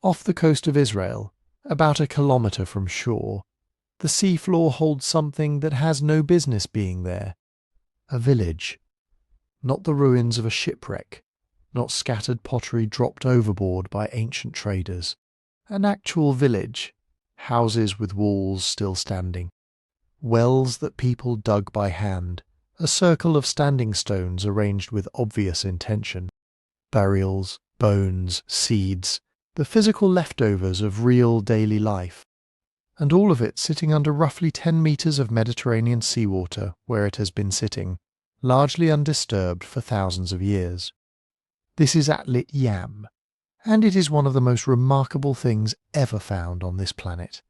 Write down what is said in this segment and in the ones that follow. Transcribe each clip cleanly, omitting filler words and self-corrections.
Off the coast of Israel, about a kilometre from shore, the seafloor holds something that has no business being there. A village. Not the ruins of a shipwreck, not scattered pottery dropped overboard by ancient traders. An actual village, houses with walls still standing, wells that people dug by hand, a circle of standing stones arranged with obvious intention, burials, bones, seeds, the physical leftovers of real daily life, and all of it sitting under roughly 10 metres of Mediterranean seawater where it has been sitting, largely undisturbed for thousands of years. This is Atlit Yam, and it is one of the most remarkable things ever found on this planet.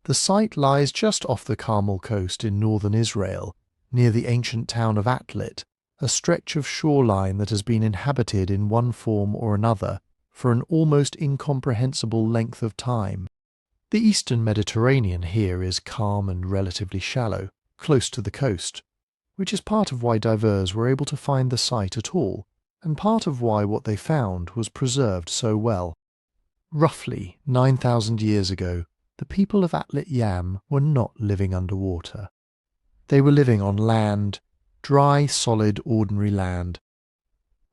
The site lies just off the Carmel coast in northern Israel, near the ancient town of Atlit, a stretch of shoreline that has been inhabited in one form or another for an almost incomprehensible length of time. The eastern Mediterranean here is calm and relatively shallow, close to the coast, which is part of why divers were able to find the site at all, and part of why what they found was preserved so well. Roughly 9,000 years ago, the people of Atlit Yam were not living underwater. They were living on land, dry, solid, ordinary land.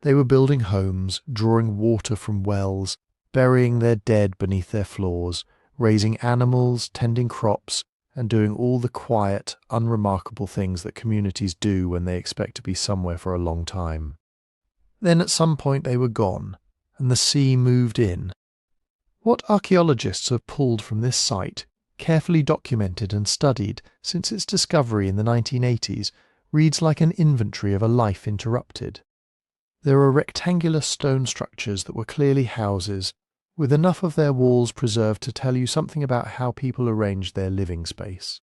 They were building homes, drawing water from wells, burying their dead beneath their floors, raising animals, tending crops, and doing all the quiet, unremarkable things that communities do when they expect to be somewhere for a long time. Then at some point they were gone, and the sea moved in. What archaeologists have pulled from this site, carefully documented and studied since its discovery in the 1980s, reads like an inventory of a life interrupted. There are rectangular stone structures that were clearly houses, with enough of their walls preserved to tell you something about how people arranged their living space.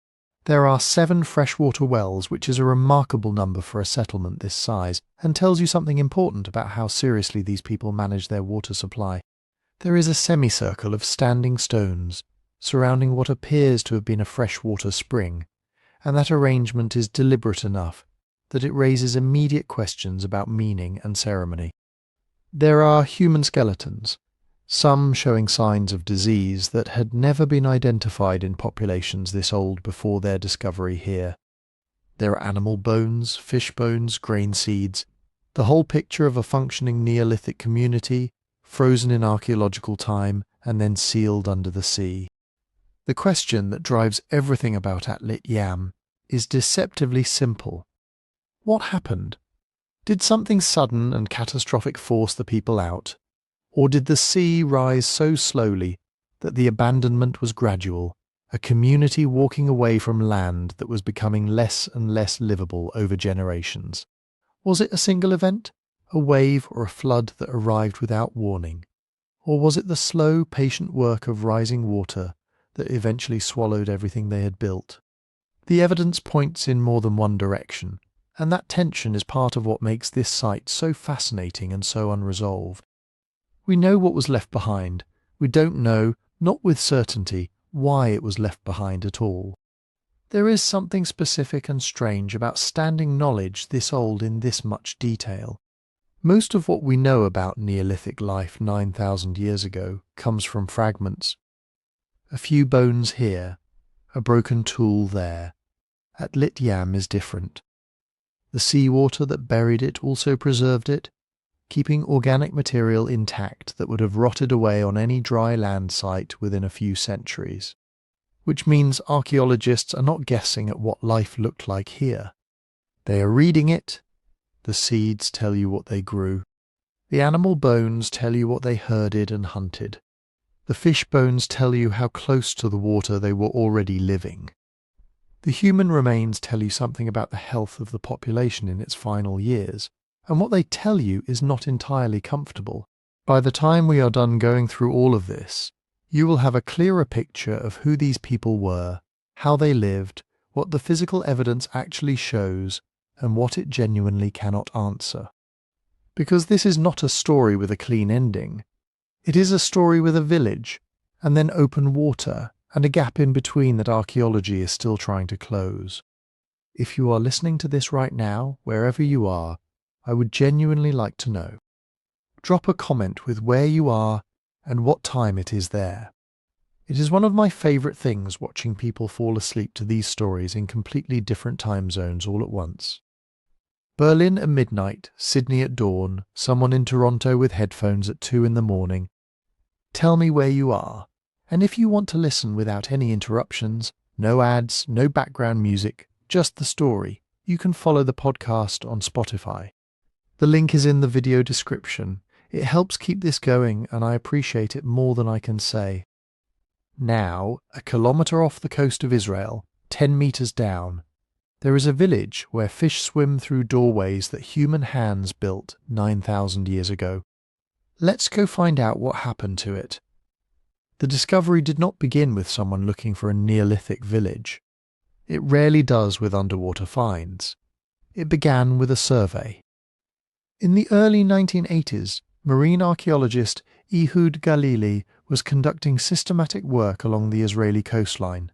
There are 7 freshwater wells, which is a remarkable number for a settlement this size, and tells you something important about how seriously these people manage their water supply. There is a semicircle of standing stones, surrounding what appears to have been a freshwater spring, and that arrangement is deliberate enough that it raises immediate questions about meaning and ceremony. There are human skeletons, some showing signs of disease that had never been identified in populations this old before their discovery here. There are animal bones, fish bones, grain seeds, the whole picture of a functioning Neolithic community, frozen in archaeological time and then sealed under the sea. The question that drives everything about Atlit Yam is deceptively simple. What happened? Did something sudden and catastrophic force the people out? Or did the sea rise so slowly that the abandonment was gradual, a community walking away from land that was becoming less and less livable over generations? Was it a single event, a wave or a flood that arrived without warning? Or was it the slow, patient work of rising water that eventually swallowed everything they had built? The evidence points in more than one direction, and that tension is part of what makes this site so fascinating and so unresolved. We know what was left behind. We don't know, not with certainty, why it was left behind at all. There is something specific and strange about standing knowledge this old in this much detail. Most of what we know about Neolithic life 9,000 years ago comes from fragments. A few bones here, a broken tool there. Atlit Yam is different. The seawater that buried it also preserved it, keeping organic material intact that would have rotted away on any dry land site within a few centuries. Which means archaeologists are not guessing at what life looked like here. They are reading it. The seeds tell you what they grew. The animal bones tell you what they herded and hunted. The fish bones tell you how close to the water they were already living. The human remains tell you something about the health of the population in its final years, and what they tell you is not entirely comfortable. By the time we are done going through all of this, you will have a clearer picture of who these people were, how they lived, what the physical evidence actually shows, and what it genuinely cannot answer. Because this is not a story with a clean ending. It is a story with a village, and then open water, and a gap in between that archaeology is still trying to close. If you are listening to this right now, wherever you are, I would genuinely like to know. Drop a comment with where you are, and what time it is there. It is one of my favourite things watching people fall asleep to these stories in completely different time zones all at once. Berlin at midnight, Sydney at dawn, someone in Toronto with headphones at 2 in the morning. Tell me where you are, and if you want to listen without any interruptions, no ads, no background music, just the story, you can follow the podcast on Spotify. The link is in the video description. It helps keep this going, and I appreciate it more than I can say. Now, a kilometre off the coast of Israel, 10 metres down, there is a village where fish swim through doorways that human hands built 9,000 years ago. Let's go find out what happened to it. The discovery did not begin with someone looking for a Neolithic village. It rarely does with underwater finds. It began with a survey. In the early 1980s, marine archaeologist Ehud Galili was conducting systematic work along the Israeli coastline,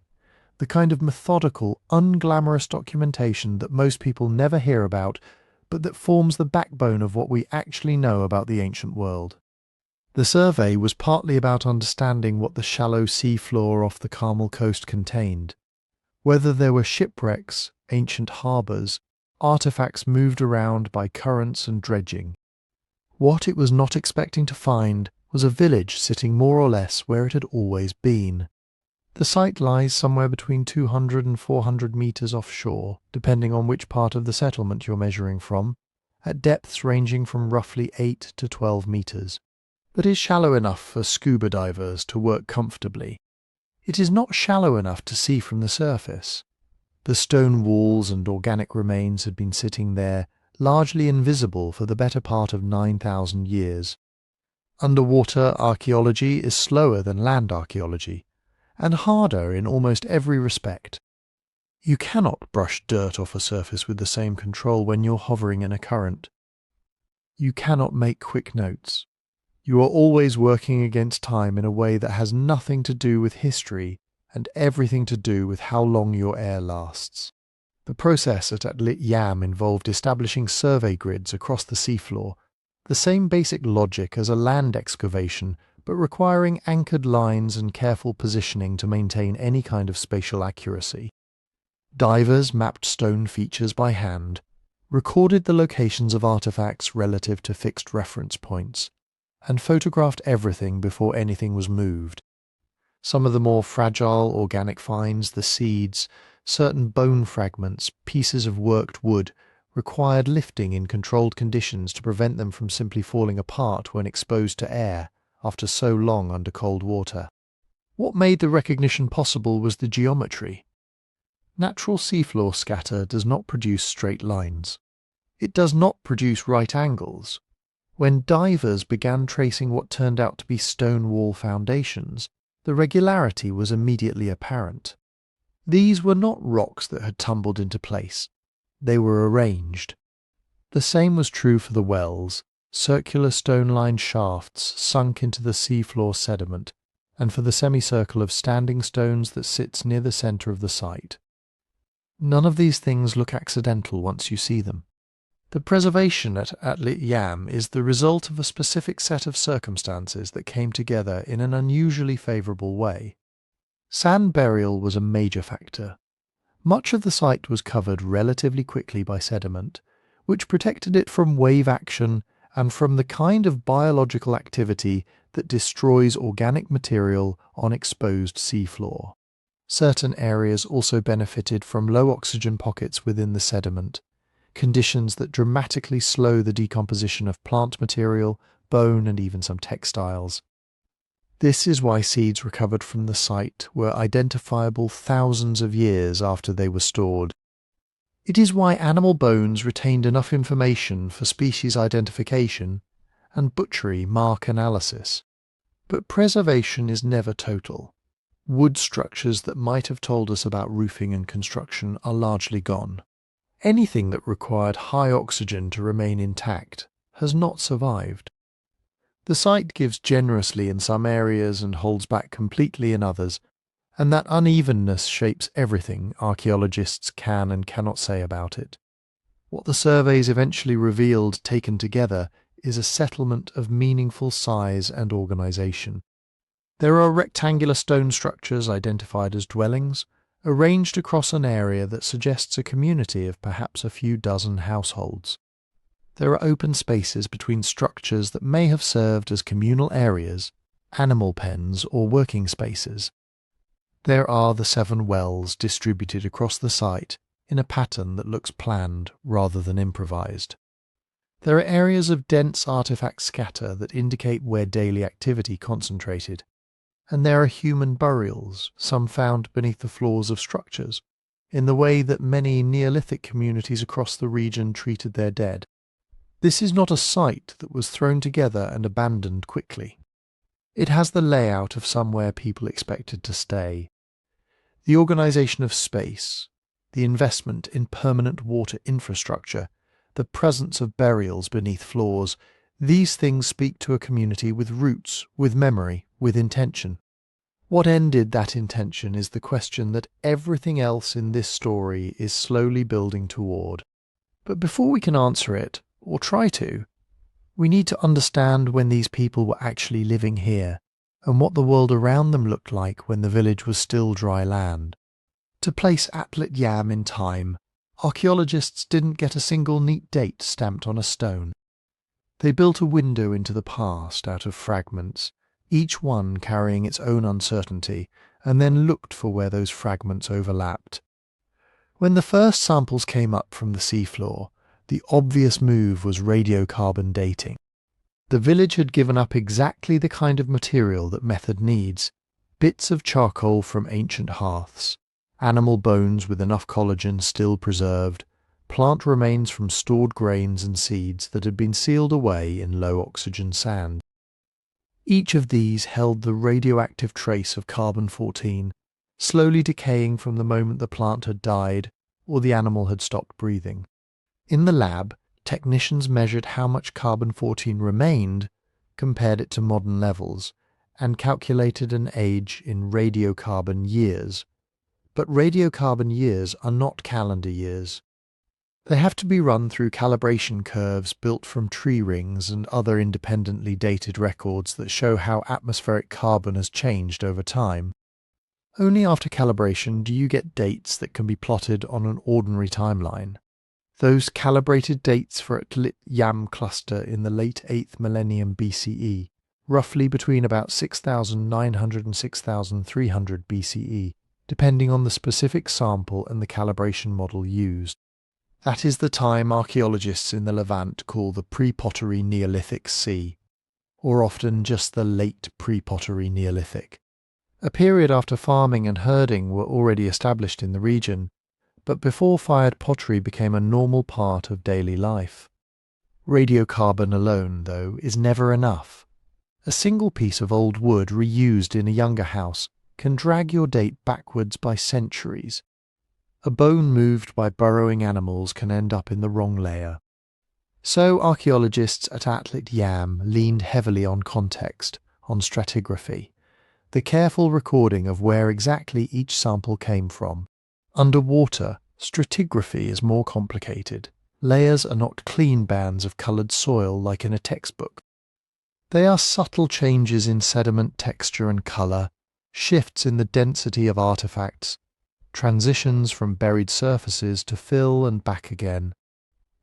the kind of methodical, unglamorous documentation that most people never hear about, but that forms the backbone of what we actually know about the ancient world. The survey was partly about understanding what the shallow seafloor off the Carmel coast contained, whether there were shipwrecks, ancient harbours, artefacts moved around by currents and dredging. What it was not expecting to find was a village sitting more or less where it had always been. The site lies somewhere between 200 and 400 metres offshore, depending on which part of the settlement you're measuring from, at depths ranging from roughly 8 to 12 metres, but is shallow enough for scuba divers to work comfortably. It is not shallow enough to see from the surface. The stone walls and organic remains had been sitting there, largely invisible for the better part of 9,000 years. Underwater archaeology is slower than land archaeology, and harder in almost every respect. You cannot brush dirt off a surface with the same control when you're hovering in a current. You cannot make quick notes. You are always working against time in a way that has nothing to do with history and everything to do with how long your air lasts. The process at Atlit Yam involved establishing survey grids across the seafloor, the same basic logic as a land excavation, but requiring anchored lines and careful positioning to maintain any kind of spatial accuracy. Divers mapped stone features by hand, recorded the locations of artifacts relative to fixed reference points, and photographed everything before anything was moved. Some of the more fragile organic finds, the seeds, certain bone fragments, pieces of worked wood, required lifting in controlled conditions to prevent them from simply falling apart when exposed to air after so long under cold water. What made the recognition possible was the geometry. Natural seafloor scatter does not produce straight lines. It does not produce right angles. When divers began tracing what turned out to be stone wall foundations, the regularity was immediately apparent. These were not rocks that had tumbled into place. They were arranged. The same was true for the wells, circular stone-lined shafts sunk into the seafloor sediment, and for the semicircle of standing stones that sits near the centre of the site. None of these things look accidental once you see them. The preservation at Atlit Yam is the result of a specific set of circumstances that came together in an unusually favourable way. Sand burial was a major factor. Much of the site was covered relatively quickly by sediment, which protected it from wave action and from the kind of biological activity that destroys organic material on exposed seafloor. Certain areas also benefited from low oxygen pockets within the sediment, conditions that dramatically slow the decomposition of plant material, bone, and even some textiles. This is why seeds recovered from the site were identifiable thousands of years after they were stored. It is why animal bones retained enough information for species identification and butchery mark analysis. But preservation is never total. Wood structures that might have told us about roofing and construction are largely gone. Anything that required high oxygen to remain intact has not survived. The site gives generously in some areas and holds back completely in others, and that unevenness shapes everything archaeologists can and cannot say about it. What the surveys eventually revealed taken together is a settlement of meaningful size and organisation. There are rectangular stone structures identified as dwellings, arranged across an area that suggests a community of perhaps a few dozen households. There are open spaces between structures that may have served as communal areas, animal pens or working spaces. There are the 7 wells distributed across the site in a pattern that looks planned rather than improvised. There are areas of dense artifact scatter that indicate where daily activity concentrated. And there are human burials, some found beneath the floors of structures, in the way that many Neolithic communities across the region treated their dead. This is not a site that was thrown together and abandoned quickly. It has the layout of somewhere people expected to stay. The organisation of space, the investment in permanent water infrastructure, the presence of burials beneath floors, these things speak to a community with roots, with memory, with intention. What ended that intention is the question that everything else in this story is slowly building toward. But before we can answer it, or try to, we need to understand when these people were actually living here, and what the world around them looked like when the village was still dry land. To place Atlit Yam in time, archaeologists didn't get a single neat date stamped on a stone. They built a window into the past out of fragments, each one carrying its own uncertainty, and then looked for where those fragments overlapped. When the first samples came up from the seafloor, the obvious move was radiocarbon dating. The village had given up exactly the kind of material that method needs: bits of charcoal from ancient hearths, animal bones with enough collagen still preserved, plant remains from stored grains and seeds that had been sealed away in low-oxygen sand. Each of these held the radioactive trace of carbon-14, slowly decaying from the moment the plant had died or the animal had stopped breathing. In the lab, technicians measured how much carbon-14 remained, compared it to modern levels, and calculated an age in radiocarbon years. But radiocarbon years are not calendar years. They have to be run through calibration curves built from tree rings and other independently dated records that show how atmospheric carbon has changed over time. Only after calibration do you get dates that can be plotted on an ordinary timeline. Those calibrated dates for Atlit Yam cluster in the late 8th millennium BCE, roughly between about 6,900 and 6,300 BCE, depending on the specific sample and the calibration model used. That is the time archaeologists in the Levant call the pre-pottery Neolithic C, or often just the late pre-pottery Neolithic. A period after farming and herding were already established in the region, but before fired pottery became a normal part of daily life. Radiocarbon alone, though, is never enough. A single piece of old wood reused in a younger house can drag your date backwards by centuries. A bone moved by burrowing animals can end up in the wrong layer. So archaeologists at Atlit Yam leaned heavily on context, on stratigraphy, the careful recording of where exactly each sample came from. Underwater, stratigraphy is more complicated. Layers are not clean bands of coloured soil like in a textbook. They are subtle changes in sediment texture and colour, shifts in the density of artefacts, transitions from buried surfaces to fill and back again.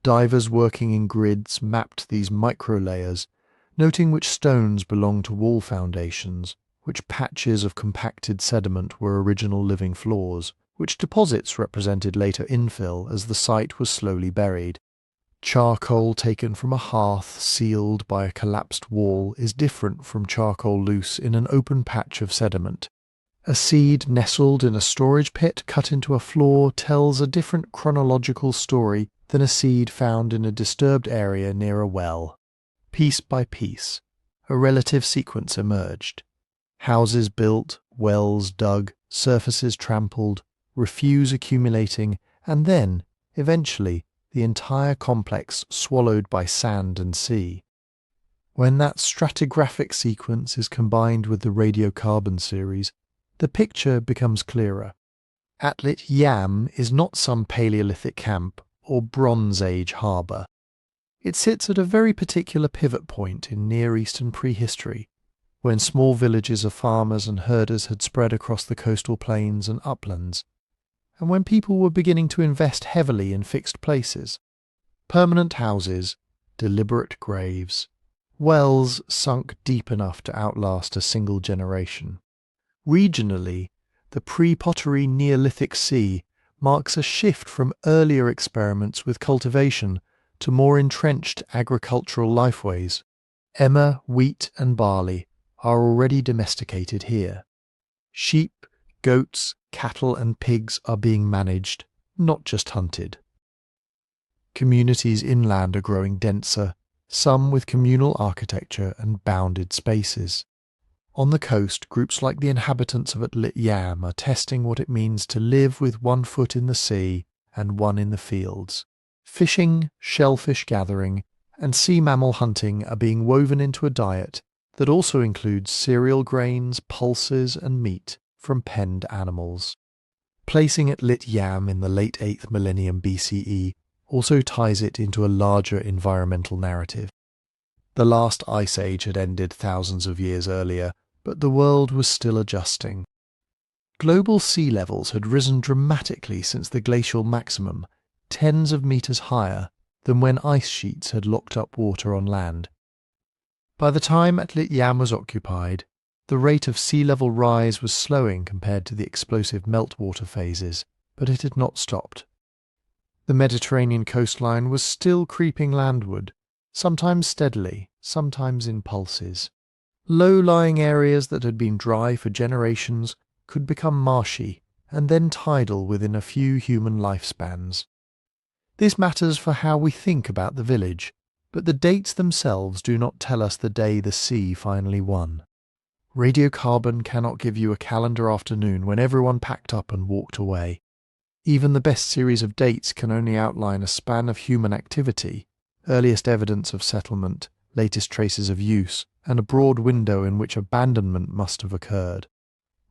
Divers working in grids mapped these micro-layers, noting which stones belonged to wall foundations, which patches of compacted sediment were original living floors, which deposits represented later infill as the site was slowly buried. Charcoal taken from a hearth sealed by a collapsed wall is different from charcoal loose in an open patch of sediment. A seed nestled in a storage pit cut into a floor tells a different chronological story than a seed found in a disturbed area near a well. Piece by piece, a relative sequence emerged. Houses built, wells dug, surfaces trampled, refuse accumulating, and then, eventually, the entire complex swallowed by sand and sea. When that stratigraphic sequence is combined with the radiocarbon series, the picture becomes clearer. Atlit Yam is not some Paleolithic camp or Bronze Age harbour. It sits at a very particular pivot point in Near Eastern prehistory, when small villages of farmers and herders had spread across the coastal plains and uplands, and when people were beginning to invest heavily in fixed places. Permanent houses, deliberate graves, wells sunk deep enough to outlast a single generation. Regionally, the pre-pottery Neolithic sea marks a shift from earlier experiments with cultivation to more entrenched agricultural lifeways. Emmer, wheat and barley are already domesticated here. Sheep, goats, cattle and pigs are being managed, not just hunted. Communities inland are growing denser, some with communal architecture and bounded spaces. On the coast, groups like the inhabitants of Atlit Yam are testing what it means to live with one foot in the sea and one in the fields. Fishing, shellfish gathering, and sea mammal hunting are being woven into a diet that also includes cereal grains, pulses, and meat from penned animals. Placing Atlit Yam in the late 8th millennium BCE also ties it into a larger environmental narrative. The last ice age had ended thousands of years earlier, but the world was still adjusting. Global sea levels had risen dramatically since the glacial maximum, tens of meters higher than when ice sheets had locked up water on land. By the time Atlit Yam was occupied, the rate of sea level rise was slowing compared to the explosive meltwater phases, but it had not stopped. The Mediterranean coastline was still creeping landward, sometimes steadily, sometimes in pulses. Low-lying areas that had been dry for generations could become marshy and then tidal within a few human lifespans. This matters for how we think about the village, but the dates themselves do not tell us the day the sea finally won. Radiocarbon cannot give you a calendar afternoon when everyone packed up and walked away. Even the best series of dates can only outline a span of human activity, earliest evidence of settlement, latest traces of use, and a broad window in which abandonment must have occurred.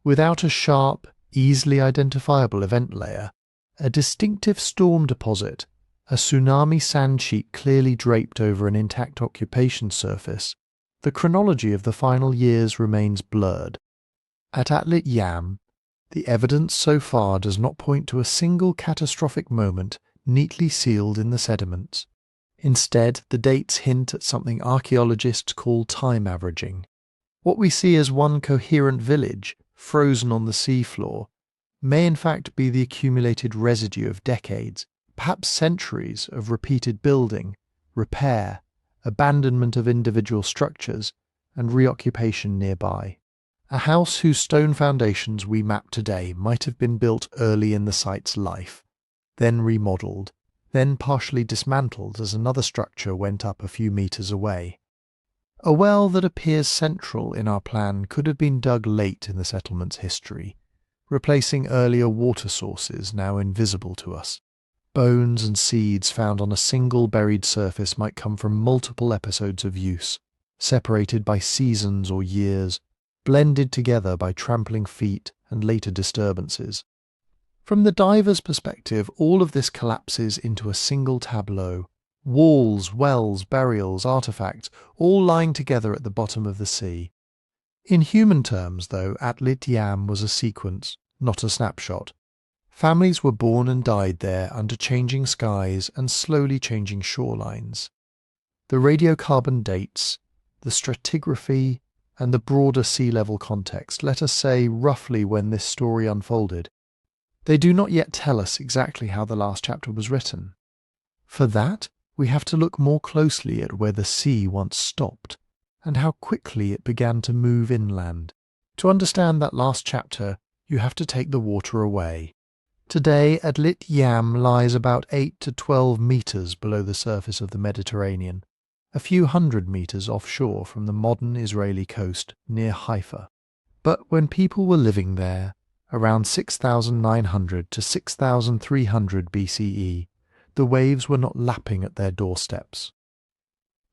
Without a sharp, easily identifiable event layer, a distinctive storm deposit, a tsunami sand sheet clearly draped over an intact occupation surface, the chronology of the final years remains blurred. At Atlit Yam, the evidence so far does not point to a single catastrophic moment neatly sealed in the sediments. Instead, the dates hint at something archaeologists call time averaging. What we see as one coherent village, frozen on the seafloor, may in fact be the accumulated residue of decades, perhaps centuries of repeated building, repair, abandonment of individual structures, and reoccupation nearby. A house whose stone foundations we map today might have been built early in the site's life, then remodelled, then partially dismantled as another structure went up a few metres away. A well that appears central in our plan could have been dug late in the settlement's history, replacing earlier water sources now invisible to us. Bones and seeds found on a single buried surface might come from multiple episodes of use, separated by seasons or years, blended together by trampling feet and later disturbances. From the diver's perspective, all of this collapses into a single tableau. Walls, wells, burials, artifacts, all lying together at the bottom of the sea. In human terms, though, Atlit Yam was a sequence, not a snapshot. Families were born and died there under changing skies and slowly changing shorelines. The radiocarbon dates, the stratigraphy, and the broader sea level context let us say roughly when this story unfolded. They do not yet tell us exactly how the last chapter was written. For that, we have to look more closely at where the sea once stopped, and how quickly it began to move inland. To understand that last chapter, you have to take the water away. Today, Atlit Yam lies about 8 to 12 metres below the surface of the Mediterranean, a few hundred metres offshore from the modern Israeli coast near Haifa. But when people were living there, around 6,900 to 6,300 BCE, the waves were not lapping at their doorsteps.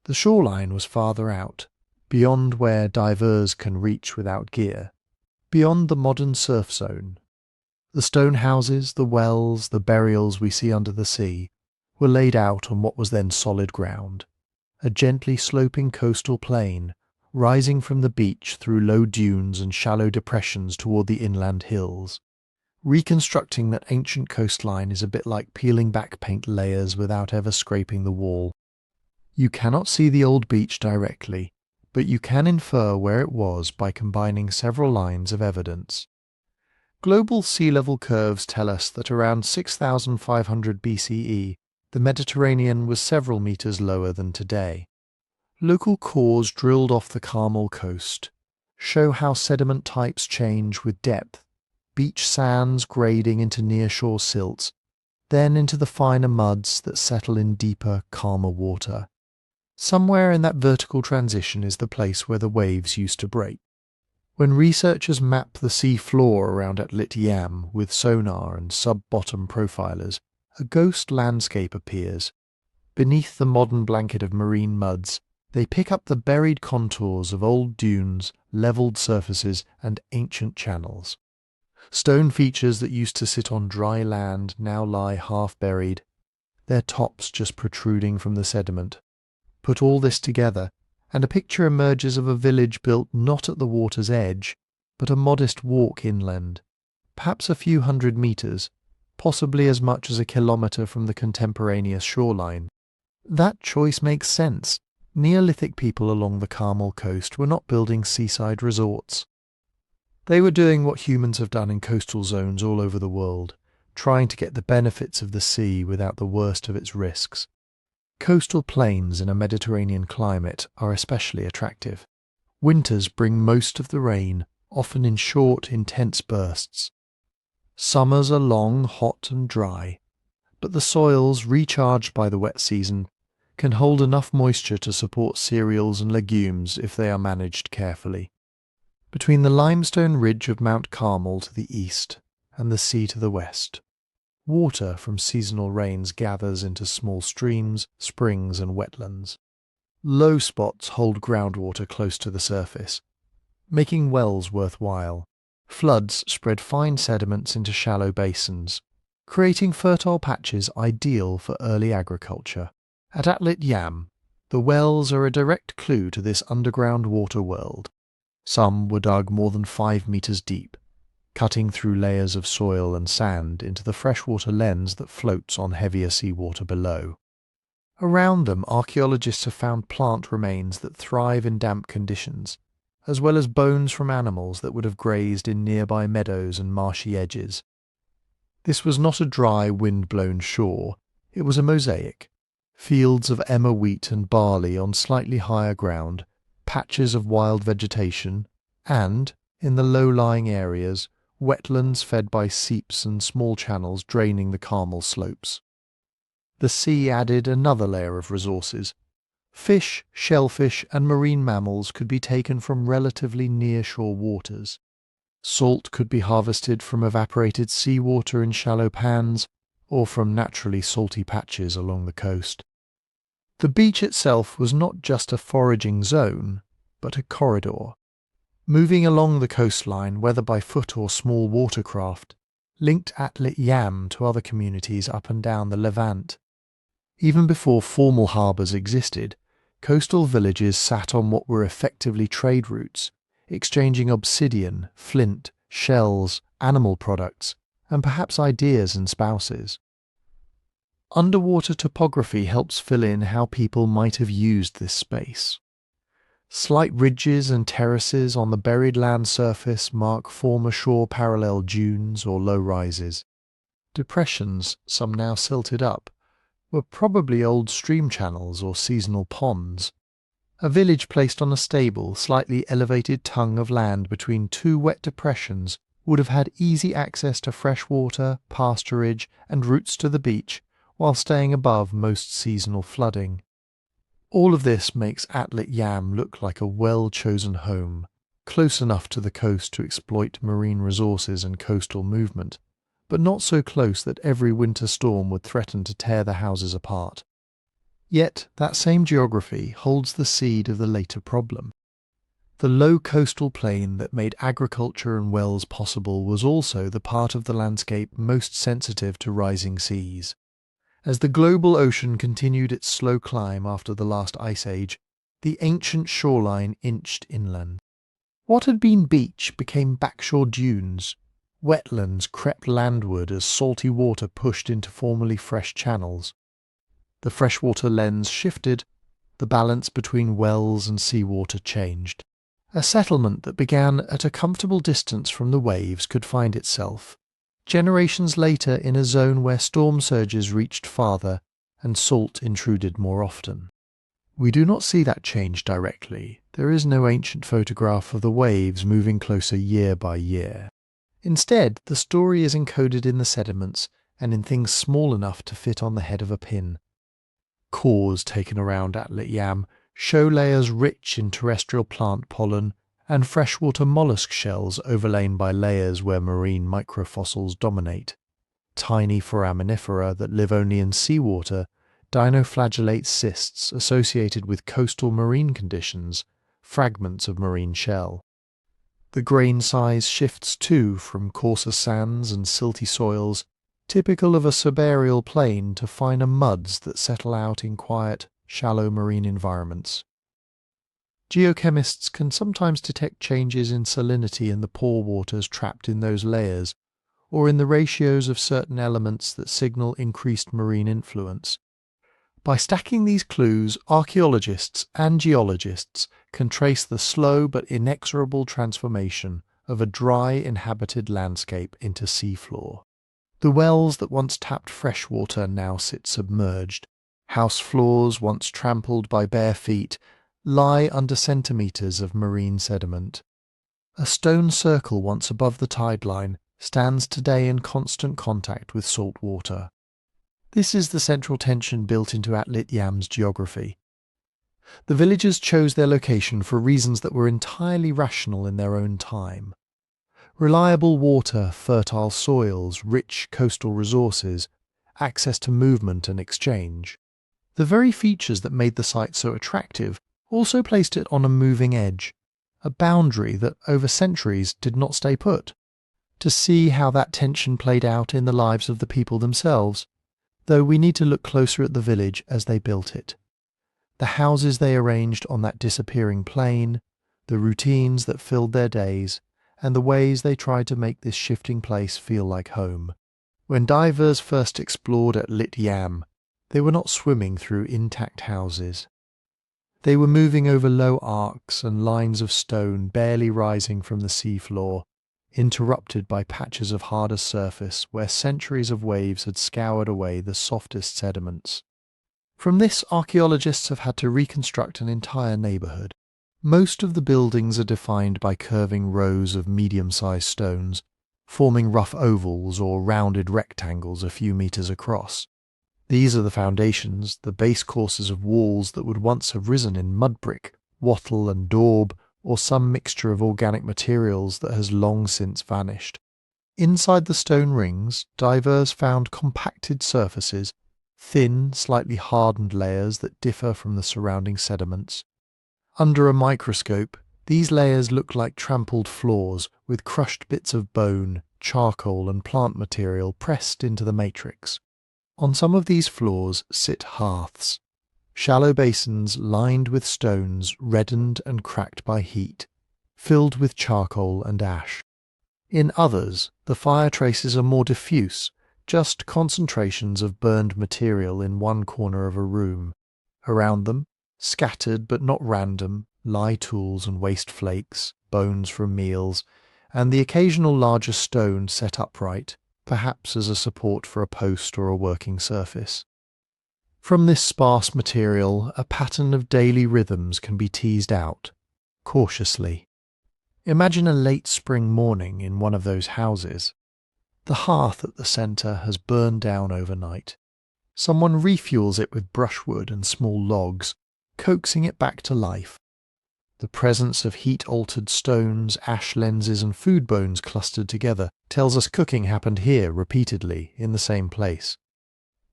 The shoreline was farther out, beyond where divers can reach without gear, beyond the modern surf zone. The stone houses, the wells, the burials we see under the sea were laid out on what was then solid ground. a gently sloping coastal plain, rising from the beach through low dunes and shallow depressions toward the inland hills. Reconstructing that ancient coastline is a bit like peeling back paint layers without ever scraping the wall. You cannot see the old beach directly, but you can infer where it was by combining several lines of evidence. Global sea level curves tell us that around 6,500 BCE, the Mediterranean was several meters lower than today. Local cores drilled off the Carmel coast show how sediment types change with depth, beach sands grading into nearshore silts, then into the finer muds that settle in deeper, calmer water. Somewhere in that vertical transition is the place where the waves used to break. When researchers map the sea floor around Atlit Yam with sonar and sub-bottom profilers, a ghost landscape appears. Beneath the modern blanket of marine muds, they pick up the buried contours of old dunes, levelled surfaces, and ancient channels. Stone features that used to sit on dry land now lie half-buried, their tops just protruding from the sediment. Put all this together, and a picture emerges of a village built not at the water's edge, but a modest walk inland, perhaps a few hundred meters, possibly as much as a kilometre from the contemporaneous shoreline. That choice makes sense. Neolithic people along the Carmel coast were not building seaside resorts. They were doing what humans have done in coastal zones all over the world, trying to get the benefits of the sea without the worst of its risks. Coastal plains in a Mediterranean climate are especially attractive. Winters bring most of the rain, often in short, intense bursts. Summers are long, hot and dry, but the soils, recharged by the wet season, can hold enough moisture to support cereals and legumes if they are managed carefully. Between the limestone ridge of Mount Carmel to the east and the sea to the west, water from seasonal rains gathers into small streams, springs and wetlands. Low spots hold groundwater close to the surface, making wells worthwhile. Floods spread fine sediments into shallow basins, creating fertile patches ideal for early agriculture. At Atlit Yam, the wells are a direct clue to this underground water world. Some were dug more than 5 meters deep, cutting through layers of soil and sand into the freshwater lens that floats on heavier seawater below. Around them, archaeologists have found plant remains that thrive in damp conditions, as well as bones from animals that would have grazed in nearby meadows and marshy edges. This was not a dry, wind-blown shore, it was a mosaic. Fields of emmer wheat and barley on slightly higher ground, patches of wild vegetation, and, in the low-lying areas, wetlands fed by seeps and small channels draining the Carmel slopes. The sea added another layer of resources. Fish, shellfish and marine mammals could be taken from relatively near-shore waters. Salt could be harvested from evaporated seawater in shallow pans or from naturally salty patches along the coast. The beach itself was not just a foraging zone, but a corridor. Moving along the coastline, whether by foot or small watercraft, linked Atlit Yam to other communities up and down the Levant. Even before formal harbours existed, coastal villages sat on what were effectively trade routes, exchanging obsidian, flint, shells, animal products, and perhaps ideas and spouses. Underwater topography helps fill in how people might have used this space. Slight ridges and terraces on the buried land surface mark former shore-parallel dunes or low rises. Depressions, some now silted up, were probably old stream channels or seasonal ponds. A village placed on a stable, slightly elevated tongue of land between two wet depressions would have had easy access to fresh water, pasturage, and routes to the beach, while staying above most seasonal flooding. All of this makes Atlit Yam look like a well-chosen home, close enough to the coast to exploit marine resources and coastal movement, but not so close that every winter storm would threaten to tear the houses apart. Yet that same geography holds the seed of the later problem. The low coastal plain that made agriculture and wells possible was also the part of the landscape most sensitive to rising seas. As the global ocean continued its slow climb after the last ice age, the ancient shoreline inched inland. What had been beach became backshore dunes. Wetlands crept landward as salty water pushed into formerly fresh channels. The freshwater lens shifted, the balance between wells and seawater changed. A settlement that began at a comfortable distance from the waves could find itself, generations later, in a zone where storm surges reached farther and salt intruded more often. We do not see that change directly. There is no ancient photograph of the waves moving closer year by year. Instead, the story is encoded in the sediments and in things small enough to fit on the head of a pin. Cores taken around Atlit Yam show layers rich in terrestrial plant pollen and freshwater mollusk shells overlain by layers where marine microfossils dominate. Tiny foraminifera that live only in seawater dinoflagellate cysts associated with coastal marine conditions, fragments of marine shell. The grain size shifts too from coarser sands and silty soils, typical of a subaerial plain, to finer muds that settle out in quiet, shallow marine environments. Geochemists can sometimes detect changes in salinity in the pore waters trapped in those layers, or in the ratios of certain elements that signal increased marine influence. By stacking these clues, archaeologists and geologists can trace the slow but inexorable transformation of a dry inhabited landscape into seafloor. The wells that once tapped fresh water now sit submerged. House floors, once trampled by bare feet, lie under centimetres of marine sediment. A stone circle once above the tide line stands today in constant contact with salt water. This is the central tension built into Atlit Yam's geography. The villagers chose their location for reasons that were entirely rational in their own time. Reliable water, fertile soils, rich coastal resources, access to movement and exchange. The very features that made the site so attractive also placed it on a moving edge, a boundary that over centuries did not stay put. To see how that tension played out in the lives of the people themselves, though we need to look closer at the village as they built it. The houses they arranged on that disappearing plain, the routines that filled their days, and the ways they tried to make this shifting place feel like home. When divers first explored Atlit Yam, they were not swimming through intact houses. They were moving over low arcs and lines of stone barely rising from the seafloor, interrupted by patches of harder surface where centuries of waves had scoured away the softest sediments. From this, archaeologists have had to reconstruct an entire neighbourhood. Most of the buildings are defined by curving rows of medium-sized stones, forming rough ovals or rounded rectangles a few metres across. These are the foundations, the base courses of walls that would once have risen in mud brick, wattle and daub, or some mixture of organic materials that has long since vanished. Inside the stone rings, divers found compacted surfaces, thin, slightly hardened layers that differ from the surrounding sediments. Under a microscope, these layers look like trampled floors with crushed bits of bone, charcoal and plant material pressed into the matrix. On some of these floors sit hearths, shallow basins lined with stones reddened and cracked by heat, filled with charcoal and ash. In others, the fire traces are more diffuse, just concentrations of burned material in one corner of a room. Around them, scattered but not random, lie tools and waste flakes, bones from meals, and the occasional larger stone set upright, perhaps as a support for a post or a working surface. From this sparse material, a pattern of daily rhythms can be teased out, cautiously. Imagine a late spring morning in one of those houses. The hearth at the centre has burned down overnight. Someone refuels it with brushwood and small logs, coaxing it back to life. The presence of heat-altered stones, ash lenses and food bones clustered together tells us cooking happened here repeatedly in the same place.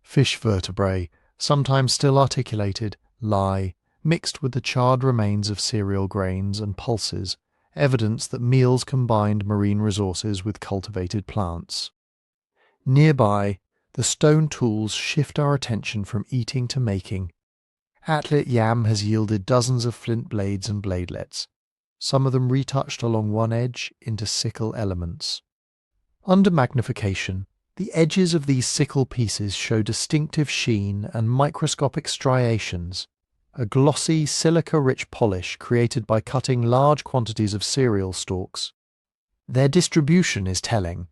Fish vertebrae, sometimes still articulated, lie, mixed with the charred remains of cereal grains and pulses, evidence that meals combined marine resources with cultivated plants. Nearby, The stone tools shift our attention from eating to making. Atlit Yam has yielded dozens of flint blades and bladelets, some of them retouched along one edge into sickle elements. Under magnification, the edges of these sickle pieces show distinctive sheen and microscopic striations, a glossy, silica-rich polish created by cutting large quantities of cereal stalks. Their distribution is telling.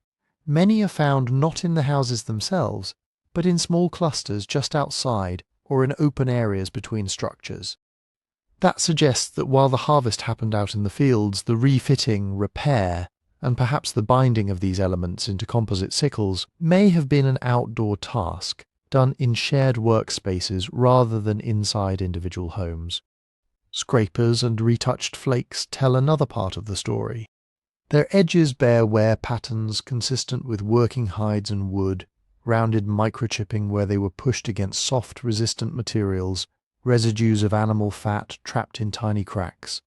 Many are found not in the houses themselves, but in small clusters just outside or in open areas between structures. That suggests that while the harvest happened out in the fields, the refitting, repair, and perhaps the binding of these elements into composite sickles may have been an outdoor task, done in shared workspaces rather than inside individual homes. Scrapers and retouched flakes tell another part of the story. Their edges bear wear patterns consistent with working hides and wood, rounded microchipping where they were pushed against soft, resistant materials, residues of animal fat trapped in tiny cracks.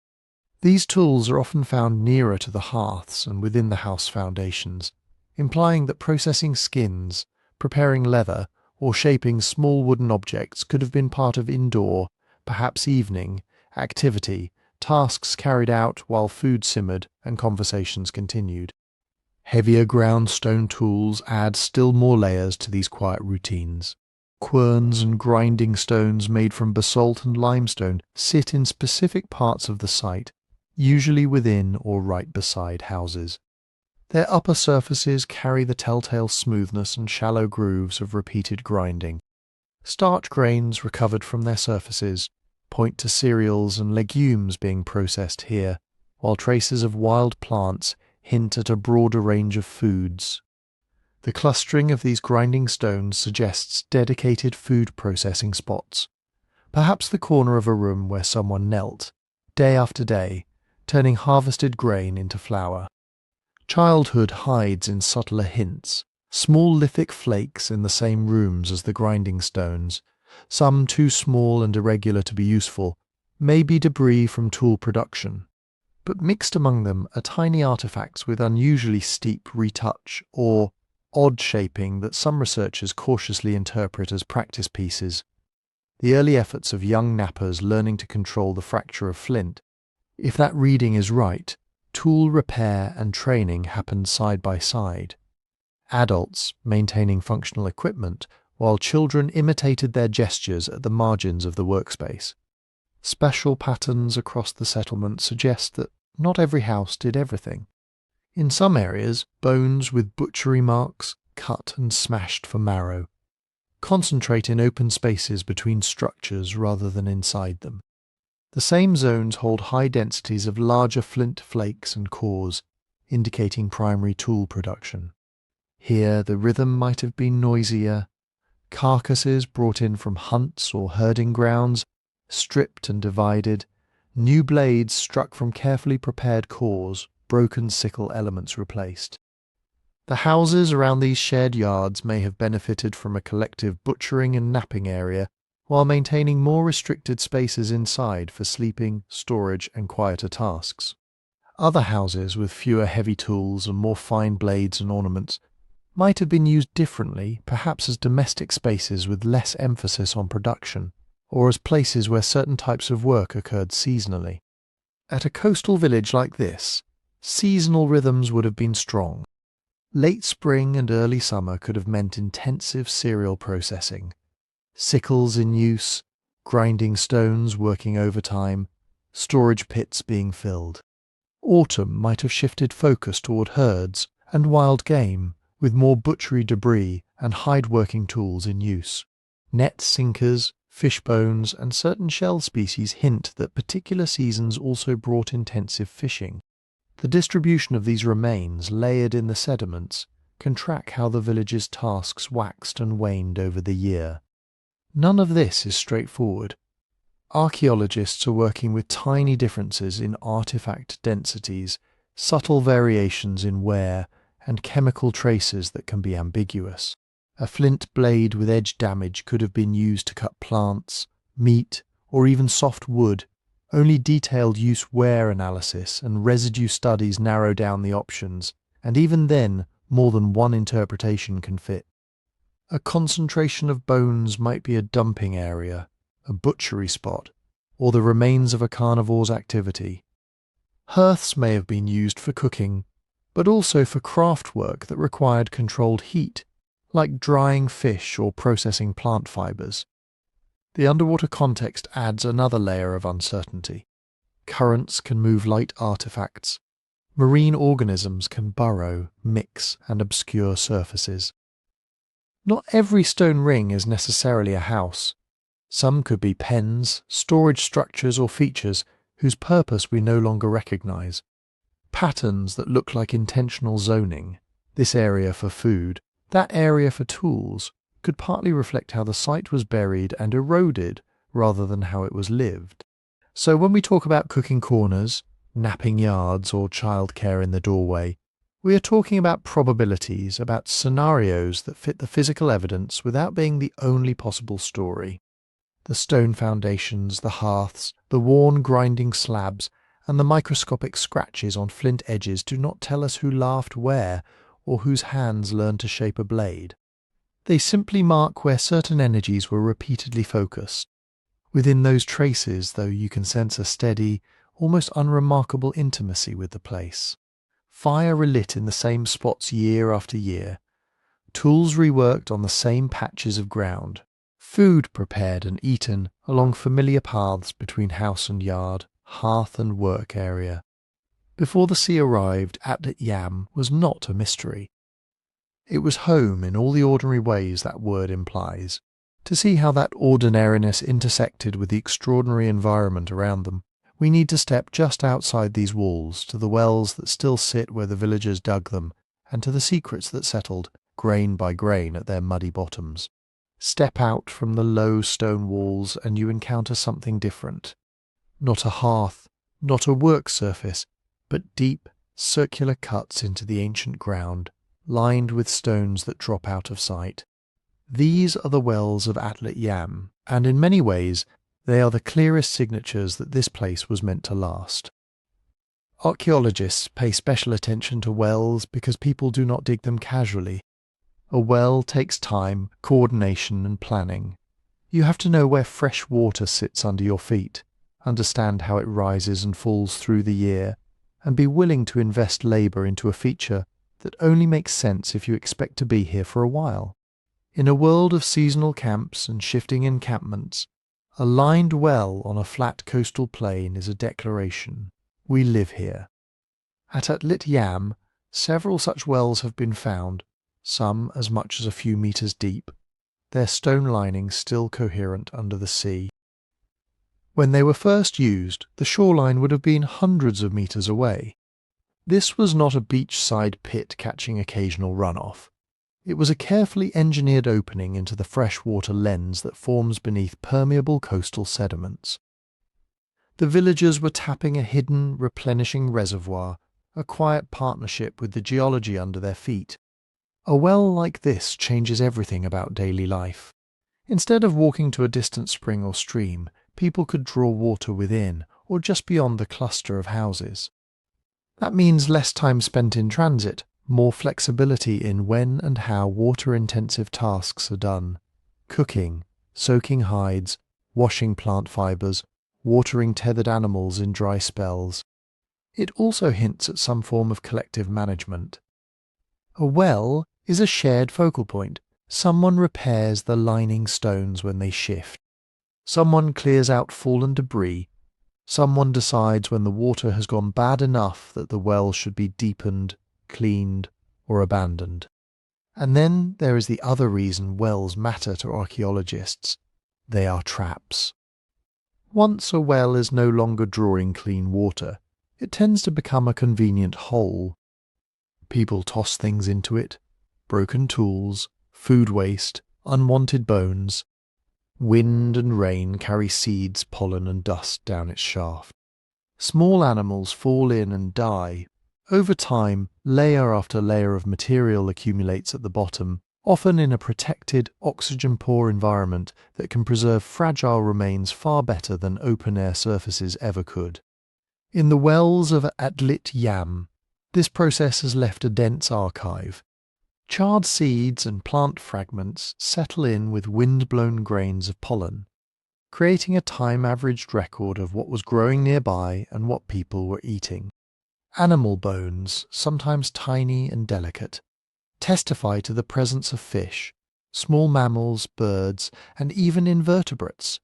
These tools are often found nearer to the hearths and within the house foundations, implying that processing skins, preparing leather, or shaping small wooden objects could have been part of indoor, perhaps evening, activity, tasks carried out while food simmered and conversations continued. Heavier ground stone tools add still more layers to these quiet routines. Querns and grinding stones made from basalt and limestone sit in specific parts of the site, usually within or right beside houses. Their upper surfaces carry the telltale smoothness and shallow grooves of repeated grinding. Starch grains recovered from their surfaces point to cereals and legumes being processed here, while traces of wild plants hint at a broader range of foods. The clustering of these grinding stones suggests dedicated food processing spots, perhaps the corner of a room where someone knelt, day after day, turning harvested grain into flour. Childhood hides in subtler hints, small lithic flakes in the same rooms as the grinding stones, some too small and irregular to be useful, may be debris from tool production. But mixed among them are tiny artifacts with unusually steep retouch or odd shaping that some researchers cautiously interpret as practice pieces. The early efforts of young knappers learning to control the fracture of flint. If that reading is right, tool repair and training happened side by side. Adults maintaining functional equipment, while children imitated their gestures at the margins of the workspace. Special patterns across the settlement suggest that not every house did everything. In some areas, bones with butchery marks, cut and smashed for marrow, concentrate in open spaces between structures rather than inside them. The same zones hold high densities of larger flint flakes and cores, indicating primary tool production. Here the rhythm might have been noisier. Carcasses brought in from hunts or herding grounds, stripped and divided, new blades struck from carefully prepared cores, broken sickle elements replaced. The houses around these shared yards may have benefited from a collective butchering and knapping area, while maintaining more restricted spaces inside for sleeping, storage, and quieter tasks. Other houses with fewer heavy tools and more fine blades and ornaments might have been used differently, perhaps as domestic spaces with less emphasis on production, or as places where certain types of work occurred seasonally. At a coastal village like this, seasonal rhythms would have been strong. Late spring and early summer could have meant intensive cereal processing, sickles in use, grinding stones working overtime, storage pits being filled. Autumn might have shifted focus toward herds and wild game, with more butchery debris and hide-working tools in use. Net sinkers, fish bones, and certain shell species hint that particular seasons also brought intensive fishing. The distribution of these remains, layered in the sediments, can track how the village's tasks waxed and waned over the year. None of this is straightforward. Archaeologists are working with tiny differences in artifact densities, subtle variations in wear, and chemical traces that can be ambiguous. A flint blade with edge damage could have been used to cut plants, meat, or even soft wood. Only detailed use wear analysis and residue studies narrow down the options, and even then, more than one interpretation can fit. A concentration of bones might be a dumping area, a butchery spot, or the remains of a carnivore's activity. Hearths may have been used for cooking, but also for craft work that required controlled heat, like drying fish or processing plant fibers. The underwater context adds another layer of uncertainty. Currents can move light artifacts. Marine organisms can burrow, mix, and obscure surfaces. Not every stone ring is necessarily a house. Some could be pens, storage structures, or features whose purpose we no longer recognize. Patterns that look like intentional zoning, this area for food, that area for tools, could partly reflect how the site was buried and eroded rather than how it was lived. So when we talk about cooking corners, napping yards, or childcare in the doorway, we are talking about probabilities, about scenarios that fit the physical evidence without being the only possible story. The stone foundations, the hearths, the worn grinding slabs, and the microscopic scratches on flint edges do not tell us who laughed where or whose hands learned to shape a blade. They simply mark where certain energies were repeatedly focused. Within those traces, though, you can sense a steady, almost unremarkable intimacy with the place. Fire relit in the same spots year after year. Tools reworked on the same patches of ground. Food prepared and eaten along familiar paths between house and yard, hearth and work area. Before the sea arrived, Atlit Yam was not a mystery. It was home in all the ordinary ways that word implies. To see how that ordinariness intersected with the extraordinary environment around them, we need to step just outside these walls to the wells that still sit where the villagers dug them, and to the secrets that settled, grain by grain, at their muddy bottoms. Step out from the low stone walls and you encounter something different. Not a hearth, not a work surface, but deep, circular cuts into the ancient ground, lined with stones that drop out of sight. These are the wells of Atlit Yam, and in many ways they are the clearest signatures that this place was meant to last. Archaeologists pay special attention to wells because people do not dig them casually. A well takes time, coordination, and planning. You have to know where fresh water sits under your feet, understand how it rises and falls through the year, and be willing to invest labour into a feature that only makes sense if you expect to be here for a while. In a world of seasonal camps and shifting encampments, a lined well on a flat coastal plain is a declaration: we live here. At Atlit Yam, several such wells have been found, some as much as a few metres deep, their stone linings still coherent under the sea. When they were first used, the shoreline would have been hundreds of metres away. This was not a beachside pit catching occasional runoff. It was a carefully engineered opening into the freshwater lens that forms beneath permeable coastal sediments. The villagers were tapping a hidden, replenishing reservoir, a quiet partnership with the geology under their feet. A well like this changes everything about daily life. Instead of walking to a distant spring or stream, people could draw water within or just beyond the cluster of houses. That means less time spent in transit, more flexibility in when and how water-intensive tasks are done: cooking, soaking hides, washing plant fibres, watering tethered animals in dry spells. It also hints at some form of collective management. A well is a shared focal point. Someone repairs the lining stones when they shift. Someone clears out fallen debris. Someone decides when the water has gone bad enough that the well should be deepened, cleaned, or abandoned. And then there is the other reason wells matter to archaeologists. They are traps. Once a well is no longer drawing clean water, it tends to become a convenient hole. People toss things into it: broken tools, food waste, unwanted bones. Wind and rain carry seeds, pollen, and dust down its shaft. Small animals fall in and die. Over time, layer after layer of material accumulates at the bottom, often in a protected, oxygen-poor environment that can preserve fragile remains far better than open-air surfaces ever could. In the wells of Atlit Yam, this process has left a dense archive. Charred seeds and plant fragments settle in with wind-blown grains of pollen, creating a time-averaged record of what was growing nearby and what people were eating. Animal bones, sometimes tiny and delicate, testify to the presence of fish, small mammals, birds, and even invertebrates.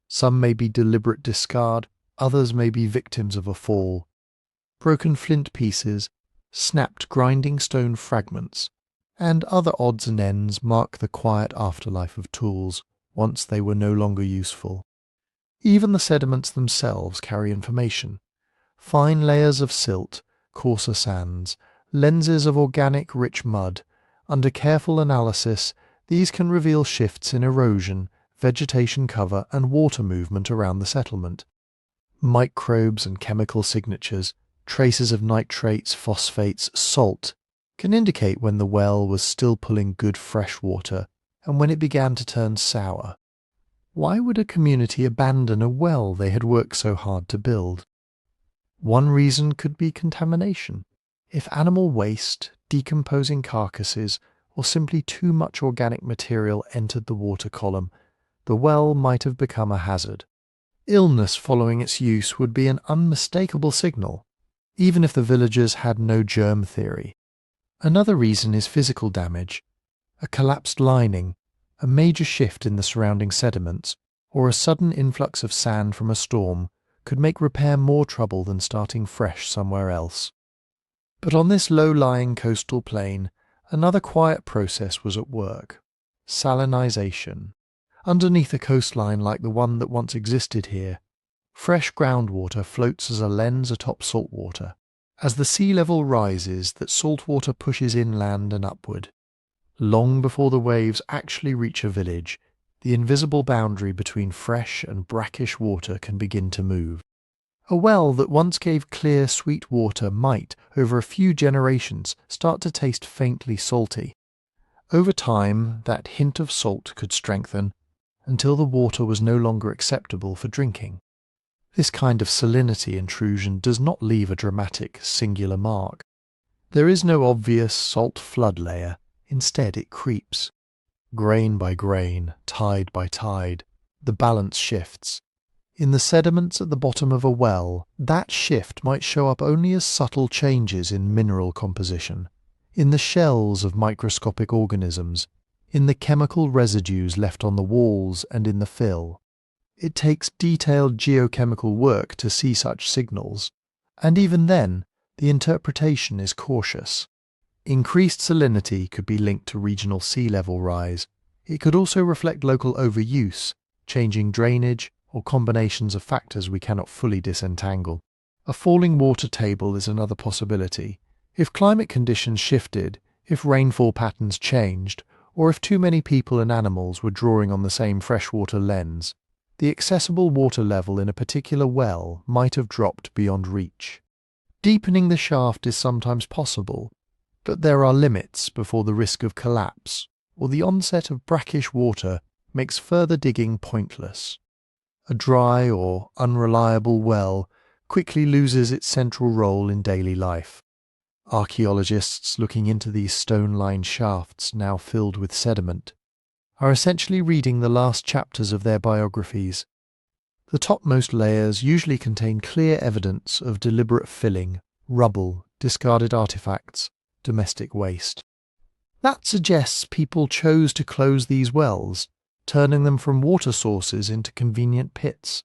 Some may be deliberate discard, others may be victims of a fall. Broken flint pieces, snapped grinding stone fragments, and other odds and ends mark the quiet afterlife of tools once they were no longer useful. Even the sediments themselves carry information. Fine layers of silt, coarser sands, lenses of organic rich mud. Under careful analysis, these can reveal shifts in erosion, vegetation cover, and water movement around the settlement. Microbes and chemical signatures, traces of nitrates, phosphates, salt, can indicate when the well was still pulling good fresh water and when it began to turn sour. Why would a community abandon a well they had worked so hard to build? One reason could be contamination. If animal waste, decomposing carcasses, or simply too much organic material entered the water column, the well might have become a hazard. Illness following its use would be an unmistakable signal, even if the villagers had no germ theory. Another reason is physical damage. A collapsed lining, a major shift in the surrounding sediments, or a sudden influx of sand from a storm could make repair more trouble than starting fresh somewhere else. But on this low-lying coastal plain, another quiet process was at work: salinization. Underneath a coastline like the one that once existed here, fresh groundwater floats as a lens atop saltwater. As the sea level rises, that saltwater pushes inland and upward. Long before the waves actually reach a village, the invisible boundary between fresh and brackish water can begin to move. A well that once gave clear, sweet water might, over a few generations, start to taste faintly salty. Over time, that hint of salt could strengthen until the water was no longer acceptable for drinking. This kind of salinity intrusion does not leave a dramatic, singular mark. There is no obvious salt flood layer. Instead, it creeps. Grain by grain, tide by tide, the balance shifts. In the sediments at the bottom of a well, that shift might show up only as subtle changes in mineral composition, in the shells of microscopic organisms, in the chemical residues left on the walls and in the fill. It takes detailed geochemical work to see such signals, and even then, the interpretation is cautious. Increased salinity could be linked to regional sea level rise. It could also reflect local overuse, changing drainage, or combinations of factors we cannot fully disentangle. A falling water table is another possibility. If climate conditions shifted, if rainfall patterns changed, or if too many people and animals were drawing on the same freshwater lens, the accessible water level in a particular well might have dropped beyond reach. Deepening the shaft is sometimes possible, but there are limits before the risk of collapse, or the onset of brackish water makes further digging pointless. A dry or unreliable well quickly loses its central role in daily life. Archaeologists looking into these stone-lined shafts now filled with sediment are essentially reading the last chapters of their biographies. The topmost layers usually contain clear evidence of deliberate filling, rubble, discarded artifacts, domestic waste. That suggests people chose to close these wells, turning them from water sources into convenient pits.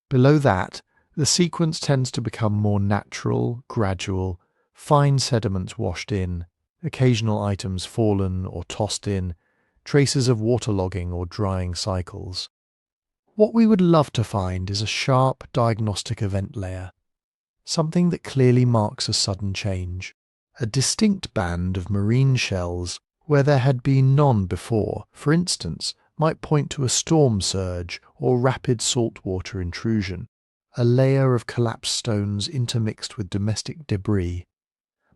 Below that, the sequence tends to become more natural, gradual, fine sediments washed in, occasional items fallen or tossed in, traces of waterlogging or drying cycles. What we would love to find is a sharp diagnostic event layer, something that clearly marks a sudden change, a distinct band of marine shells where there had been none before, for instance, might point to a storm surge or rapid saltwater intrusion. A layer of collapsed stones intermixed with domestic debris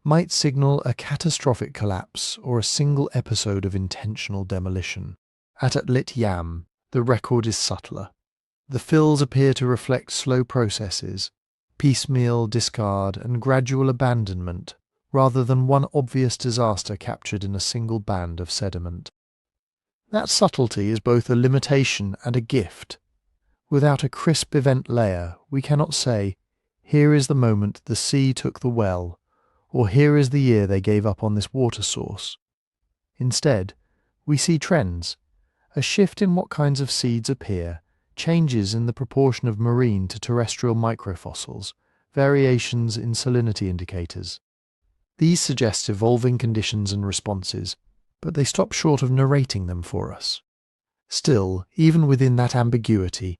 might signal a catastrophic collapse or a single episode of intentional demolition. At Atlit Yam, the record is subtler. The fills appear to reflect slow processes, piecemeal discard and gradual abandonment, rather than one obvious disaster captured in a single band of sediment. That subtlety is both a limitation and a gift. Without a crisp event layer, we cannot say, here is the moment the sea took the well, or here is the year they gave up on this water source. Instead, we see trends, a shift in what kinds of seeds appear, changes in the proportion of marine to terrestrial microfossils, variations in salinity indicators. These suggest evolving conditions and responses, but they stop short of narrating them for us. Still, even within that ambiguity,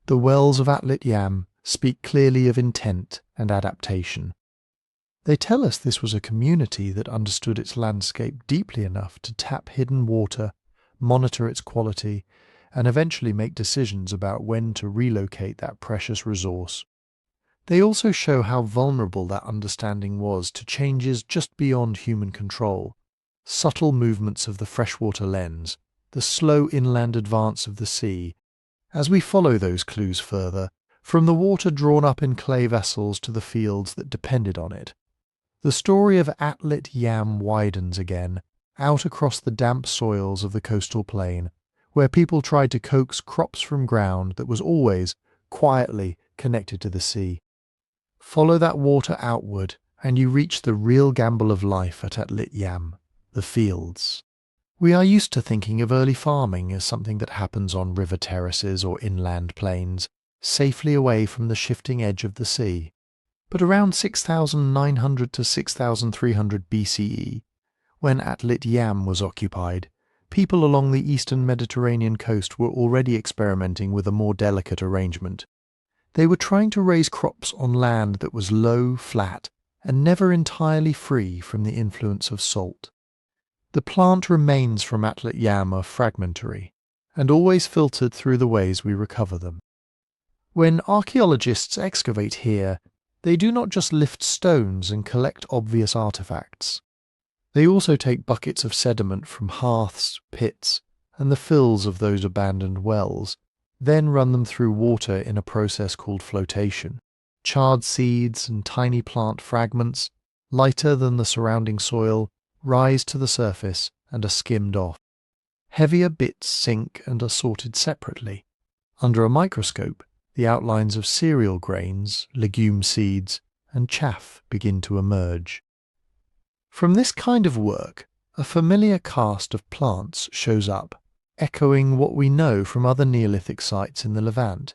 the wells of Atlit Yam speak clearly of intent and adaptation. They tell us this was a community that understood its landscape deeply enough to tap hidden water, monitor its quality, and eventually make decisions about when to relocate that precious resource. They also show how vulnerable that understanding was to changes just beyond human control, subtle movements of the freshwater lens, the slow inland advance of the sea. As we follow those clues further, from the water drawn up in clay vessels to the fields that depended on it, the story of Atlit Yam widens again, out across the damp soils of the coastal plain, where people tried to coax crops from ground that was always, quietly, connected to the sea. Follow that water outward, and you reach the real gamble of life at Atlit Yam, the fields. We are used to thinking of early farming as something that happens on river terraces or inland plains, safely away from the shifting edge of the sea. But around 6,900 to 6,300 BCE, when Atlit Yam was occupied, people along the eastern Mediterranean coast were already experimenting with a more delicate arrangement. They were trying to raise crops on land that was low, flat, and never entirely free from the influence of salt. The plant remains from Atlit Yam are fragmentary, and always filtered through the ways we recover them. When archaeologists excavate here, they do not just lift stones and collect obvious artifacts. They also take buckets of sediment from hearths, pits, and the fills of those abandoned wells, then run them through water in a process called flotation. Charred seeds and tiny plant fragments, lighter than the surrounding soil, rise to the surface and are skimmed off. Heavier bits sink and are sorted separately. Under a microscope, the outlines of cereal grains, legume seeds, and chaff begin to emerge. From this kind of work, a familiar cast of plants shows up, echoing what we know from other Neolithic sites in the Levant.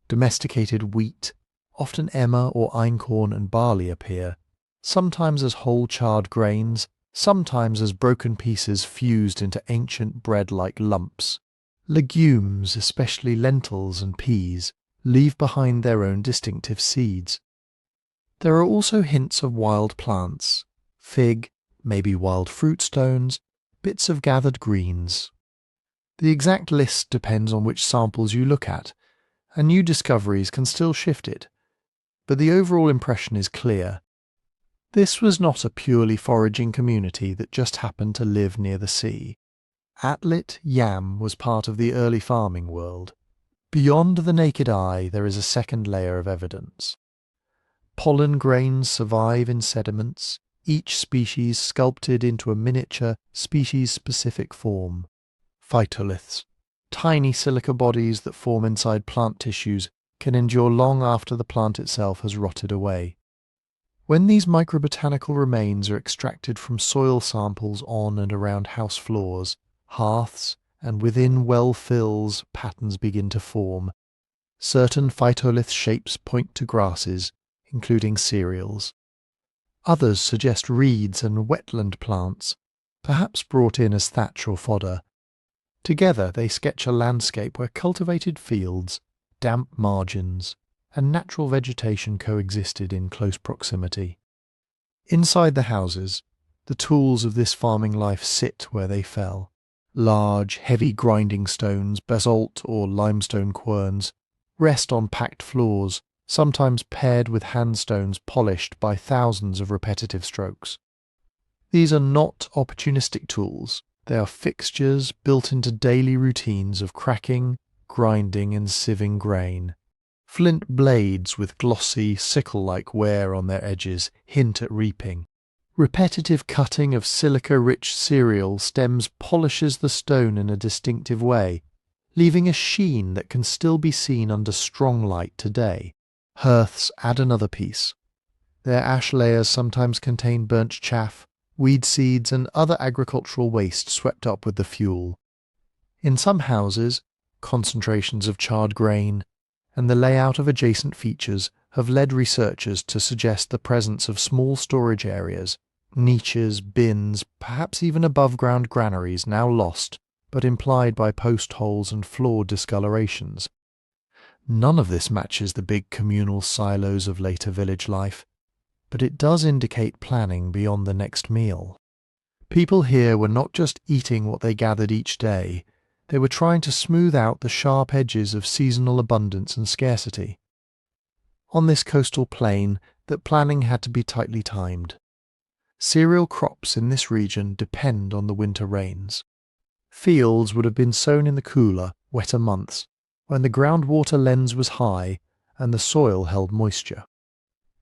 Domesticated wheat, often emmer or einkorn and barley appear, sometimes as whole charred grains, sometimes as broken pieces fused into ancient bread-like lumps. Legumes, especially lentils and peas, leave behind their own distinctive seeds. There are also hints of wild plants, fig, maybe wild fruit stones, bits of gathered greens. The exact list depends on which samples you look at, and new discoveries can still shift it, but the overall impression is clear. This was not a purely foraging community that just happened to live near the sea. Atlit Yam was part of the early farming world. Beyond the naked eye, there is a second layer of evidence. Pollen grains survive in sediments, each species sculpted into a miniature, species-specific form. Phytoliths, tiny silica bodies that form inside plant tissues, can endure long after the plant itself has rotted away. When these microbotanical remains are extracted from soil samples on and around house floors, hearths, and within well fills, patterns begin to form. Certain phytolith shapes point to grasses, including cereals. Others suggest reeds and wetland plants, perhaps brought in as thatch or fodder. Together they sketch a landscape where cultivated fields, damp margins, and natural vegetation coexisted in close proximity. Inside the houses, the tools of this farming life sit where they fell. Large, heavy grinding stones, basalt or limestone querns, rest on packed floors, sometimes paired with handstones polished by thousands of repetitive strokes. These are not opportunistic tools. They are fixtures built into daily routines of cracking, grinding and sieving grain. Flint blades with glossy, sickle-like wear on their edges hint at reaping. Repetitive cutting of silica-rich cereal stems polishes the stone in a distinctive way, leaving a sheen that can still be seen under strong light today. Hearths add another piece. Their ash layers sometimes contain burnt chaff, weed seeds and other agricultural waste swept up with the fuel. In some houses, concentrations of charred grain and the layout of adjacent features have led researchers to suggest the presence of small storage areas, niches, bins, perhaps even above-ground granaries now lost, but implied by post holes and floor discolorations. None of this matches the big communal silos of later village life, but it does indicate planning beyond the next meal. People here were not just eating what they gathered each day, they were trying to smooth out the sharp edges of seasonal abundance and scarcity. On this coastal plain, that planning had to be tightly timed. Cereal crops in this region depend on the winter rains. Fields would have been sown in the cooler, wetter months, when the groundwater lens was high and the soil held moisture.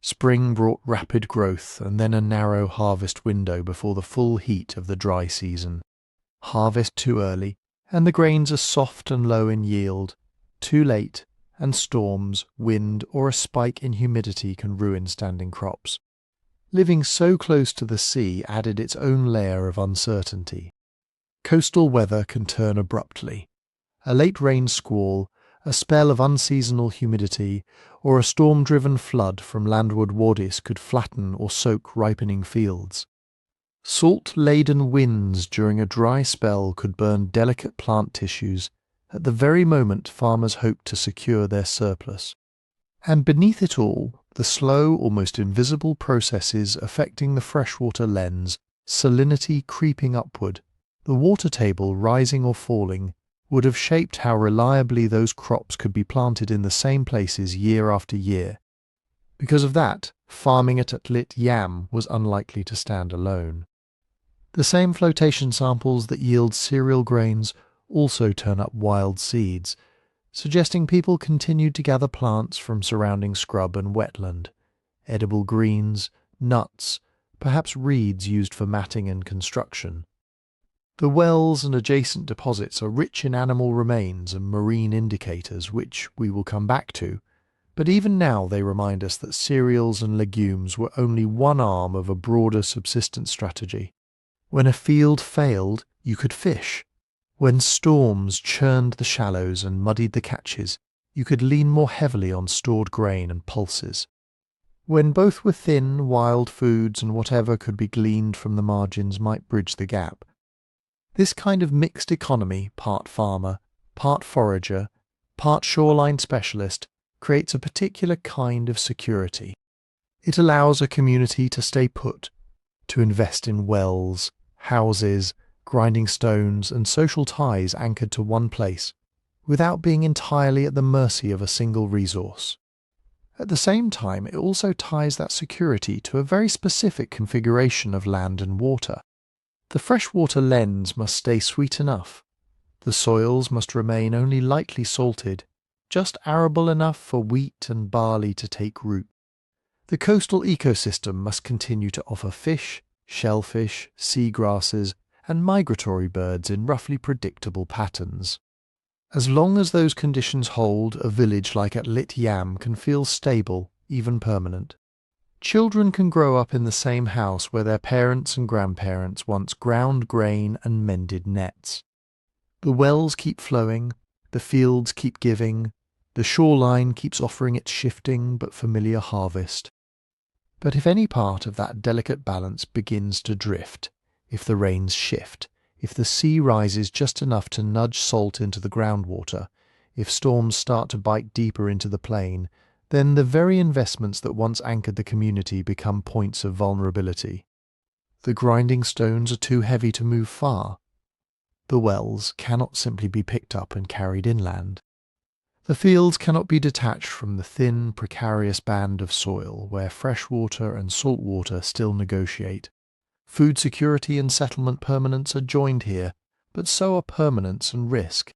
Spring brought rapid growth and then a narrow harvest window before the full heat of the dry season. Harvest too early, and the grains are soft and low in yield. Too late, and storms, wind, or a spike in humidity can ruin standing crops. Living so close to the sea added its own layer of uncertainty. Coastal weather can turn abruptly. A late rain squall, a spell of unseasonal humidity, or a storm-driven flood from landward wadis could flatten or soak ripening fields. Salt-laden winds during a dry spell could burn delicate plant tissues at the very moment farmers hoped to secure their surplus. And beneath it all, the slow, almost invisible processes affecting the freshwater lens, salinity creeping upward, the water table rising or falling, would have shaped how reliably those crops could be planted in the same places year after year. Because of that, farming at Atlit Yam was unlikely to stand alone. The same flotation samples that yield cereal grains also turn up wild seeds, suggesting people continued to gather plants from surrounding scrub and wetland, edible greens, nuts, perhaps reeds used for matting and construction. The wells and adjacent deposits are rich in animal remains and marine indicators, which we will come back to, but even now they remind us that cereals and legumes were only one arm of a broader subsistence strategy. When a field failed, you could fish. When storms churned the shallows and muddied the catches, you could lean more heavily on stored grain and pulses. When both were thin, wild foods and whatever could be gleaned from the margins might bridge the gap. This kind of mixed economy, part farmer, part forager, part shoreline specialist, creates a particular kind of security. It allows a community to stay put, to invest in wells, houses, grinding stones and social ties anchored to one place, without being entirely at the mercy of a single resource. At the same time, it also ties that security to a very specific configuration of land and water. The freshwater lens must stay sweet enough. The soils must remain only lightly salted, just arable enough for wheat and barley to take root. The coastal ecosystem must continue to offer fish, shellfish, seagrasses, and migratory birds in roughly predictable patterns. As long as those conditions hold, a village like Atlit Yam can feel stable, even permanent. Children can grow up in the same house where their parents and grandparents once ground grain and mended nets. The wells keep flowing, the fields keep giving, the shoreline keeps offering its shifting but familiar harvest. But if any part of that delicate balance begins to drift, if the rains shift, if the sea rises just enough to nudge salt into the groundwater, if storms start to bite deeper into the plain, then the very investments that once anchored the community become points of vulnerability. The grinding stones are too heavy to move far. The wells cannot simply be picked up and carried inland. The fields cannot be detached from the thin, precarious band of soil where fresh water and salt water still negotiate. Food security and settlement permanence are joined here, but so are permanence and risk.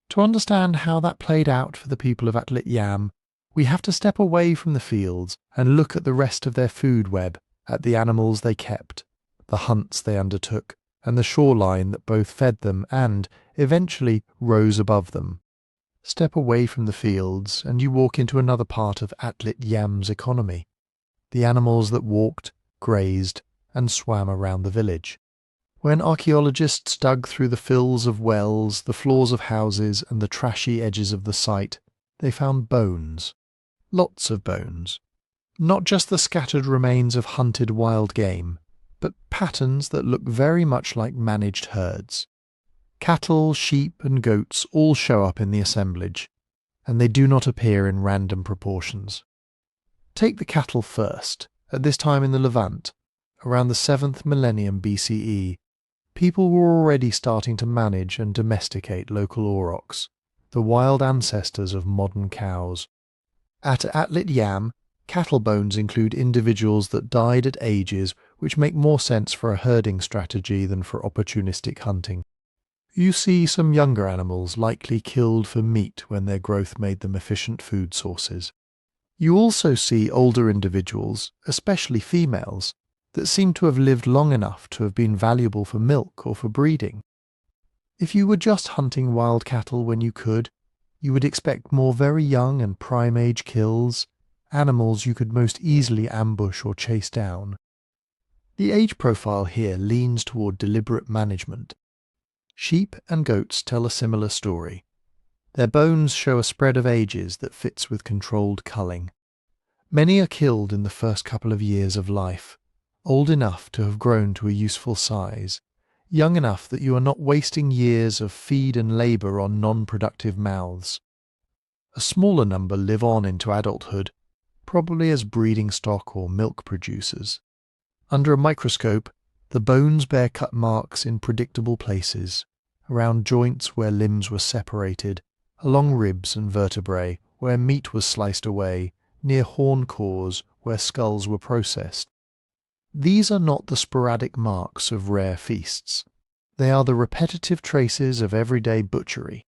To understand how that played out for the people of Atlit Yam, we have to step away from the fields and look at the rest of their food web, at the animals they kept, the hunts they undertook, and the shoreline that both fed them and, eventually, rose above them. Step away from the fields and you walk into another part of Atlit Yam's economy. The animals that walked, grazed, and swam around the village. When archaeologists dug through the fills of wells, the floors of houses, and the trashy edges of the site, they found bones. Lots of bones. Not just the scattered remains of hunted wild game, but patterns that look very much like managed herds. Cattle, sheep, and goats all show up in the assemblage, and they do not appear in random proportions. Take the cattle first. At this time in the Levant, around the 7th millennium BCE, people were already starting to manage and domesticate local aurochs, the wild ancestors of modern cows. At Atlit Yam, cattle bones include individuals that died at ages which make more sense for a herding strategy than for opportunistic hunting. You see some younger animals likely killed for meat when their growth made them efficient food sources. You also see older individuals, especially females, that seem to have lived long enough to have been valuable for milk or for breeding. If you were just hunting wild cattle when you could, you would expect more very young and prime-age kills, animals you could most easily ambush or chase down. The age profile here leans toward deliberate management. Sheep and goats tell a similar story. Their bones show a spread of ages that fits with controlled culling. Many are killed in the first couple of years of life, old enough to have grown to a useful size, young enough that you are not wasting years of feed and labour on non-productive mouths. A smaller number live on into adulthood, probably as breeding stock or milk producers. Under a microscope, the bones bear cut marks in predictable places, around joints where limbs were separated, along ribs and vertebrae where meat was sliced away, near horn cores where skulls were processed. These are not the sporadic marks of rare feasts. They are the repetitive traces of everyday butchery.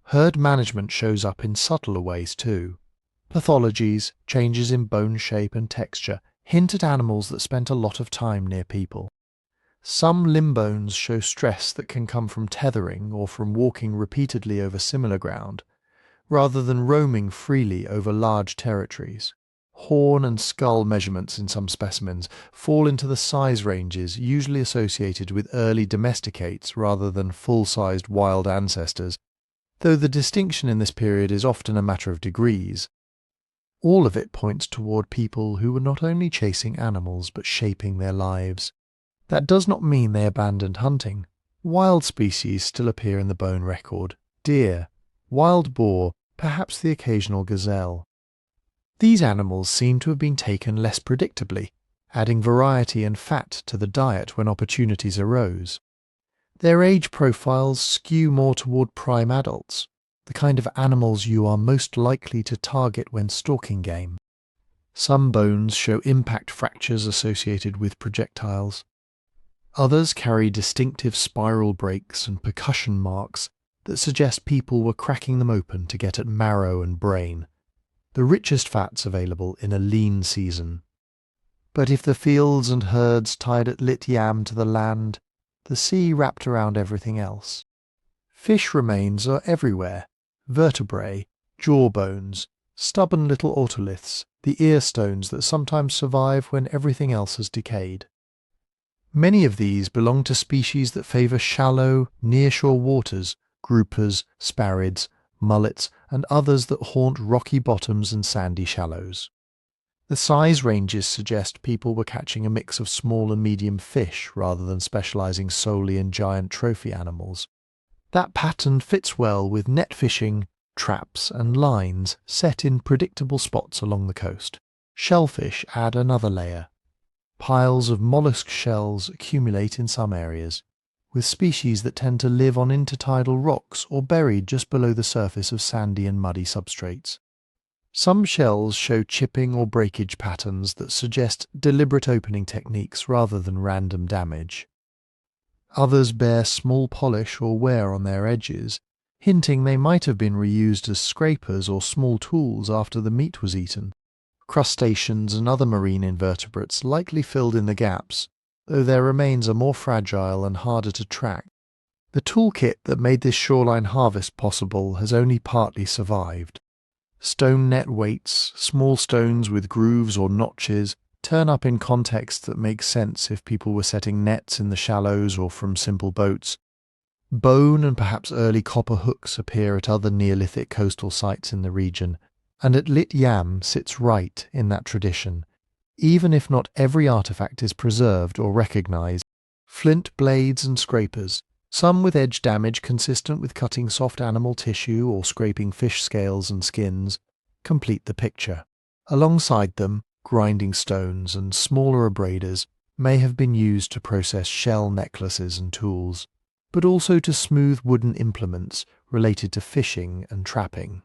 Herd management shows up in subtler ways too. Pathologies, changes in bone shape and texture, hint at animals that spent a lot of time near people. Some limb bones show stress that can come from tethering or from walking repeatedly over similar ground, rather than roaming freely over large territories. Horn and skull measurements in some specimens fall into the size ranges usually associated with early domesticates rather than full-sized wild ancestors, though the distinction in this period is often a matter of degrees. All of it points toward people who were not only chasing animals but shaping their lives. That does not mean they abandoned hunting. Wild species still appear in the bone record: deer, wild boar, perhaps the occasional gazelle. These animals seem to have been taken less predictably, adding variety and fat to the diet when opportunities arose. Their age profiles skew more toward prime adults, the kind of animals you are most likely to target when stalking game. Some bones show impact fractures associated with projectiles. Others carry distinctive spiral breaks and percussion marks that suggest people were cracking them open to get at marrow and brain, the richest fats available in a lean season. But if the fields and herds tied Atlit Yam to the land, the sea wrapped around everything else. Fish remains are everywhere: vertebrae, jaw bones, stubborn little otoliths, the ear stones that sometimes survive when everything else has decayed. Many of these belong to species that favour shallow, near-shore waters: groupers, sparids, mullets, and others that haunt rocky bottoms and sandy shallows. The size ranges suggest people were catching a mix of small and medium fish rather than specialising solely in giant trophy animals. That pattern fits well with net fishing, traps, and lines set in predictable spots along the coast. Shellfish add another layer. Piles of mollusk shells accumulate in some areas, with species that tend to live on intertidal rocks or buried just below the surface of sandy and muddy substrates. Some shells show chipping or breakage patterns that suggest deliberate opening techniques rather than random damage. Others bear small polish or wear on their edges, hinting they might have been reused as scrapers or small tools after the meat was eaten. Crustaceans and other marine invertebrates likely filled in the gaps, though their remains are more fragile and harder to track. The toolkit that made this shoreline harvest possible has only partly survived. Stone net weights, small stones with grooves or notches, turn up in contexts that make sense if people were setting nets in the shallows or from simple boats. Bone and perhaps early copper hooks appear at other Neolithic coastal sites in the region, and Atlit Yam sits right in that tradition. Even if not every artifact is preserved or recognised, flint blades and scrapers, some with edge damage consistent with cutting soft animal tissue or scraping fish scales and skins, complete the picture. Alongside them, grinding stones and smaller abraders may have been used to process shell necklaces and tools, but also to smooth wooden implements related to fishing and trapping.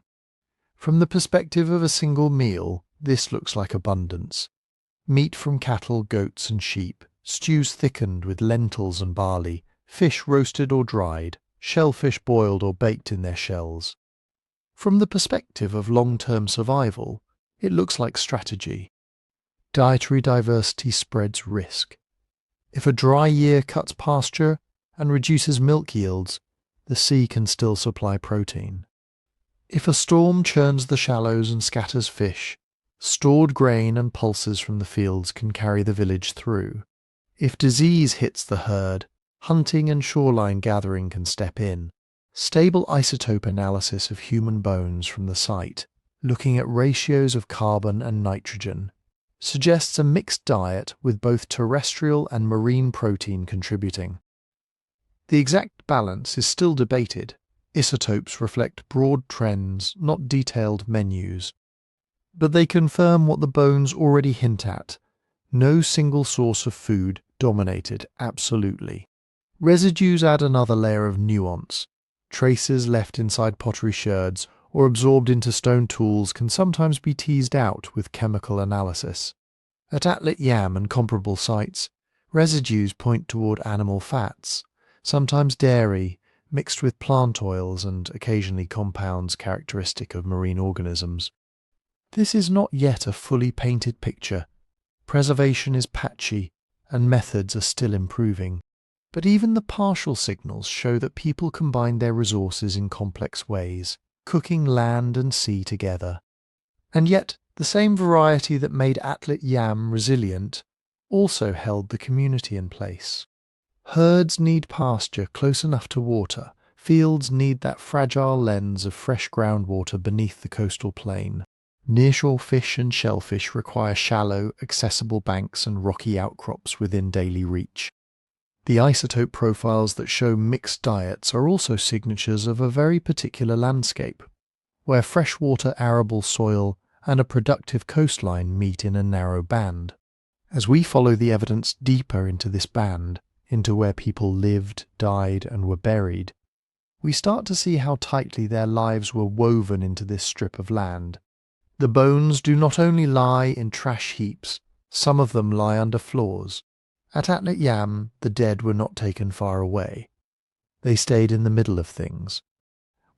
From the perspective of a single meal, this looks like abundance. Meat from cattle, goats and sheep, stews thickened with lentils and barley, fish roasted or dried, shellfish boiled or baked in their shells. From the perspective of long-term survival, it looks like strategy. Dietary diversity spreads risk. If a dry year cuts pasture and reduces milk yields, the sea can still supply protein. If a storm churns the shallows and scatters fish, stored grain and pulses from the fields can carry the village through. If disease hits the herd, hunting and shoreline gathering can step in. Stable isotope analysis of human bones from the site, looking at ratios of carbon and nitrogen, suggests a mixed diet with both terrestrial and marine protein contributing. The exact balance is still debated. Isotopes reflect broad trends, not detailed menus. But they confirm what the bones already hint at. No single source of food dominated absolutely. Residues add another layer of nuance. Traces left inside pottery sherds or absorbed into stone tools can sometimes be teased out with chemical analysis. At Atlit Yam and comparable sites, residues point toward animal fats, sometimes dairy, mixed with plant oils and occasionally compounds characteristic of marine organisms. This is not yet a fully painted picture. Preservation is patchy, and methods are still improving. But even the partial signals show that people combine their resources in complex ways, cooking land and sea together. And yet, the same variety that made Atlit Yam resilient also held the community in place. Herds need pasture close enough to water. Fields need that fragile lens of fresh groundwater beneath the coastal plain. Nearshore fish and shellfish require shallow, accessible banks and rocky outcrops within daily reach. The isotope profiles that show mixed diets are also signatures of a very particular landscape, where freshwater arable soil and a productive coastline meet in a narrow band. As we follow the evidence deeper into this band, into where people lived, died, and were buried, we start to see how tightly their lives were woven into this strip of land. The bones do not only lie in trash heaps, some of them lie under floors. At Atlit Yam, the dead were not taken far away. They stayed in the middle of things.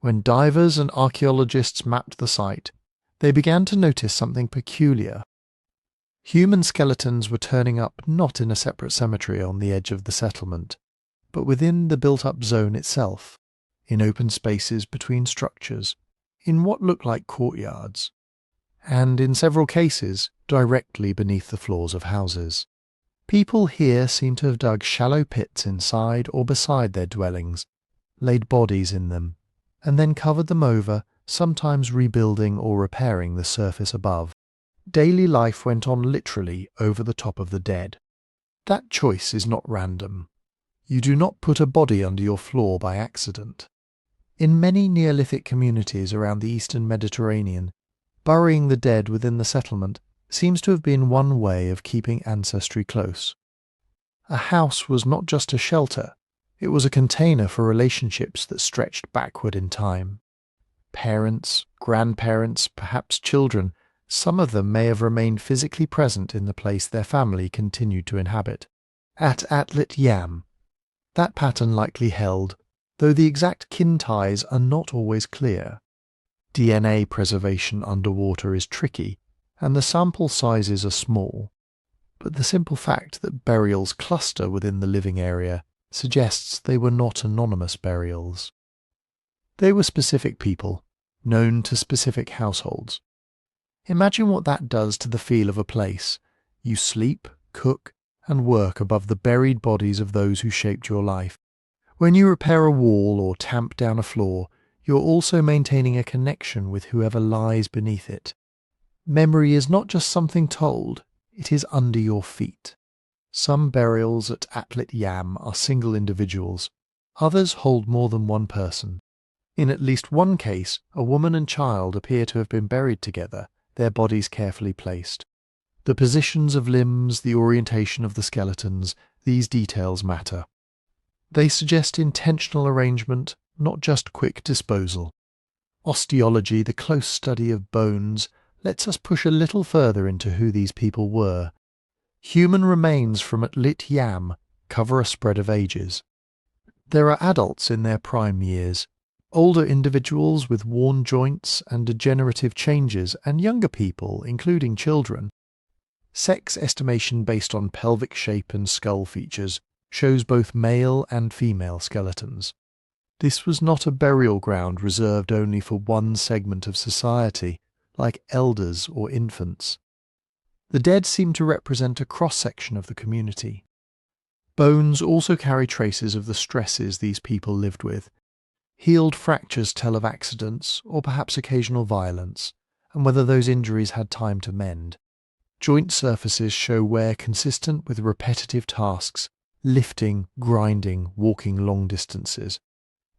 When divers and archaeologists mapped the site, they began to notice something peculiar. Human skeletons were turning up not in a separate cemetery on the edge of the settlement, but within the built-up zone itself, in open spaces between structures, in what looked like courtyards, and in several cases directly beneath the floors of houses. People here seem to have dug shallow pits inside or beside their dwellings, laid bodies in them, and then covered them over, sometimes rebuilding or repairing the surface above. Daily life went on literally over the top of the dead. That choice is not random. You do not put a body under your floor by accident. In many Neolithic communities around the eastern Mediterranean, burying the dead within the settlement seems to have been one way of keeping ancestry close. A house was not just a shelter, it was a container for relationships that stretched backward in time. Parents, grandparents, perhaps children, some of them may have remained physically present in the place their family continued to inhabit. At Atlit Yam, that pattern likely held, though the exact kin ties are not always clear. DNA preservation underwater is tricky, and the sample sizes are small. But the simple fact that burials cluster within the living area suggests they were not anonymous burials. They were specific people, known to specific households. Imagine what that does to the feel of a place. You sleep, cook, and work above the buried bodies of those who shaped your life. When you repair a wall or tamp down a floor, you're also maintaining a connection with whoever lies beneath it. Memory is not just something told, it is under your feet. Some burials at Atlit Yam are single individuals. Others hold more than one person. In at least one case, a woman and child appear to have been buried together, their bodies carefully placed. The positions of limbs, the orientation of the skeletons, these details matter. They suggest intentional arrangement, not just quick disposal. Osteology, the close study of bones, lets us push a little further into who these people were. Human remains from Atlit Yam cover a spread of ages. There are adults in their prime years, older individuals with worn joints and degenerative changes, and younger people, including children. Sex estimation based on pelvic shape and skull features shows both male and female skeletons. This was not a burial ground reserved only for one segment of society, like elders or infants. The dead seem to represent a cross-section of the community. Bones also carry traces of the stresses these people lived with. Healed fractures tell of accidents or perhaps occasional violence, and whether those injuries had time to mend. Joint surfaces show wear consistent with repetitive tasks, lifting, grinding, walking long distances.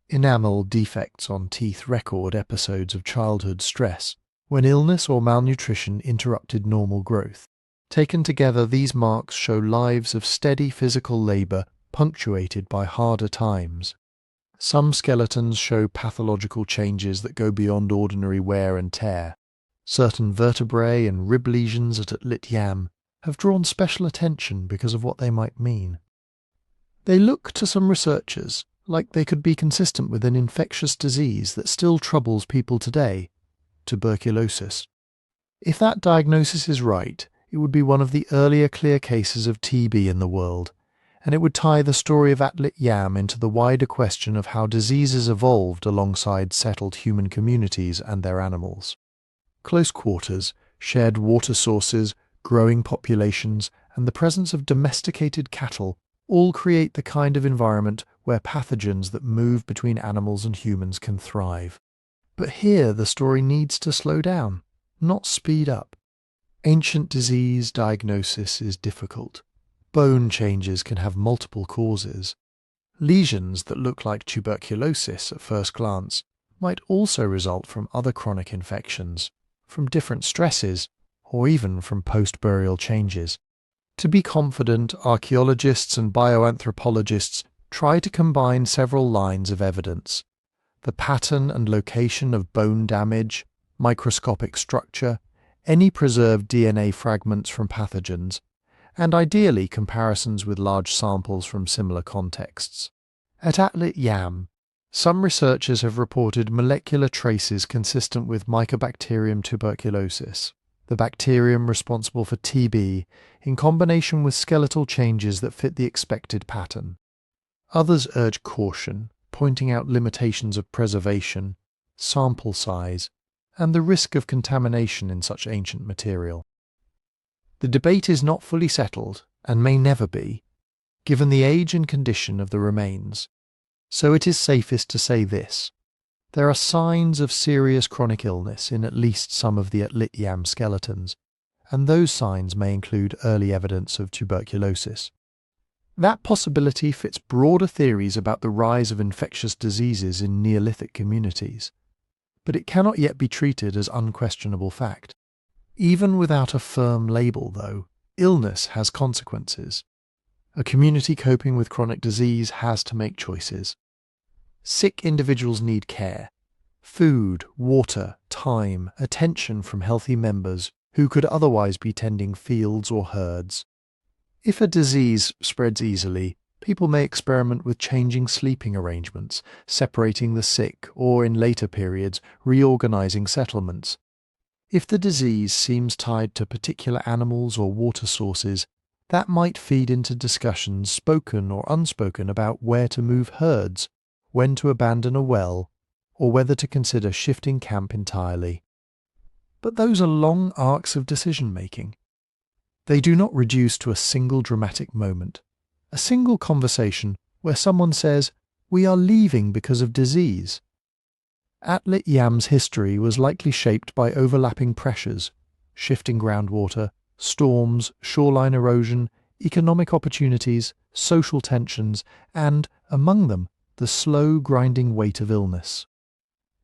Enamel defects on teeth record episodes of childhood stress, when illness or malnutrition interrupted normal growth. Taken together, these marks show lives of steady physical labour punctuated by harder times. Some skeletons show pathological changes that go beyond ordinary wear and tear. Certain vertebrae and rib lesions at Atlit Yam have drawn special attention because of what they might mean. They look to some researchers like they could be consistent with an infectious disease that still troubles people today, tuberculosis. If that diagnosis is right, it would be one of the earlier clear cases of TB in the world, and it would tie the story of Atlit Yam into the wider question of how diseases evolved alongside settled human communities and their animals. Close quarters, shared water sources, growing populations, and the presence of domesticated cattle all create the kind of environment where pathogens that move between animals and humans can thrive. But here the story needs to slow down, not speed up. Ancient disease diagnosis is difficult. Bone changes can have multiple causes. Lesions that look like tuberculosis at first glance might also result from other chronic infections, from different stresses, or even from post-burial changes. To be confident, archaeologists and bioanthropologists try to combine several lines of evidence: the pattern and location of bone damage, microscopic structure, any preserved DNA fragments from pathogens, and ideally comparisons with large samples from similar contexts. At Atlit Yam, some researchers have reported molecular traces consistent with Mycobacterium tuberculosis, the bacterium responsible for TB, in combination with skeletal changes that fit the expected pattern. Others urge caution, pointing out limitations of preservation, sample size, and the risk of contamination in such ancient material. The debate is not fully settled, and may never be, given the age and condition of the remains. So it is safest to say this: there are signs of serious chronic illness in at least some of the Atlit Yam skeletons, and those signs may include early evidence of tuberculosis. That possibility fits broader theories about the rise of infectious diseases in Neolithic communities, but it cannot yet be treated as unquestionable fact. Even without a firm label, though, illness has consequences. A community coping with chronic disease has to make choices. Sick individuals need care, food, water, time, attention from healthy members who could otherwise be tending fields or herds. If a disease spreads easily, people may experiment with changing sleeping arrangements, separating the sick, or in later periods, reorganizing settlements. If the disease seems tied to particular animals or water sources, that might feed into discussions, spoken or unspoken, about where to move herds, when to abandon a well, or whether to consider shifting camp entirely. But those are long arcs of decision-making. They do not reduce to a single dramatic moment, a single conversation where someone says, "We are leaving because of disease." Atlit Yam's history was likely shaped by overlapping pressures, shifting groundwater, storms, shoreline erosion, economic opportunities, social tensions, and, among them, the slow grinding weight of illness.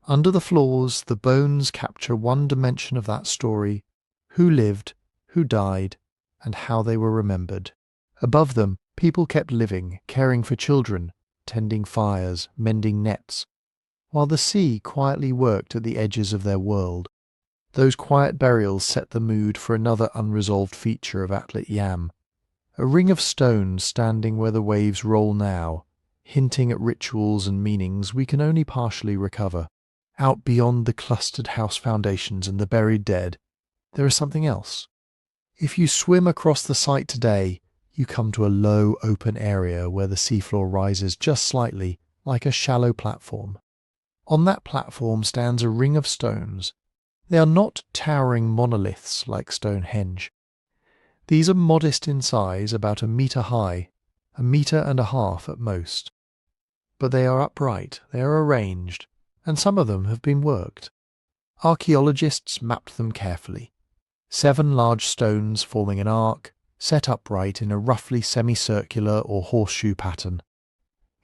Under the floors, the bones capture one dimension of that story: who lived, who died, and how they were remembered. Above them, people kept living, caring for children, tending fires, mending nets, while the sea quietly worked at the edges of their world. Those quiet burials set the mood for another unresolved feature of Atlit Yam: a ring of stones standing where the waves roll now, hinting at rituals and meanings we can only partially recover. Out beyond the clustered house foundations and the buried dead, there is something else. If you swim across the site today, you come to a low, open area where the seafloor rises just slightly, like a shallow platform. On that platform stands a ring of stones. They are not towering monoliths like Stonehenge. These are modest in size, about 1 metre high, 1.5 meters at most. But they are upright, they are arranged, and some of them have been worked. Archaeologists mapped them carefully. 7 large stones forming an arc, set upright in a roughly semicircular or horseshoe pattern.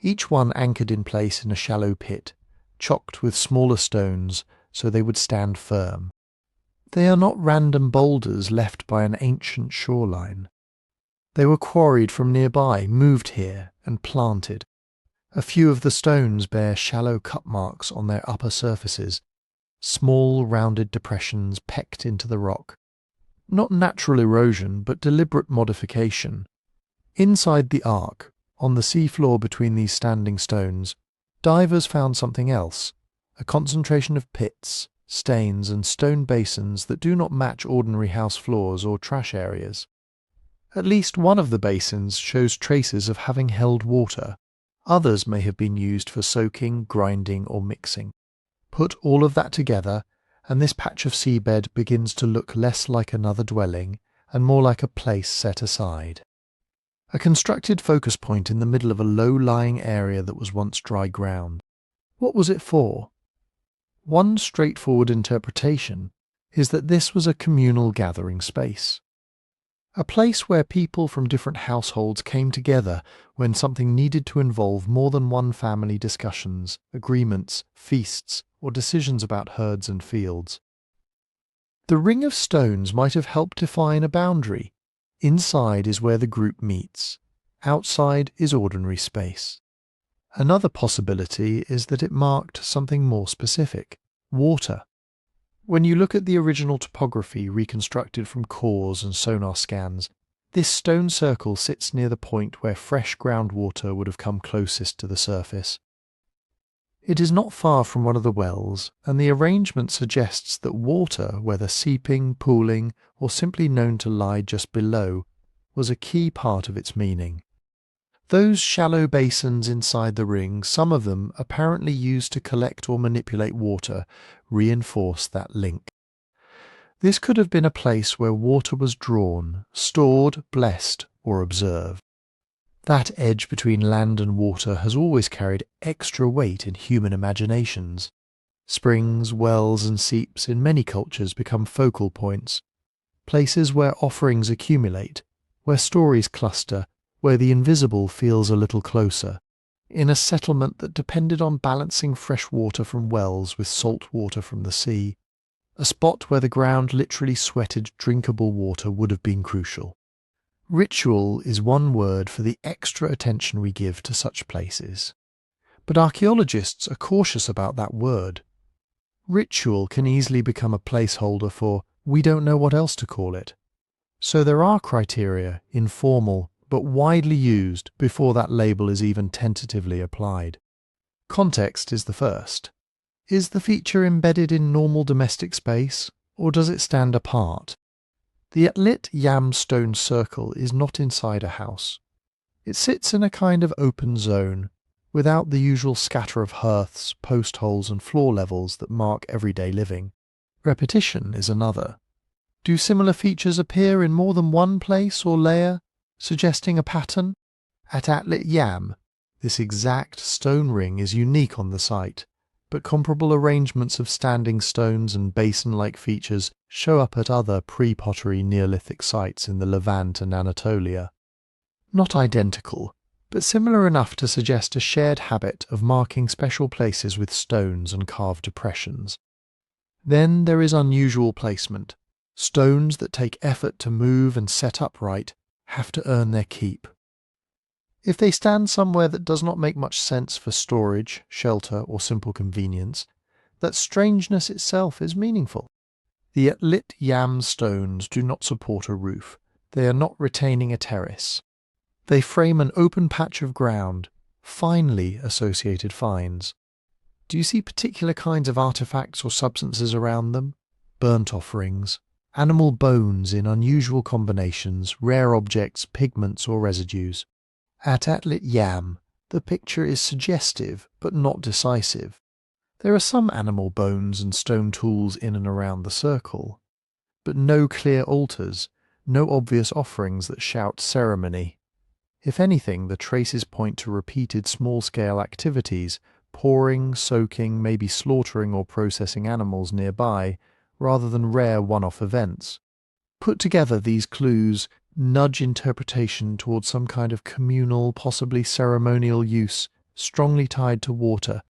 Each one anchored in place in a shallow pit, chocked with smaller stones so they would stand firm. They are not random boulders left by an ancient shoreline. They were quarried from nearby, moved here, and planted. A few of the stones bear shallow cut marks on their upper surfaces, small rounded depressions pecked into the rock. Not natural erosion, but deliberate modification. Inside the arc, on the seafloor between these standing stones, divers found something else: a concentration of pits, stains, and stone basins that do not match ordinary house floors or trash areas. At least one of the basins shows traces of having held water. Others may have been used for soaking, grinding, or mixing. Put all of that together, and this patch of seabed begins to look less like another dwelling and more like a place set aside. A constructed focus point in the middle of a low-lying area that was once dry ground. What was it for? One straightforward interpretation is that this was a communal gathering space. A place where people from different households came together when something needed to involve more than one family: discussions, agreements, feasts, or decisions about herds and fields. The ring of stones might have helped define a boundary. Inside is where the group meets. Outside is ordinary space. Another possibility is that it marked something more specific: water. When you look at the original topography reconstructed from cores and sonar scans, this stone circle sits near the point where fresh groundwater would have come closest to the surface. It is not far from one of the wells, and the arrangement suggests that water, whether seeping, pooling, or simply known to lie just below, was a key part of its meaning. Those shallow basins inside the ring, some of them apparently used to collect or manipulate water, reinforce that link. This could have been a place where water was drawn, stored, blessed, or observed. That edge between land and water has always carried extra weight in human imaginations. Springs, wells, and seeps in many cultures become focal points, places where offerings accumulate, where stories cluster, where the invisible feels a little closer. In a settlement that depended on balancing fresh water from wells with salt water from the sea, a spot where the ground literally sweated drinkable water would have been crucial. Ritual is one word for the extra attention we give to such places. But archaeologists are cautious about that word. Ritual can easily become a placeholder for "we don't know what else to call it." So there are criteria, informal, but widely used before that label is even tentatively applied. Context is the first. Is the feature embedded in normal domestic space, or does it stand apart? The Atlit Yam stone circle is not inside a house. It sits in a kind of open zone, without the usual scatter of hearths, post holes and floor levels that mark everyday living. Repetition is another. Do similar features appear in more than one place or layer, suggesting a pattern? At Atlit Yam, this exact stone ring is unique on the site, but comparable arrangements of standing stones and basin-like features show up at other pre-pottery Neolithic sites in the Levant and Anatolia. Not identical, but similar enough to suggest a shared habit of marking special places with stones and carved depressions. Then there is unusual placement. Stones that take effort to move and set upright have to earn their keep. If they stand somewhere that does not make much sense for storage, shelter, or simple convenience, that strangeness itself is meaningful. The Atlit Yam stones do not support a roof. They are not retaining a terrace. They frame an open patch of ground, finely associated finds. Do you see particular kinds of artifacts or substances around them? Burnt offerings, animal bones in unusual combinations, rare objects, pigments or residues. At Atlit Yam, the picture is suggestive but not decisive. There are some animal bones and stone tools in and around the circle, but no clear altars, no obvious offerings that shout ceremony. If anything, the traces point to repeated small-scale activities, pouring, soaking, maybe slaughtering or processing animals nearby, rather than rare one-off events. Put together, these clues nudge interpretation towards some kind of communal, possibly ceremonial use, strongly tied to water,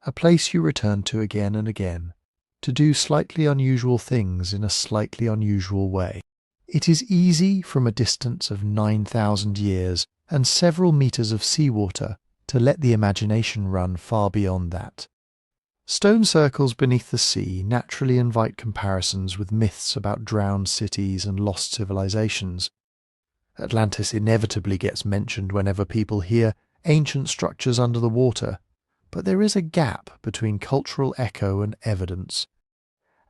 a place you return to again and again, to do slightly unusual things in a slightly unusual way. It is easy from a distance of 9,000 years and several meters of seawater to let the imagination run far beyond that. Stone circles beneath the sea naturally invite comparisons with myths about drowned cities and lost civilizations. Atlantis inevitably gets mentioned whenever people hear ancient structures under the water, but there is a gap between cultural echo and evidence.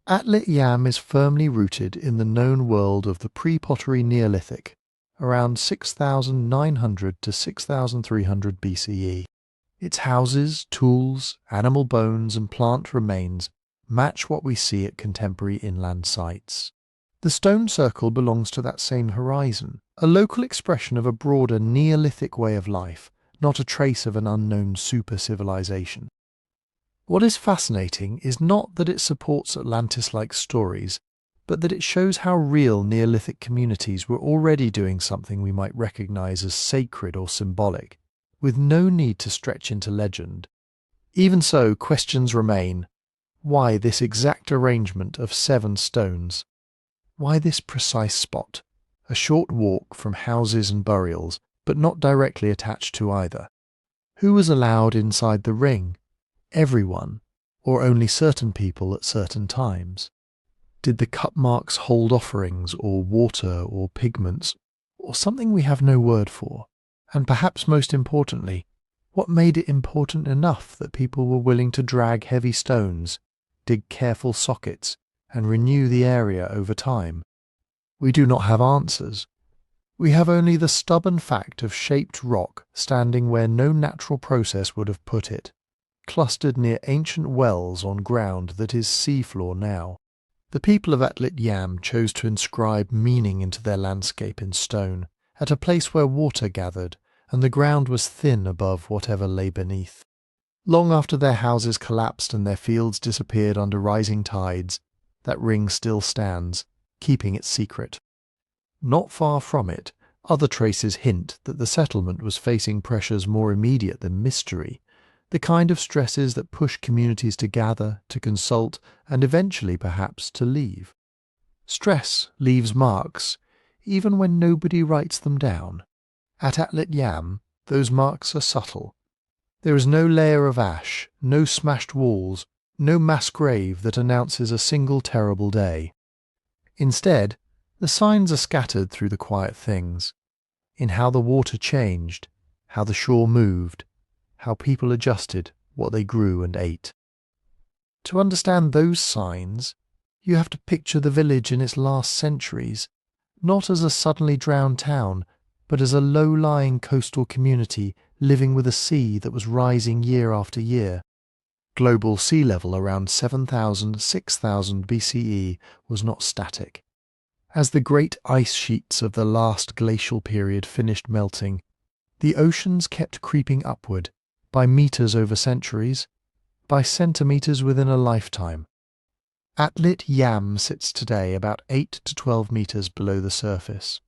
Atlit Yam is firmly rooted in the known world of the pre-pottery Neolithic, around 6,900 to 6,300 BCE. Its houses, tools, animal bones and plant remains match what we see at contemporary inland sites. The stone circle belongs to that same horizon, a local expression of a broader Neolithic way of life, not a trace of an unknown super-civilization. What is fascinating is not that it supports Atlantis-like stories, but that it shows how real Neolithic communities were already doing something we might recognize as sacred or symbolic, with no need to stretch into legend. Even so, questions remain. Why this exact arrangement of 7 stones? Why this precise spot? A short walk from houses and burials, but not directly attached to either. Who was allowed inside the ring? Everyone, or only certain people at certain times? Did the cut marks hold offerings, or water, or pigments, or something we have no word for? And perhaps most importantly, what made it important enough that people were willing to drag heavy stones, dig careful sockets, and renew the area over time? We do not have answers. We have only the stubborn fact of shaped rock standing where no natural process would have put it, clustered near ancient wells on ground that is seafloor now. The people of Atlit Yam chose to inscribe meaning into their landscape in stone, at a place where water gathered, and the ground was thin above whatever lay beneath. Long after their houses collapsed and their fields disappeared under rising tides, that ring still stands, keeping its secret. Not far from it, other traces hint that the settlement was facing pressures more immediate than mystery, the kind of stresses that push communities to gather, to consult, and eventually, perhaps, to leave. Stress leaves marks, even when nobody writes them down. At Atlit Yam, those marks are subtle. There is no layer of ash, no smashed walls, no mass grave that announces a single terrible day. Instead, the signs are scattered through the quiet things, in how the water changed, how the shore moved, how people adjusted what they grew and ate. To understand those signs, You have to picture the village in its last centuries, not as a suddenly drowned town, but as a low-lying coastal community living with a sea that was rising year after year. Global sea level around 7,000, 6,000 BCE was not static. As the great ice sheets of the last glacial period finished melting, the oceans kept creeping upward, by meters over centuries, by centimeters within a lifetime. Atlit Yam sits today about 8 to 12 meters below the surface.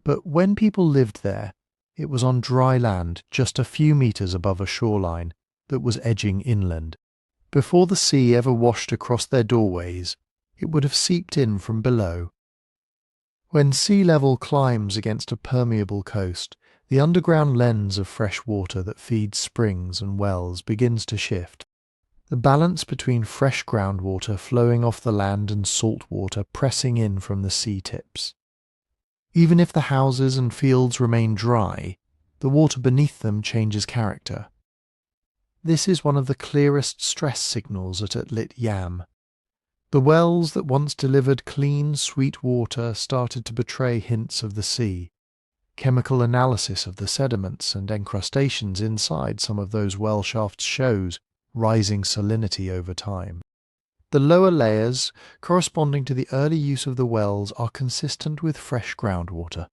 But when people lived there, it was on dry land just a few meters above a shoreline that was edging inland. Before the sea ever washed across their doorways, it would have seeped in from below. When sea level climbs against a permeable coast, the underground lens of fresh water that feeds springs and wells begins to shift. The balance between fresh groundwater flowing off the land and salt water pressing in from the sea tips. Even if the houses and fields remain dry, the water beneath them changes character. This is one of the clearest stress signals at Atlit Yam. The wells that once delivered clean, sweet water started to betray hints of the sea. Chemical analysis of the sediments and encrustations inside some of those well shafts shows rising salinity over time. The lower layers, corresponding to the early use of the wells, are consistent with fresh groundwater.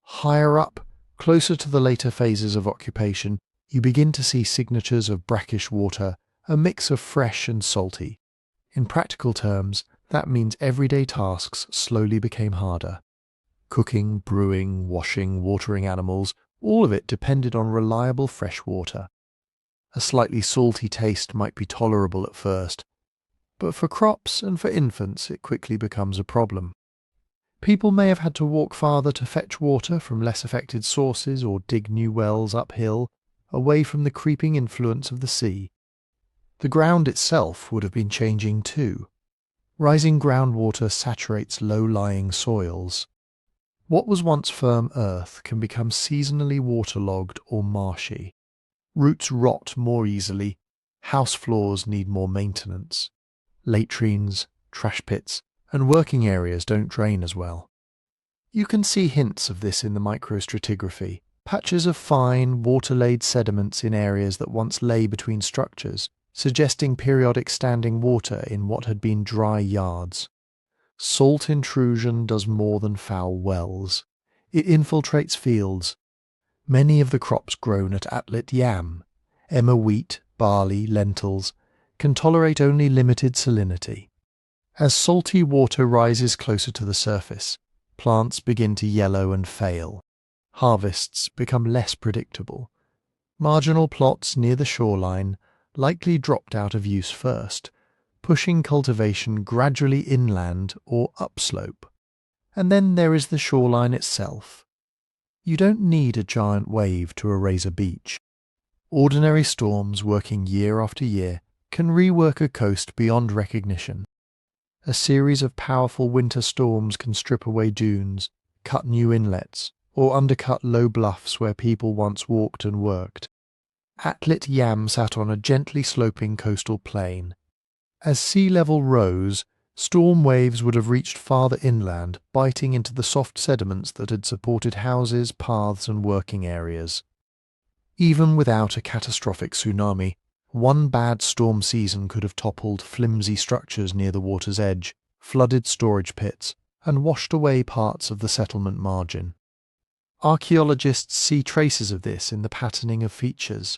Higher up, closer to the later phases of occupation, you begin to see signatures of brackish water, a mix of fresh and salty. In practical terms, that means everyday tasks slowly became harder. Cooking, brewing, washing, watering animals, all of it depended on reliable fresh water. A slightly salty taste might be tolerable at first, but for crops and for infants it quickly becomes a problem. People may have had to walk farther to fetch water from less affected sources or dig new wells uphill, away from the creeping influence of the sea. The ground itself would have been changing too. Rising groundwater saturates low-lying soils. What was once firm earth can become seasonally waterlogged or marshy. Roots rot more easily, house floors need more maintenance. Latrines, trash pits, and working areas don't drain as well. You can see hints of this in the microstratigraphy, patches of fine, water-laid sediments in areas that once lay between structures, suggesting periodic standing water in what had been dry yards. Salt intrusion does more than foul wells. It infiltrates fields. Many of the crops grown at Atlit Yam, emmer wheat, barley, lentils, can tolerate only limited salinity. As salty water rises closer to the surface, plants begin to yellow and fail. Harvests become less predictable. Marginal plots near the shoreline likely dropped out of use first, pushing cultivation gradually inland or upslope. And then there is the shoreline itself. You don't need a giant wave to erase a beach. Ordinary storms working year after year can rework a coast beyond recognition. A series of powerful winter storms can strip away dunes, cut new inlets, or undercut low bluffs where people once walked and worked. Atlit Yam sat on a gently sloping coastal plain. As sea level rose, storm waves would have reached farther inland, biting into the soft sediments that had supported houses, paths, and working areas. Even without a catastrophic tsunami, one bad storm season could have toppled flimsy structures near the water's edge, flooded storage pits, and washed away parts of the settlement margin. Archaeologists see traces of this in the patterning of features.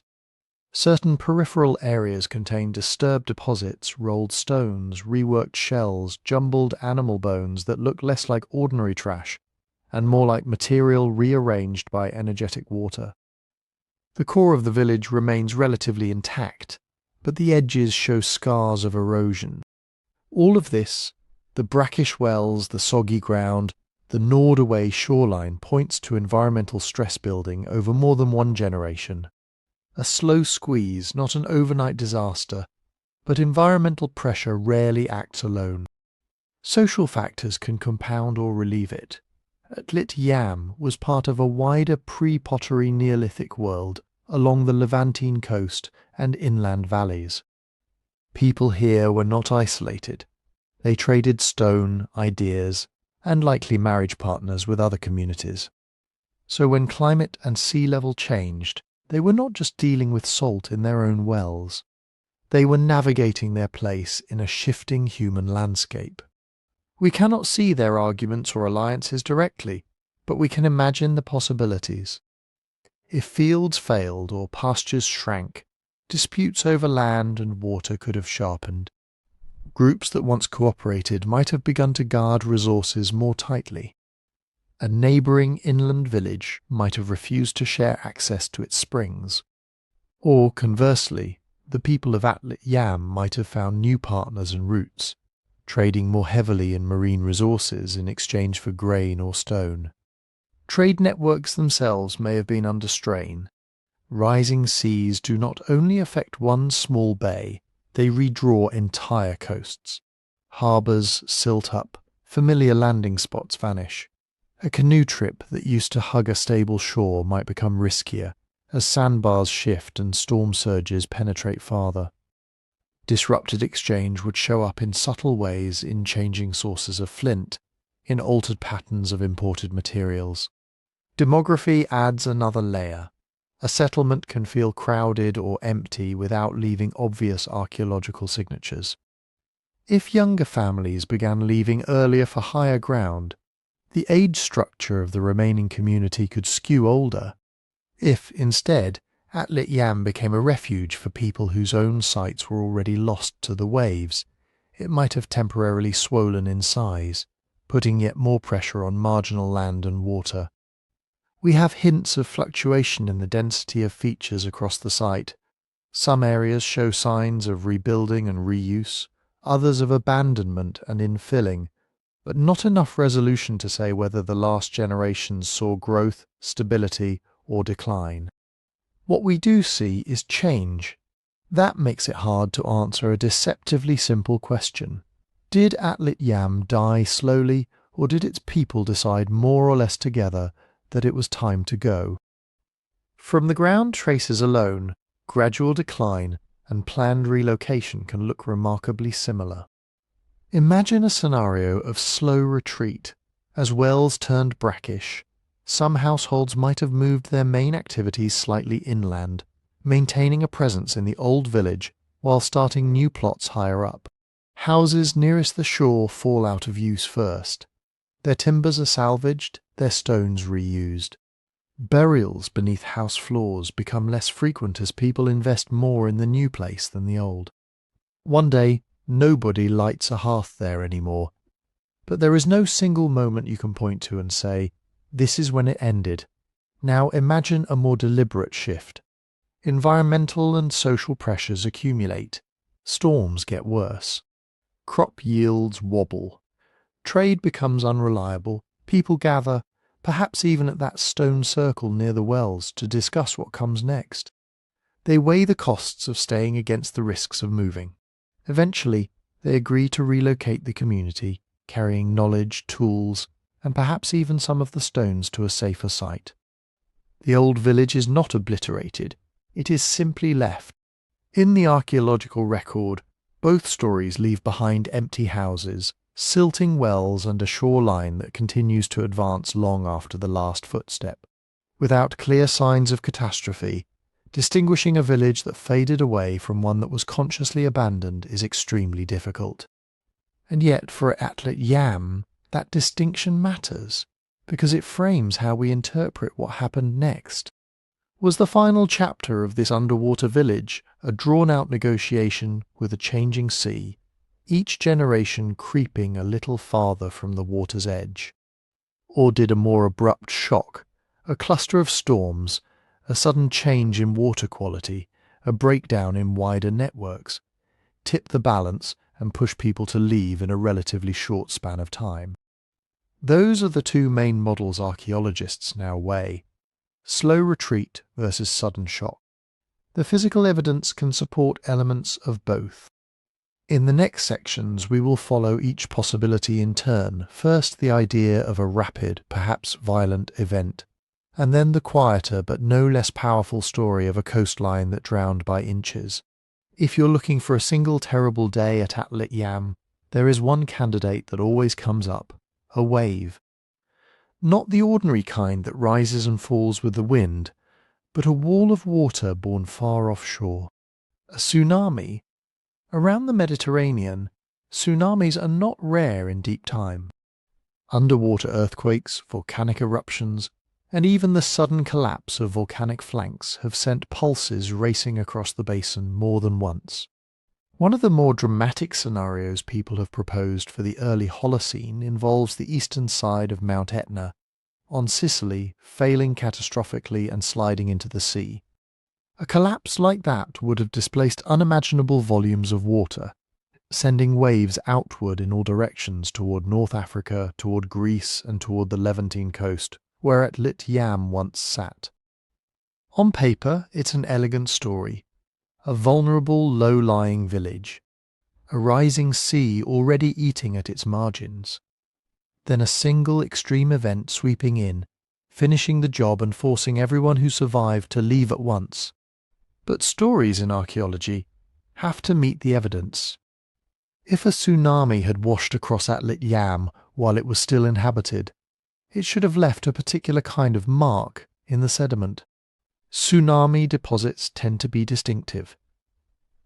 Certain peripheral areas contain disturbed deposits, rolled stones, reworked shells, jumbled animal bones that look less like ordinary trash and more like material rearranged by energetic water. The core of the village remains relatively intact, but the edges show scars of erosion. All of this, the brackish wells, the soggy ground, the gnawed-away shoreline, points to environmental stress building over more than one generation. A slow squeeze, not an overnight disaster, but environmental pressure rarely acts alone. Social factors can compound or relieve it. Atlit Yam was part of a wider pre-pottery Neolithic world along the Levantine coast and inland valleys. People here were not isolated. They traded stone, ideas, and likely marriage partners with other communities. So when climate and sea level changed, they were not just dealing with salt in their own wells. They were navigating their place in a shifting human landscape. We cannot see their arguments or alliances directly, but we can imagine the possibilities. If fields failed or pastures shrank, disputes over land and water could have sharpened. Groups that once cooperated might have begun to guard resources more tightly. A neighbouring inland village might have refused to share access to its springs. Or, conversely, the people of Atlit Yam might have found new partners and routes, trading more heavily in marine resources in exchange for grain or stone. Trade networks themselves may have been under strain. Rising seas do not only affect one small bay, they redraw entire coasts. Harbours silt up, familiar landing spots vanish. A canoe trip that used to hug a stable shore might become riskier as sandbars shift and storm surges penetrate farther. Disrupted exchange would show up in subtle ways in changing sources of flint, in altered patterns of imported materials. Demography adds another layer. A settlement can feel crowded or empty without leaving obvious archaeological signatures. If younger families began leaving earlier for higher ground, the age structure of the remaining community could skew older. If, instead, Atlit Yam became a refuge for people whose own sites were already lost to the waves, it might have temporarily swollen in size, putting yet more pressure on marginal land and water. We have hints of fluctuation in the density of features across the site. Some areas show signs of rebuilding and reuse, others of abandonment and infilling, but not enough resolution to say whether the last generations saw growth, stability, or decline. What we do see is change. That makes it hard to answer a deceptively simple question. Did Atlit Yam die slowly, or did its people decide more or less together that it was time to go? From the ground traces alone, gradual decline and planned relocation can look remarkably similar. Imagine a scenario of slow retreat. As wells turned brackish, some households might have moved their main activities slightly inland, maintaining a presence in the old village while starting new plots higher up. Houses nearest the shore fall out of use first. Their timbers are salvaged, their stones reused. Burials beneath house floors become less frequent as people invest more in the new place than the old. One day, nobody lights a hearth there anymore, but there is no single moment you can point to and say, this is when it ended. Now imagine a more deliberate shift. Environmental and social pressures accumulate. Storms get worse. Crop yields wobble. Trade becomes unreliable. People gather, perhaps even at that stone circle near the wells, to discuss what comes next. They weigh the costs of staying against the risks of moving. Eventually, they agree to relocate the community, carrying knowledge, tools, and perhaps even some of the stones to a safer site. The old village is not obliterated, it is simply left. In the archaeological record, both stories leave behind empty houses, silting wells and a shoreline that continues to advance long after the last footstep. Without clear signs of catastrophe, distinguishing a village that faded away from one that was consciously abandoned is extremely difficult. And yet, for Atlit Yam, that distinction matters, because it frames how we interpret what happened next. Was the final chapter of this underwater village a drawn-out negotiation with a changing sea, each generation creeping a little farther from the water's edge? Or did a more abrupt shock, a cluster of storms, a sudden change in water quality, a breakdown in wider networks, tip the balance and push people to leave in a relatively short span of time? Those are the two main models archaeologists now weigh: slow retreat versus sudden shock. The physical evidence can support elements of both. In the next sections we will follow each possibility in turn, first the idea of a rapid, perhaps violent event, and then the quieter but no less powerful story of a coastline that drowned by inches. If you're looking for a single terrible day at Atlit Yam, there is one candidate that always comes up: a wave. Not the ordinary kind that rises and falls with the wind, but a wall of water borne far offshore. A tsunami? Around the Mediterranean, tsunamis are not rare in deep time. Underwater earthquakes, volcanic eruptions, and even the sudden collapse of volcanic flanks have sent pulses racing across the basin more than once. One of the more dramatic scenarios people have proposed for the early Holocene involves the eastern side of Mount Etna, on Sicily, failing catastrophically and sliding into the sea. A collapse like that would have displaced unimaginable volumes of water, sending waves outward in all directions toward North Africa, toward Greece, and toward the Levantine coast, where Atlit Yam once sat. On paper, it's an elegant story. A vulnerable, low-lying village. A rising sea already eating at its margins. Then a single extreme event sweeping in, finishing the job and forcing everyone who survived to leave at once. But stories in archaeology have to meet the evidence. If a tsunami had washed across Atlit Yam while it was still inhabited, it should have left a particular kind of mark in the sediment. Tsunami deposits tend to be distinctive.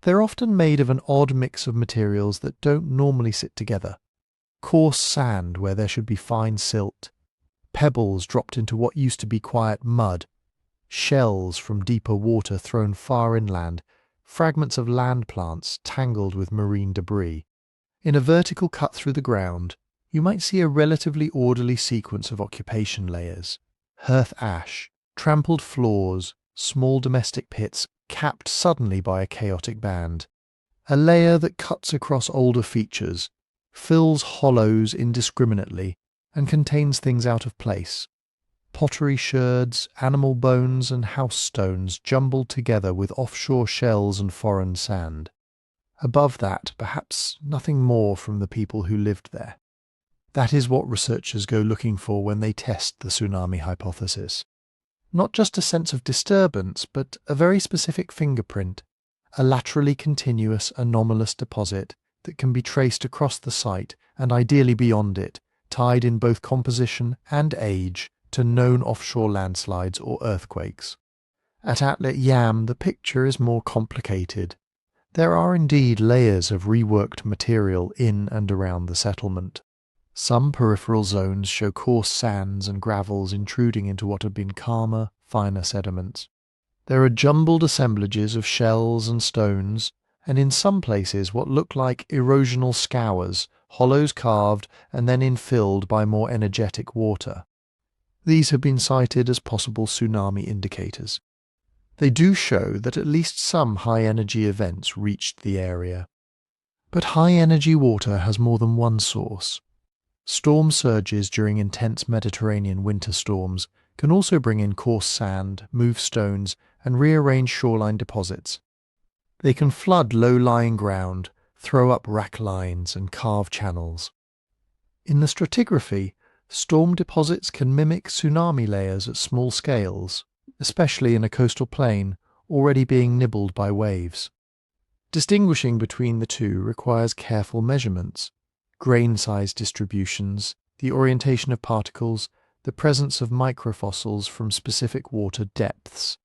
They're often made of an odd mix of materials that don't normally sit together. Coarse sand where there should be fine silt, pebbles dropped into what used to be quiet mud, shells from deeper water thrown far inland, fragments of land plants tangled with marine debris. In a vertical cut through the ground, you might see a relatively orderly sequence of occupation layers: hearth ash, trampled floors, small domestic pits capped suddenly by a chaotic band. A layer that cuts across older features, fills hollows indiscriminately, and contains things out of place. Pottery sherds, animal bones and house stones jumbled together with offshore shells and foreign sand. Above that, perhaps nothing more from the people who lived there. That is what researchers go looking for when they test the tsunami hypothesis. Not just a sense of disturbance, but a very specific fingerprint, a laterally continuous anomalous deposit that can be traced across the site and ideally beyond it, tied in both composition and age to known offshore landslides or earthquakes. At Atlit Yam, the picture is more complicated. There are indeed layers of reworked material in and around the settlement. Some peripheral zones show coarse sands and gravels intruding into what have been calmer, finer sediments. There are jumbled assemblages of shells and stones, and in some places what look like erosional scours, hollows carved and then infilled by more energetic water. These have been cited as possible tsunami indicators. They do show that at least some high-energy events reached the area. But high-energy water has more than one source. Storm surges during intense Mediterranean winter storms can also bring in coarse sand, move stones, and rearrange shoreline deposits. They can flood low-lying ground, throw up rack lines, and carve channels. In the stratigraphy, storm deposits can mimic tsunami layers at small scales, especially in a coastal plain already being nibbled by waves. Distinguishing between the two requires careful measurements: grain size distributions, the orientation of particles, the presence of microfossils from specific water depths.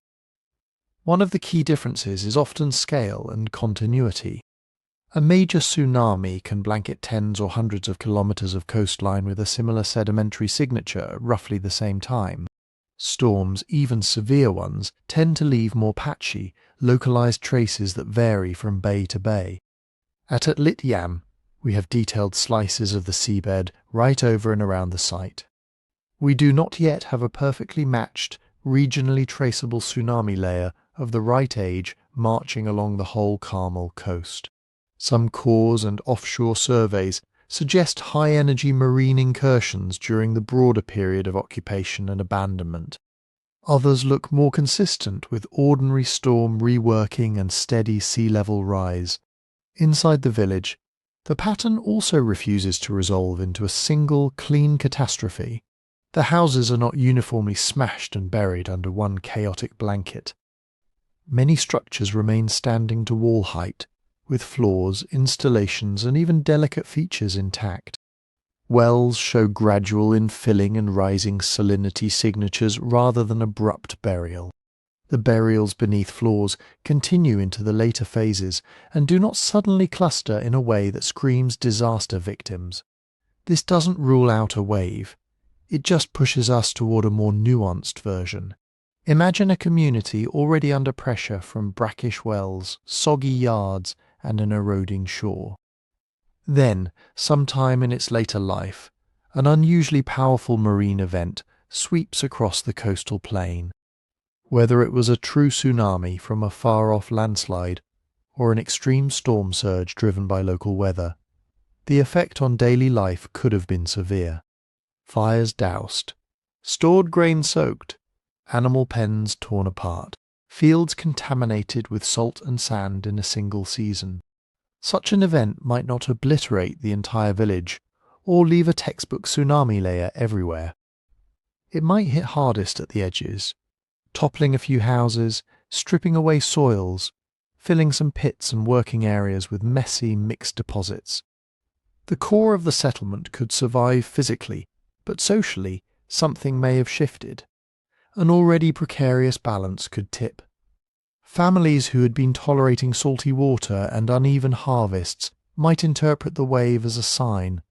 One of the key differences is often scale and continuity. A major tsunami can blanket tens or hundreds of kilometers of coastline with a similar sedimentary signature at roughly the same time. Storms, even severe ones, tend to leave more patchy, localized traces that vary from bay to bay. At Atlit Yam, we have detailed slices of the seabed right over and around the site. We do not yet have a perfectly matched, regionally traceable tsunami layer of the right age marching along the whole Carmel coast. Some cores and offshore surveys suggest high-energy marine incursions during the broader period of occupation and abandonment. Others look more consistent with ordinary storm reworking and steady sea level rise. Inside the village, the pattern also refuses to resolve into a single, clean catastrophe. The houses are not uniformly smashed and buried under one chaotic blanket. Many structures remain standing to wall height, with floors, installations, and even delicate features intact. Wells show gradual infilling and rising salinity signatures rather than abrupt burial. The burials beneath floors continue into the later phases and do not suddenly cluster in a way that screams disaster victims. This doesn't rule out a wave. It just pushes us toward a more nuanced version. Imagine a community already under pressure from brackish wells, soggy yards, and an eroding shore. Then, sometime in its later life, an unusually powerful marine event sweeps across the coastal plain. Whether it was a true tsunami from a far-off landslide or an extreme storm surge driven by local weather, the effect on daily life could have been severe. Fires doused, stored grain soaked, animal pens torn apart, fields contaminated with salt and sand in a single season. Such an event might not obliterate the entire village or leave a textbook tsunami layer everywhere. It might hit hardest at the edges, toppling a few houses, stripping away soils, filling some pits and working areas with messy, mixed deposits. The core of the settlement could survive physically, but socially, something may have shifted. An already precarious balance could tip. Families who had been tolerating salty water and uneven harvests might interpret the wave as a sign,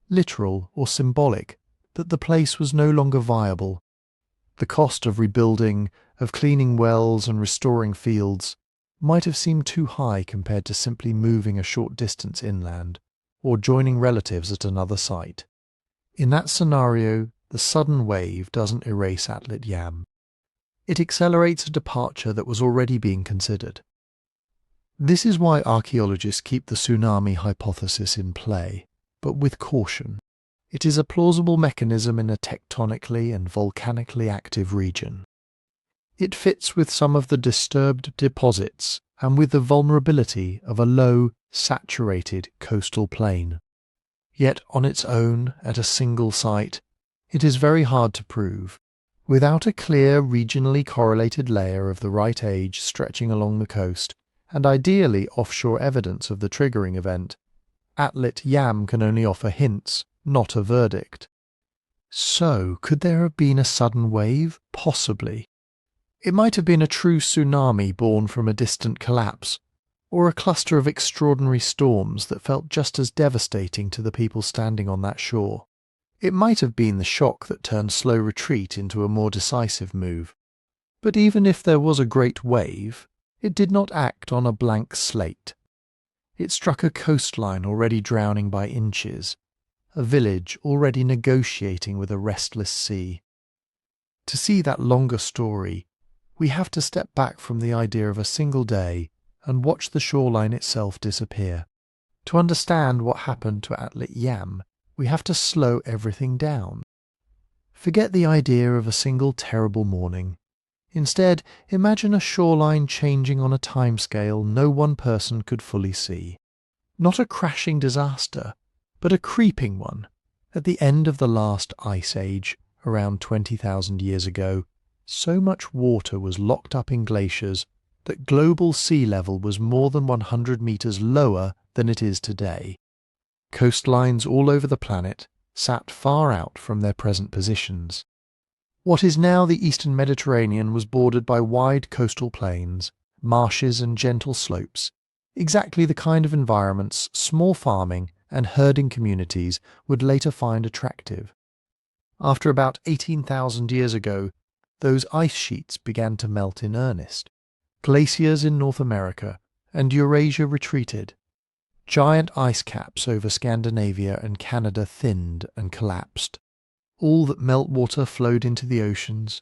literal or symbolic, that the place was no longer viable. The cost of rebuilding, of cleaning wells and restoring fields, might have seemed too high compared to simply moving a short distance inland, or joining relatives at another site. In that scenario, the sudden wave doesn't erase Atlit Yam. It accelerates a departure that was already being considered. This is why archaeologists keep the tsunami hypothesis in play, but with caution. It is a plausible mechanism in a tectonically and volcanically active region. It fits with some of the disturbed deposits and with the vulnerability of a low, saturated coastal plain. Yet on its own, at a single site, it is very hard to prove. Without a clear, regionally correlated layer of the right age stretching along the coast, and ideally offshore evidence of the triggering event, Atlit Yam can only offer hints, not a verdict. So, could there have been a sudden wave? Possibly. It might have been a true tsunami born from a distant collapse, or a cluster of extraordinary storms that felt just as devastating to the people standing on that shore. It might have been the shock that turned slow retreat into a more decisive move. But even if there was a great wave, it did not act on a blank slate. It struck a coastline already drowning by inches, a village already negotiating with a restless sea. To see that longer story, we have to step back from the idea of a single day and watch the shoreline itself disappear. To understand what happened to Atlit Yam, we have to slow everything down. Forget the idea of a single terrible morning. Instead, imagine a shoreline changing on a timescale no one person could fully see. Not a crashing disaster, but a creeping one. At the end of the last ice age, around 20,000 years ago, so much water was locked up in glaciers that global sea level was more than 100 meters lower than it is today. Coastlines all over the planet sat far out from their present positions. What is now the eastern Mediterranean was bordered by wide coastal plains, marshes and gentle slopes, exactly the kind of environments small farming and herding communities would later find attractive. After about 18,000 years ago, those ice sheets began to melt in earnest. Glaciers in North America and Eurasia retreated. Giant ice caps over Scandinavia and Canada thinned and collapsed. All that meltwater flowed into the oceans.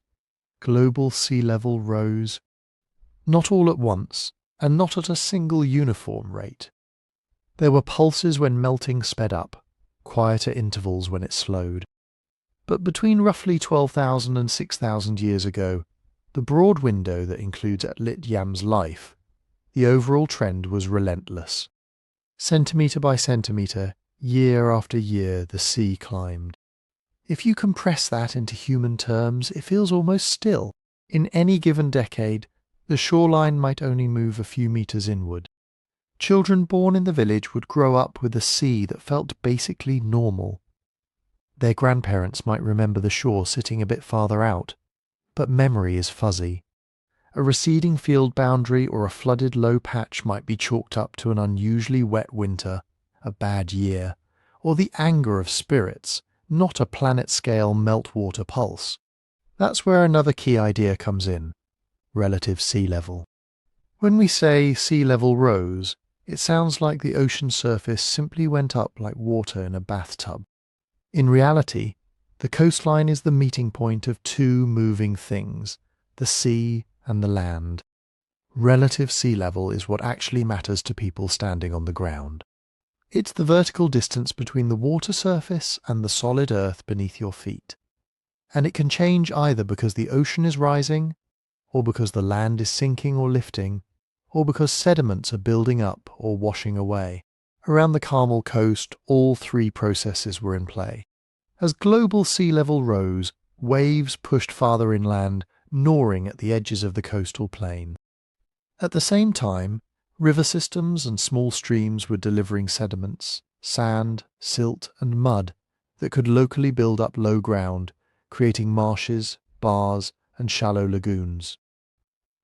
Global sea level rose. Not all at once, and not at a single uniform rate. There were pulses when melting sped up, quieter intervals when it slowed. But between roughly 12,000 and 6,000 years ago, the broad window that includes Atlit Yam's life, the overall trend was relentless. Centimetre by centimetre, year after year, the sea climbed. If you compress that into human terms, it feels almost still. In any given decade, the shoreline might only move a few metres inward. Children born in the village would grow up with a sea that felt basically normal. Their grandparents might remember the shore sitting a bit farther out, but memory is fuzzy. A receding field boundary or a flooded low patch might be chalked up to an unusually wet winter, a bad year, or the anger of spirits, not a planet-scale meltwater pulse. That's where another key idea comes in: relative sea level. When we say sea level rose, it sounds like the ocean surface simply went up like water in a bathtub. In reality, the coastline is the meeting point of two moving things, the sea and the land. Relative sea level is what actually matters to people standing on the ground. It's the vertical distance between the water surface and the solid earth beneath your feet. And it can change either because the ocean is rising, or because the land is sinking or lifting, or because sediments are building up or washing away. Around the Carmel coast, all three processes were in play. As global sea level rose, waves pushed farther inland, gnawing at the edges of the coastal plain. At the same time, river systems and small streams were delivering sediments, sand, silt, and mud that could locally build up low ground, creating marshes, bars, and shallow lagoons.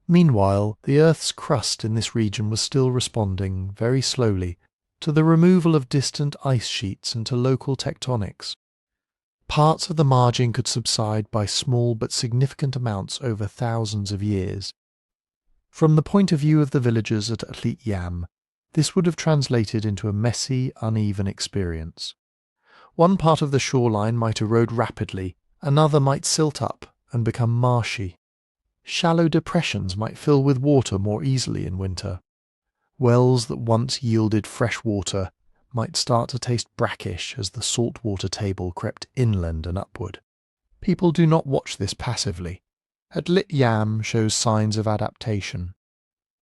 Meanwhile, the Earth's crust in this region was still responding, very slowly, to the removal of distant ice sheets and to local tectonics. Parts of the margin could subside by small but significant amounts over thousands of years. From the point of view of the villagers at Atlit Yam, this would have translated into a messy, uneven experience. One part of the shoreline might erode rapidly, another might silt up and become marshy. Shallow depressions might fill with water more easily in winter. Wells that once yielded fresh water might start to taste brackish as the saltwater table crept inland and upward. People do not watch this passively. Atlit Yam shows signs of adaptation.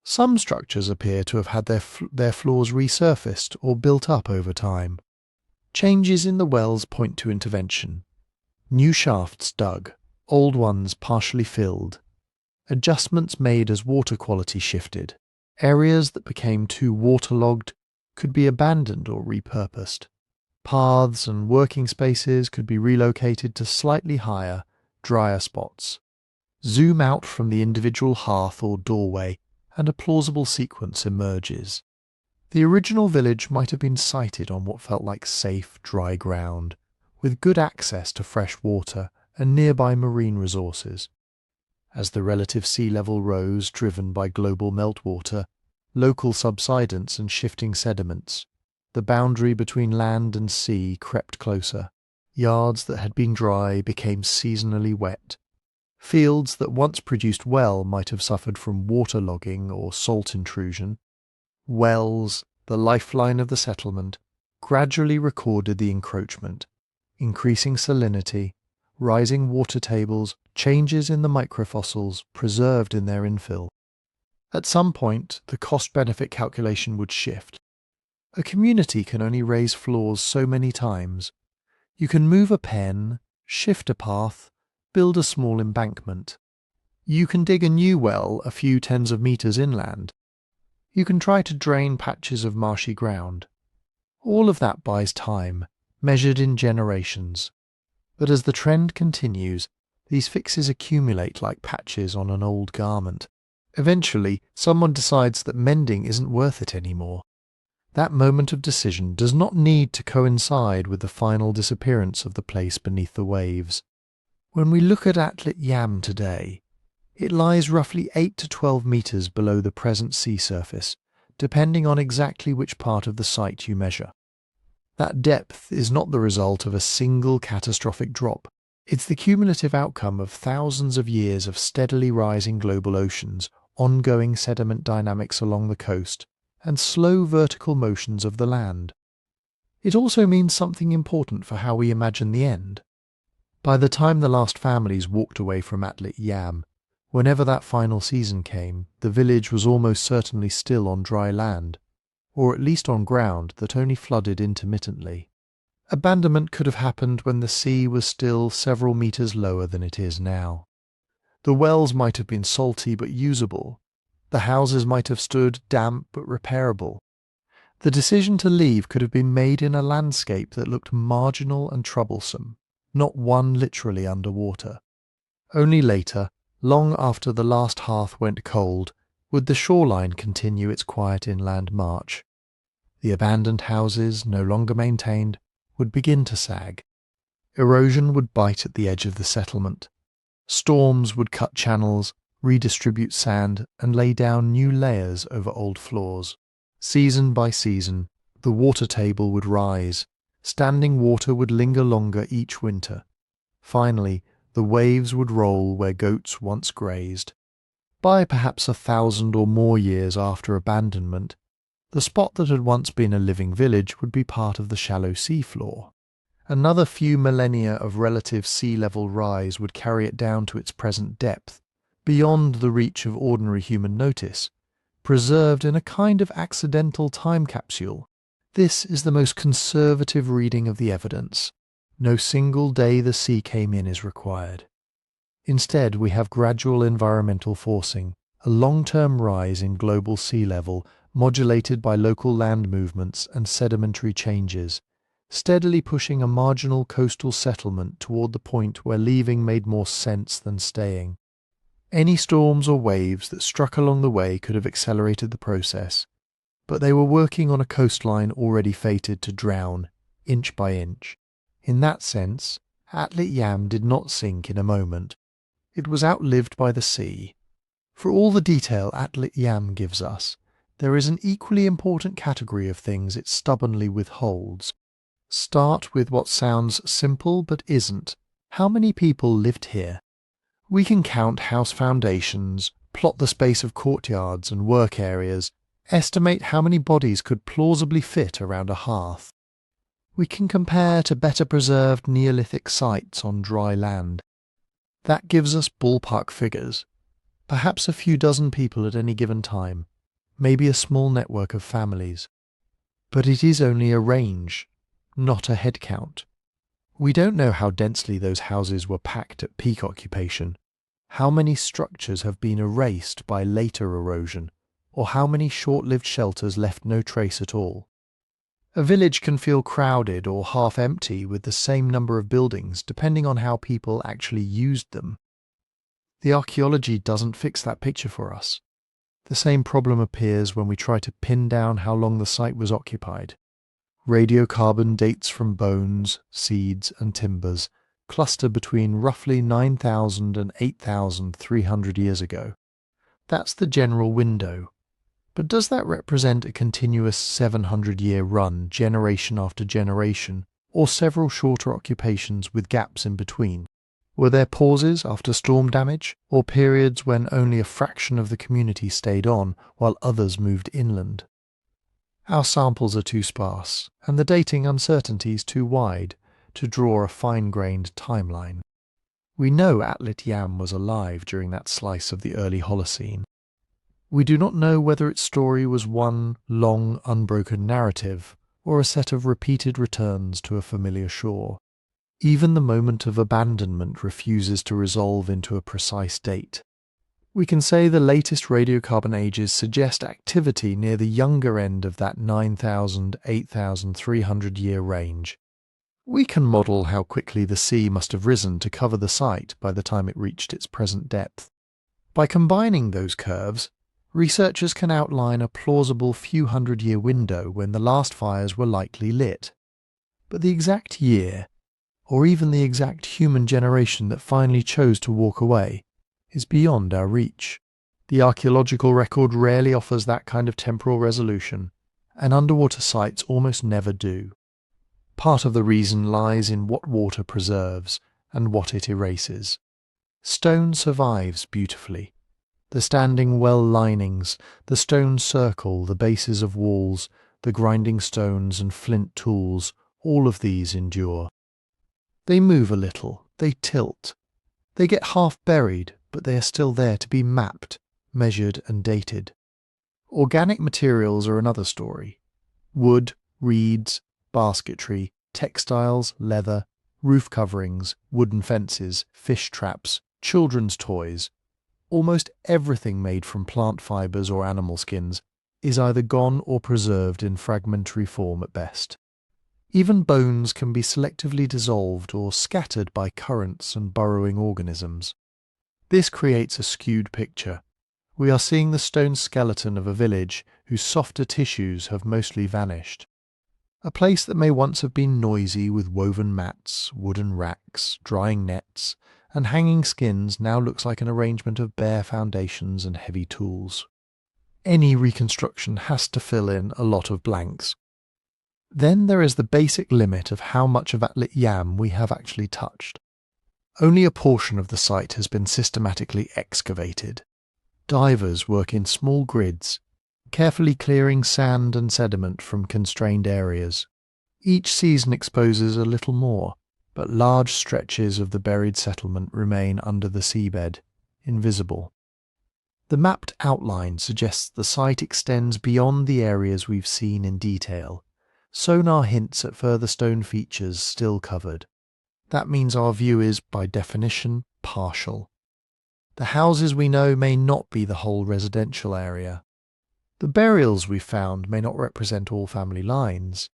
Some structures appear to have had their floors resurfaced or built up over time. Changes in the wells point to intervention. New shafts dug, old ones partially filled. Adjustments made as water quality shifted. Areas that became too waterlogged could be abandoned or repurposed. Paths and working spaces could be relocated to slightly higher, drier spots. Zoom out from the individual hearth or doorway, and a plausible sequence emerges. The original village might have been sited on what felt like safe, dry ground, with good access to fresh water and nearby marine resources. As the relative sea level rose, driven by global meltwater, local subsidence and shifting sediments, the boundary between land and sea crept closer. Yards that had been dry became seasonally wet. Fields that once produced well might have suffered from waterlogging or salt intrusion. Wells, the lifeline of the settlement, gradually recorded the encroachment, increasing salinity, rising water tables, changes in the microfossils preserved in their infill. At some point, the cost-benefit calculation would shift. A community can only raise floors so many times. You can move a pen, shift a path, build a small embankment. You can dig a new well a few tens of meters inland. You can try to drain patches of marshy ground. All of that buys time, measured in generations. But as the trend continues, these fixes accumulate like patches on an old garment. Eventually, someone decides that mending isn't worth it anymore. That moment of decision does not need to coincide with the final disappearance of the place beneath the waves. When we look at Atlit Yam today, it lies roughly 8 to 12 meters below the present sea surface, depending on exactly which part of the site you measure. That depth is not the result of a single catastrophic drop. It's the cumulative outcome of thousands of years of steadily rising global oceans, ongoing sediment dynamics along the coast, and slow vertical motions of the land. It also means something important for how we imagine the end. By the time the last families walked away from Atlit Yam, whenever that final season came, the village was almost certainly still on dry land, or at least on ground that only flooded intermittently. Abandonment could have happened when the sea was still several meters lower than it is now. The wells might have been salty but usable. The houses might have stood damp but repairable. The decision to leave could have been made in a landscape that looked marginal and troublesome, not one literally underwater. Only later, long after the last hearth went cold, would the shoreline continue its quiet inland march. The abandoned houses, no longer maintained, would begin to sag. Erosion would bite at the edge of the settlement. Storms would cut channels, redistribute sand, and lay down new layers over old floors. Season by season, the water table would rise. Standing water would linger longer each winter. Finally, the waves would roll where goats once grazed. By perhaps 1,000 or more years after abandonment, the spot that had once been a living village would be part of the shallow seafloor. Another few millennia of relative sea level rise would carry it down to its present depth, beyond the reach of ordinary human notice, preserved in a kind of accidental time capsule. This is the most conservative reading of the evidence. No single day the sea came in is required. Instead, we have gradual environmental forcing, a long-term rise in global sea level modulated by local land movements and sedimentary changes, steadily pushing a marginal coastal settlement toward the point where leaving made more sense than staying. Any storms or waves that struck along the way could have accelerated the process, but they were working on a coastline already fated to drown, inch by inch. In that sense, Atlit Yam did not sink in a moment. It was outlived by the sea. For all the detail Atlit Yam gives us, there is an equally important category of things it stubbornly withholds. Start with what sounds simple but isn't. How many people lived here? We can count house foundations, plot the space of courtyards and work areas, estimate how many bodies could plausibly fit around a hearth. We can compare to better preserved Neolithic sites on dry land. That gives us ballpark figures. Perhaps a few dozen people at any given time, maybe a small network of families. But it is only a range, not a head count. We don't know how densely those houses were packed at peak occupation, how many structures have been erased by later erosion, or how many short-lived shelters left no trace at all. A village can feel crowded or half empty with the same number of buildings depending on how people actually used them. The archaeology doesn't fix that picture for us. The same problem appears when we try to pin down how long the site was occupied. Radiocarbon dates from bones, seeds and timbers cluster between roughly 9,000 and 8,300 years ago. That's the general window. But does that represent a continuous 700-year run, generation after generation, or several shorter occupations with gaps in between? Were there pauses after storm damage, or periods when only a fraction of the community stayed on while others moved inland? Our samples are too sparse, and the dating uncertainties too wide, to draw a fine-grained timeline. We know Atlit Yam was alive during that slice of the early Holocene. We do not know whether its story was one long, unbroken narrative, or a set of repeated returns to a familiar shore. Even the moment of abandonment refuses to resolve into a precise date. We can say the latest radiocarbon ages suggest activity near the younger end of that 9,000, 8,300 year range. We can model how quickly the sea must have risen to cover the site by the time it reached its present depth. By combining those curves, researchers can outline a plausible few hundred-year window when the last fires were likely lit. But the exact year, or even the exact human generation that finally chose to walk away, is beyond our reach. The archaeological record rarely offers that kind of temporal resolution, and underwater sites almost never do. Part of the reason lies in what water preserves and what it erases. Stone survives beautifully. The standing well linings, the stone circle, the bases of walls, the grinding stones and flint tools, all of these endure. They move a little, they tilt. They get half buried, but they are still there to be mapped, measured and dated. Organic materials are another story. Wood, reeds, basketry, textiles, leather, roof coverings, wooden fences, fish traps, children's toys, almost everything made from plant fibers or animal skins, is either gone or preserved in fragmentary form at best. Even bones can be selectively dissolved or scattered by currents and burrowing organisms. This creates a skewed picture. We are seeing the stone skeleton of a village whose softer tissues have mostly vanished. A place that may once have been noisy with woven mats, wooden racks, drying nets, and hanging skins now looks like an arrangement of bare foundations and heavy tools. Any reconstruction has to fill in a lot of blanks. Then there is the basic limit of how much of Atlit Yam we have actually touched. Only a portion of the site has been systematically excavated. Divers work in small grids, carefully clearing sand and sediment from constrained areas. Each season exposes a little more, but large stretches of the buried settlement remain under the seabed, invisible. The mapped outline suggests the site extends beyond the areas we've seen in detail. Sonar hints at further stone features still covered. That means our view is, by definition, partial. The houses we know may not be the whole residential area. The burials we've found may not represent all family lines.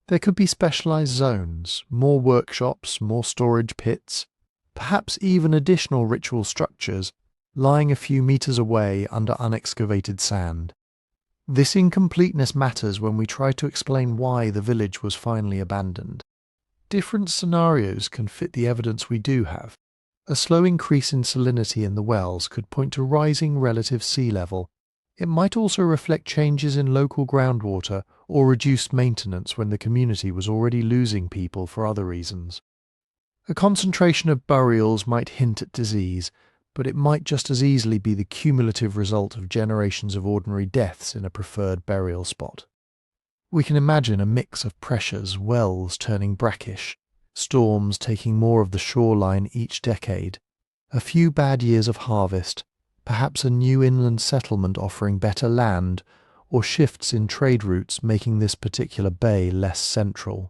There could be specialised zones, more workshops, more storage pits, perhaps even additional ritual structures lying a few metres away under unexcavated sand. This incompleteness matters when we try to explain why the village was finally abandoned. Different scenarios can fit the evidence we do have. A slow increase in salinity in the wells could point to rising relative sea level. It might also reflect changes in local groundwater or reduced maintenance when the community was already losing people for other reasons. A concentration of burials might hint at disease, but it might just as easily be the cumulative result of generations of ordinary deaths in a preferred burial spot. We can imagine a mix of pressures, wells turning brackish, storms taking more of the shoreline each decade, a few bad years of harvest, perhaps a new inland settlement offering better land, or shifts in trade routes making this particular bay less central.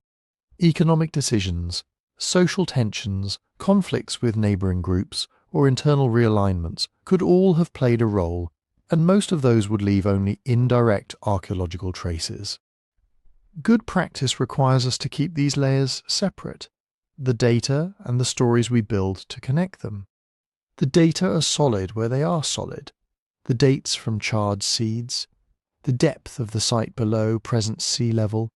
Economic decisions, social tensions, conflicts with neighbouring groups, or internal realignments could all have played a role, and most of those would leave only indirect archaeological traces. Good practice requires us to keep these layers separate, the data and the stories we build to connect them. The data are solid where they are solid, the dates from charred seeds, the depth of the site below present sea level,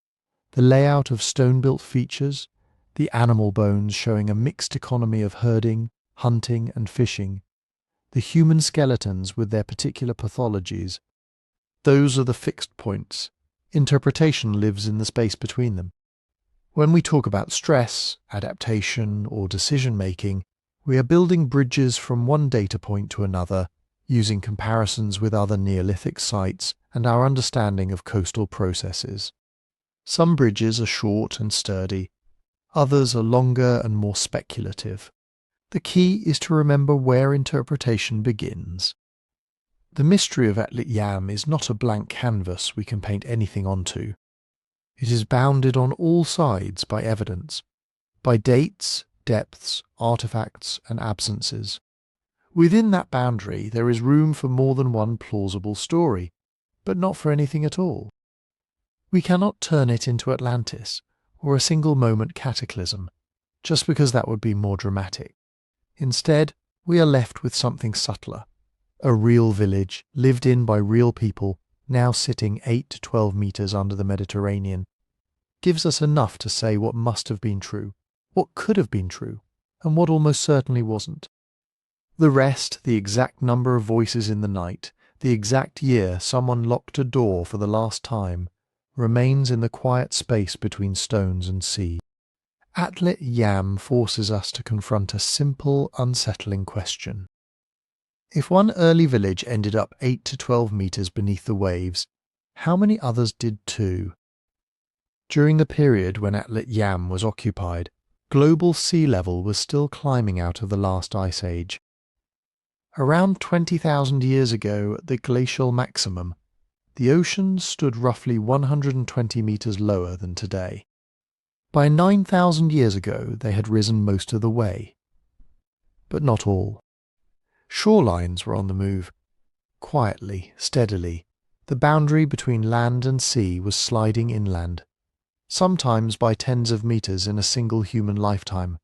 the layout of stone-built features, the animal bones showing a mixed economy of herding, hunting and fishing, the human skeletons with their particular pathologies. Those are the fixed points. Interpretation lives in the space between them. When we talk about stress, adaptation or decision-making, we are building bridges from one data point to another, using comparisons with other Neolithic sites and our understanding of coastal processes. Some bridges are short and sturdy, others are longer and more speculative. The key is to remember where interpretation begins. The mystery of Atlit Yam is not a blank canvas we can paint anything onto. It is bounded on all sides by evidence, by dates, depths, artefacts and absences. Within that boundary there is room for more than one plausible story, but not for anything at all. We cannot turn it into Atlantis, or a single moment cataclysm, just because that would be more dramatic. Instead, we are left with something subtler. A real village, lived in by real people, now sitting 8 to 12 metres under the Mediterranean, gives us enough to say what must have been true, what could have been true, and what almost certainly wasn't. The rest, the exact number of voices in the night, the exact year someone locked a door for the last time, remains in the quiet space between stones and sea. Atlit Yam forces us to confront a simple, unsettling question. If one early village ended up 8 to 12 metres beneath the waves, how many others did too? During the period when Atlit Yam was occupied, global sea level was still climbing out of the last ice age. Around 20,000 years ago, at the glacial maximum, the ocean stood roughly 120 metres lower than today. By 9,000 years ago, they had risen most of the way. But not all. Shorelines were on the move, quietly, steadily, The boundary between land and sea was sliding inland, sometimes by tens of meters in a single human lifetime,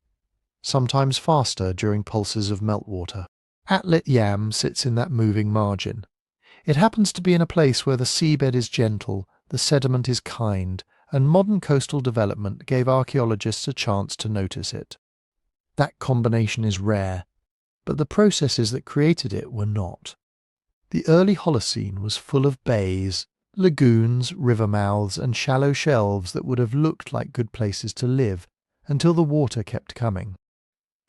sometimes faster during pulses of meltwater. Atlit Yam sits in that moving margin. It happens to be in a place where the seabed is gentle, the sediment is kind, and modern coastal development gave archaeologists a chance to notice it. That combination is rare, but the processes that created it were not. The early Holocene was full of bays, lagoons, river mouths, and shallow shelves that would have looked like good places to live until the water kept coming.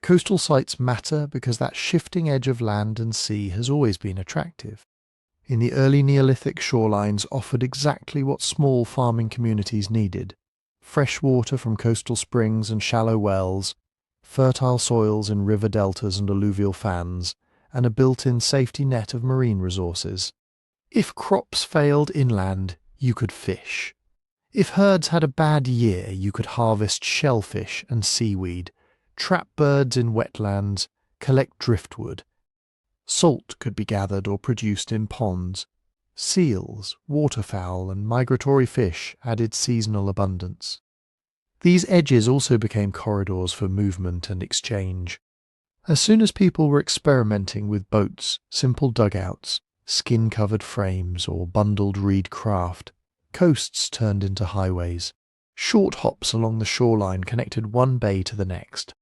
Coastal sites matter because that shifting edge of land and sea has always been attractive. In the early Neolithic, shorelines offered exactly what small farming communities needed: fresh water from coastal springs and shallow wells, fertile soils in river deltas and alluvial fans, and a built-in safety net of marine resources. If crops failed inland, you could fish. If herds had a bad year, you could harvest shellfish and seaweed, trap birds in wetlands, collect driftwood. Salt could be gathered or produced in ponds. Seals, waterfowl, and migratory fish added seasonal abundance. These edges also became corridors for movement and exchange. As soon as people were experimenting with boats, simple dugouts, skin-covered frames, or bundled reed craft, coasts turned into highways. Short hops along the shoreline connected one bay to the next.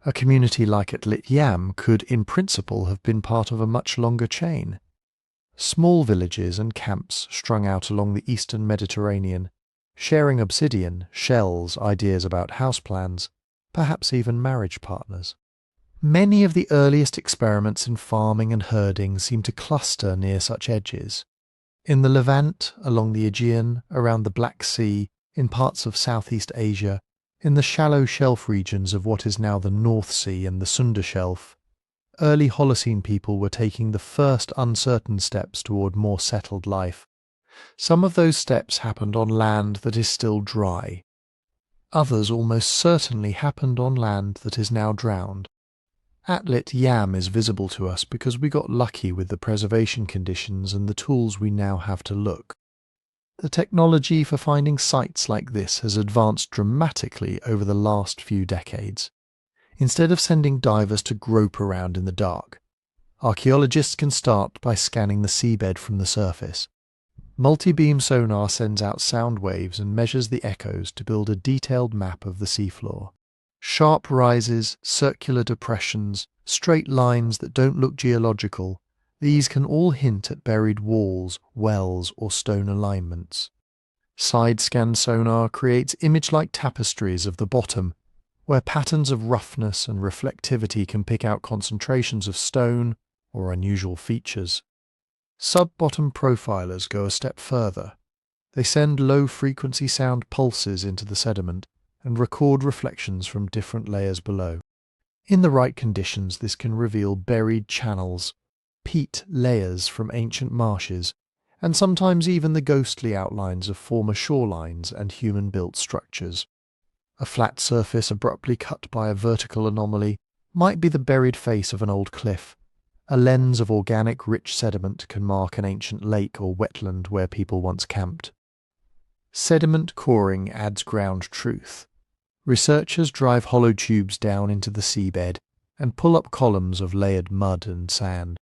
A community like Atlit Yam could, in principle, have been part of a much longer chain. Small villages and camps strung out along the eastern Mediterranean, sharing obsidian, shells, ideas about house plans, perhaps even marriage partners. Many of the earliest experiments in farming and herding seem to cluster near such edges. In the Levant, along the Aegean, around the Black Sea, in parts of Southeast Asia, in the shallow shelf regions of what is now the North Sea and the Sunda Shelf, early Holocene people were taking the first uncertain steps toward more settled life. Some of those steps happened on land that is still dry. Others almost certainly happened on land that is now drowned. Atlit Yam is visible to us because we got lucky with the preservation conditions and the tools we now have to look. The technology for finding sites like this has advanced dramatically over the last few decades. Instead of sending divers to grope around in the dark, archaeologists can start by scanning the seabed from the surface. Multi-beam sonar sends out sound waves and measures the echoes to build a detailed map of the seafloor. Sharp rises, circular depressions, straight lines that don't look geological, these can all hint at buried walls, wells, or stone alignments. Side-scan sonar creates image-like tapestries of the bottom, where patterns of roughness and reflectivity can pick out concentrations of stone or unusual features. Sub-bottom profilers go a step further. They send low-frequency sound pulses into the sediment and record reflections from different layers below. In the right conditions, this can reveal buried channels, peat layers from ancient marshes, and sometimes even the ghostly outlines of former shorelines and human-built structures. A flat surface abruptly cut by a vertical anomaly might be the buried face of an old cliff. A lens of organic rich sediment can mark an ancient lake or wetland where people once camped. Sediment coring adds ground truth. Researchers drive hollow tubes down into the seabed and pull up columns of layered mud and sand.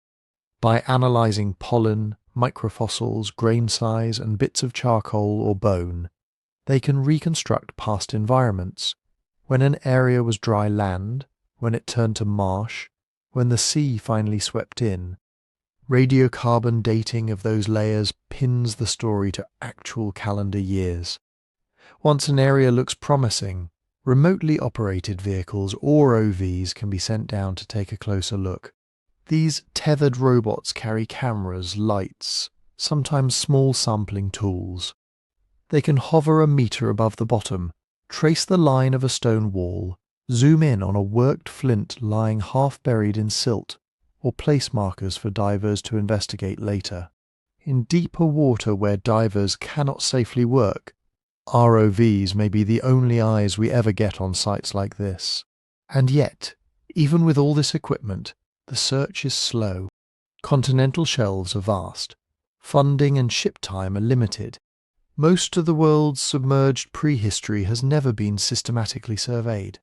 By analysing pollen, microfossils, grain size, and bits of charcoal or bone, they can reconstruct past environments, when an area was dry land, when it turned to marsh, when the sea finally swept in. Radiocarbon dating of those layers pins the story to actual calendar years. Once an area looks promising, remotely operated vehicles or OVs can be sent down to take a closer look. These tethered robots carry cameras, lights, sometimes small sampling tools. They can hover a meter above the bottom, trace the line of a stone wall, zoom in on a worked flint lying half buried in silt, or place markers for divers to investigate later. In deeper water where divers cannot safely work, ROVs may be the only eyes we ever get on sites like this. And yet, even with all this equipment, the search is slow. Continental shelves are vast. Funding and ship time are limited. Most of the world's submerged prehistory has never been systematically surveyed.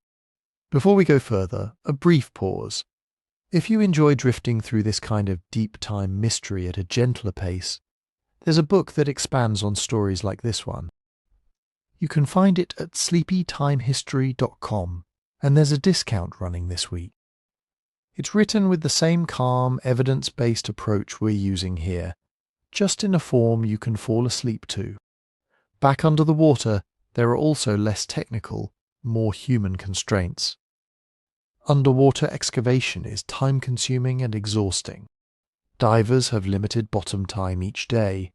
Before we go further, a brief pause. If you enjoy drifting through this kind of deep-time mystery at a gentler pace, there's a book that expands on stories like this one. You can find it at sleepytimehistory.com, and there's a discount running this week. It's written with the same calm, evidence-based approach we're using here, just in a form you can fall asleep to. Back under the water, there are also less technical, more human constraints. Underwater excavation is time-consuming and exhausting. Divers have limited bottom time each day.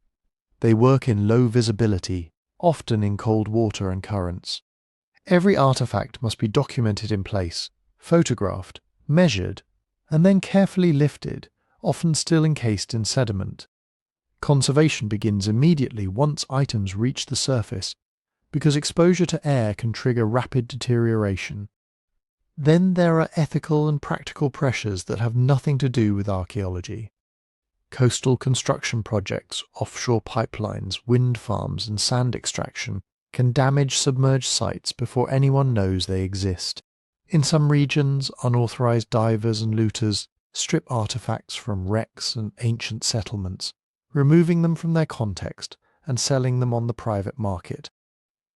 They work in low visibility, often in cold water and currents. Every artifact must be documented in place, photographed, measured, and then carefully lifted, often still encased in sediment. Conservation begins immediately once items reach the surface, because exposure to air can trigger rapid deterioration. Then there are ethical and practical pressures that have nothing to do with archaeology. Coastal construction projects, offshore pipelines, wind farms, and sand extraction can damage submerged sites before anyone knows they exist. In some regions, unauthorized divers and looters strip artifacts from wrecks and ancient settlements, removing them from their context and selling them on the private market.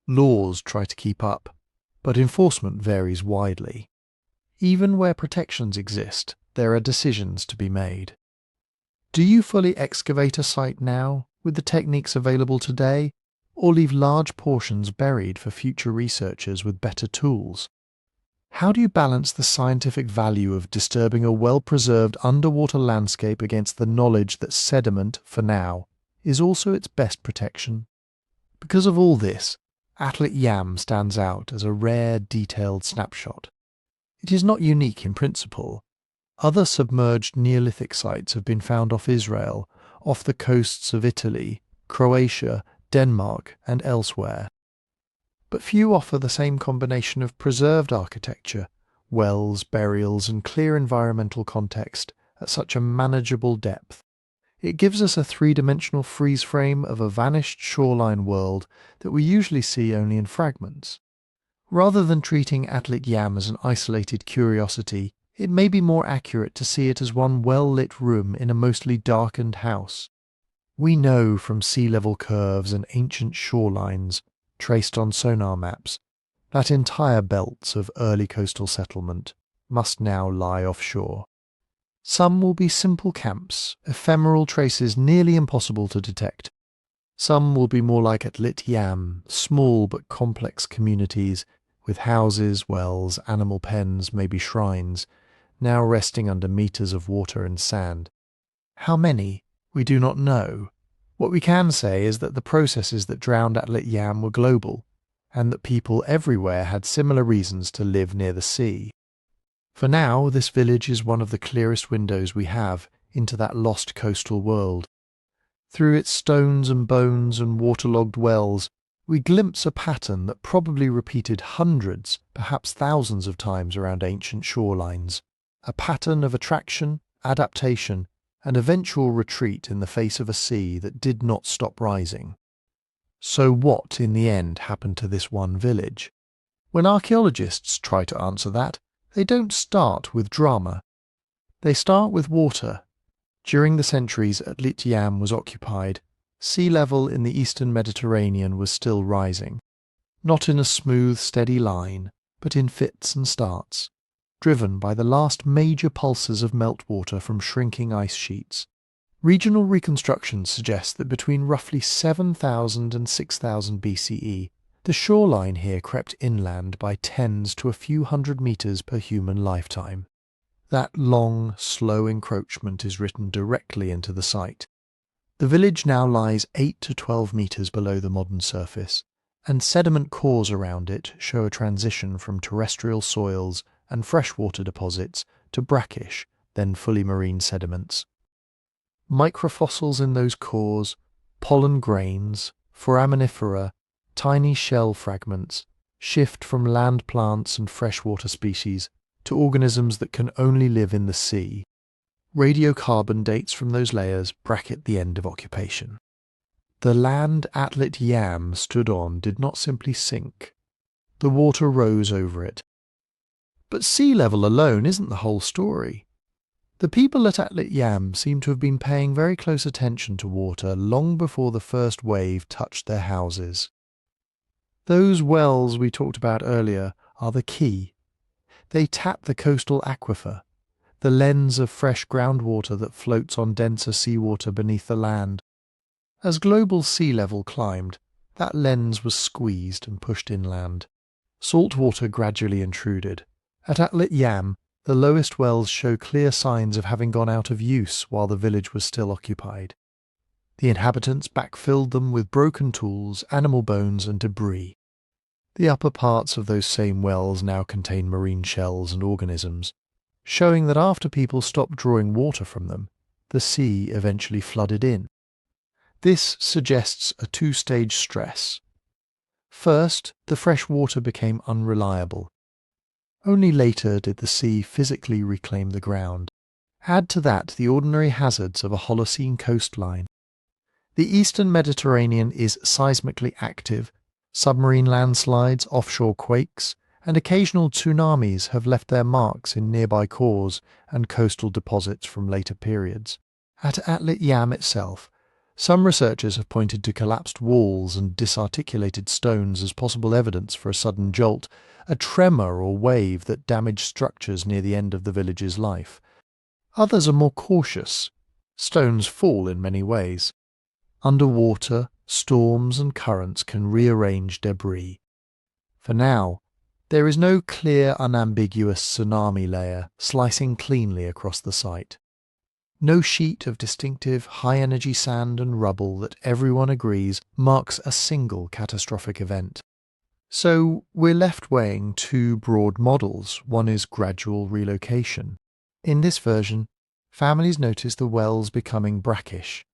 Laws try to keep up, but enforcement varies widely. Even where protections exist, there are decisions to be made. Do you fully excavate a site now, with the techniques available today, or leave large portions buried for future researchers with better tools? How do you balance the scientific value of disturbing a well-preserved underwater landscape against the knowledge that sediment, for now, is also its best protection? Because of all this, Atlit Yam stands out as a rare, detailed snapshot. It is not unique in principle. Other submerged Neolithic sites have been found off Israel, off the coasts of Italy, Croatia, Denmark, and elsewhere. But few offer the same combination of preserved architecture, wells, burials, and clear environmental context at such a manageable depth. It gives us a three-dimensional freeze frame of a vanished shoreline world that we usually see only in fragments. Rather than treating Atlit Yam as an isolated curiosity, it may be more accurate to see it as one well-lit room in a mostly darkened house. We know from sea level curves and ancient shorelines, traced on sonar maps, that entire belts of early coastal settlement must now lie offshore. Some will be simple camps, ephemeral traces nearly impossible to detect. Some will be more like Atlit Yam, small but complex communities with houses, wells, animal pens, maybe shrines, now resting under meters of water and sand. How many? We do not know. What we can say is that the processes that drowned Atlit Yam were global, and that people everywhere had similar reasons to live near the sea. For now, this village is one of the clearest windows we have into that lost coastal world. Through its stones and bones and waterlogged wells, we glimpse a pattern that probably repeated hundreds, perhaps thousands of times around ancient shorelines. A pattern of attraction, adaptation, and eventual retreat in the face of a sea that did not stop rising. So what, in the end, happened to this one village? When archaeologists try to answer that, they don't start with drama. They start with water. During the centuries Atlit Yam was occupied, sea level in the eastern Mediterranean was still rising. Not in a smooth, steady line, but in fits and starts, driven by the last major pulses of meltwater from shrinking ice sheets. Regional reconstructions suggest that between roughly 7,000 and 6,000 BCE, the shoreline here crept inland by tens to a few hundred meters per human lifetime. That long, slow encroachment is written directly into the site. The village now lies 8 to 12 meters below the modern surface, and sediment cores around it show a transition from terrestrial soils and freshwater deposits to brackish, then fully marine sediments. Microfossils in those cores, pollen grains, foraminifera, tiny shell fragments, shift from land plants and freshwater species to organisms that can only live in the sea. Radiocarbon dates from those layers bracket the end of occupation. The land Atlit Yam stood on did not simply sink. The water rose over it. But sea level alone isn't the whole story. The people at Atlit Yam seem to have been paying very close attention to water long before the first wave touched their houses. Those wells we talked about earlier are the key. They tap the coastal aquifer, the lens of fresh groundwater that floats on denser seawater beneath the land. As global sea level climbed, that lens was squeezed and pushed inland. Salt water gradually intruded. At Atlit Yam, the lowest wells show clear signs of having gone out of use while the village was still occupied. The inhabitants backfilled them with broken tools, animal bones and debris. The upper parts of those same wells now contain marine shells and organisms, showing that after people stopped drawing water from them, the sea eventually flooded in. This suggests a two-stage stress. First, the fresh water became unreliable. Only later did the sea physically reclaim the ground. Add to that the ordinary hazards of a Holocene coastline. The eastern Mediterranean is seismically active. Submarine landslides, offshore quakes, and occasional tsunamis have left their marks in nearby cores and coastal deposits from later periods. At Atlit Yam itself, some researchers have pointed to collapsed walls and disarticulated stones as possible evidence for a sudden jolt, a tremor or wave that damaged structures near the end of the village's life. Others are more cautious. Stones fall in many ways. Underwater, storms and currents can rearrange debris. For now, there is no clear, unambiguous tsunami layer slicing cleanly across the site. No sheet of distinctive, high-energy sand and rubble that everyone agrees marks a single catastrophic event. So we're left weighing two broad models. One is gradual relocation. In this version, families notice the wells becoming brackish,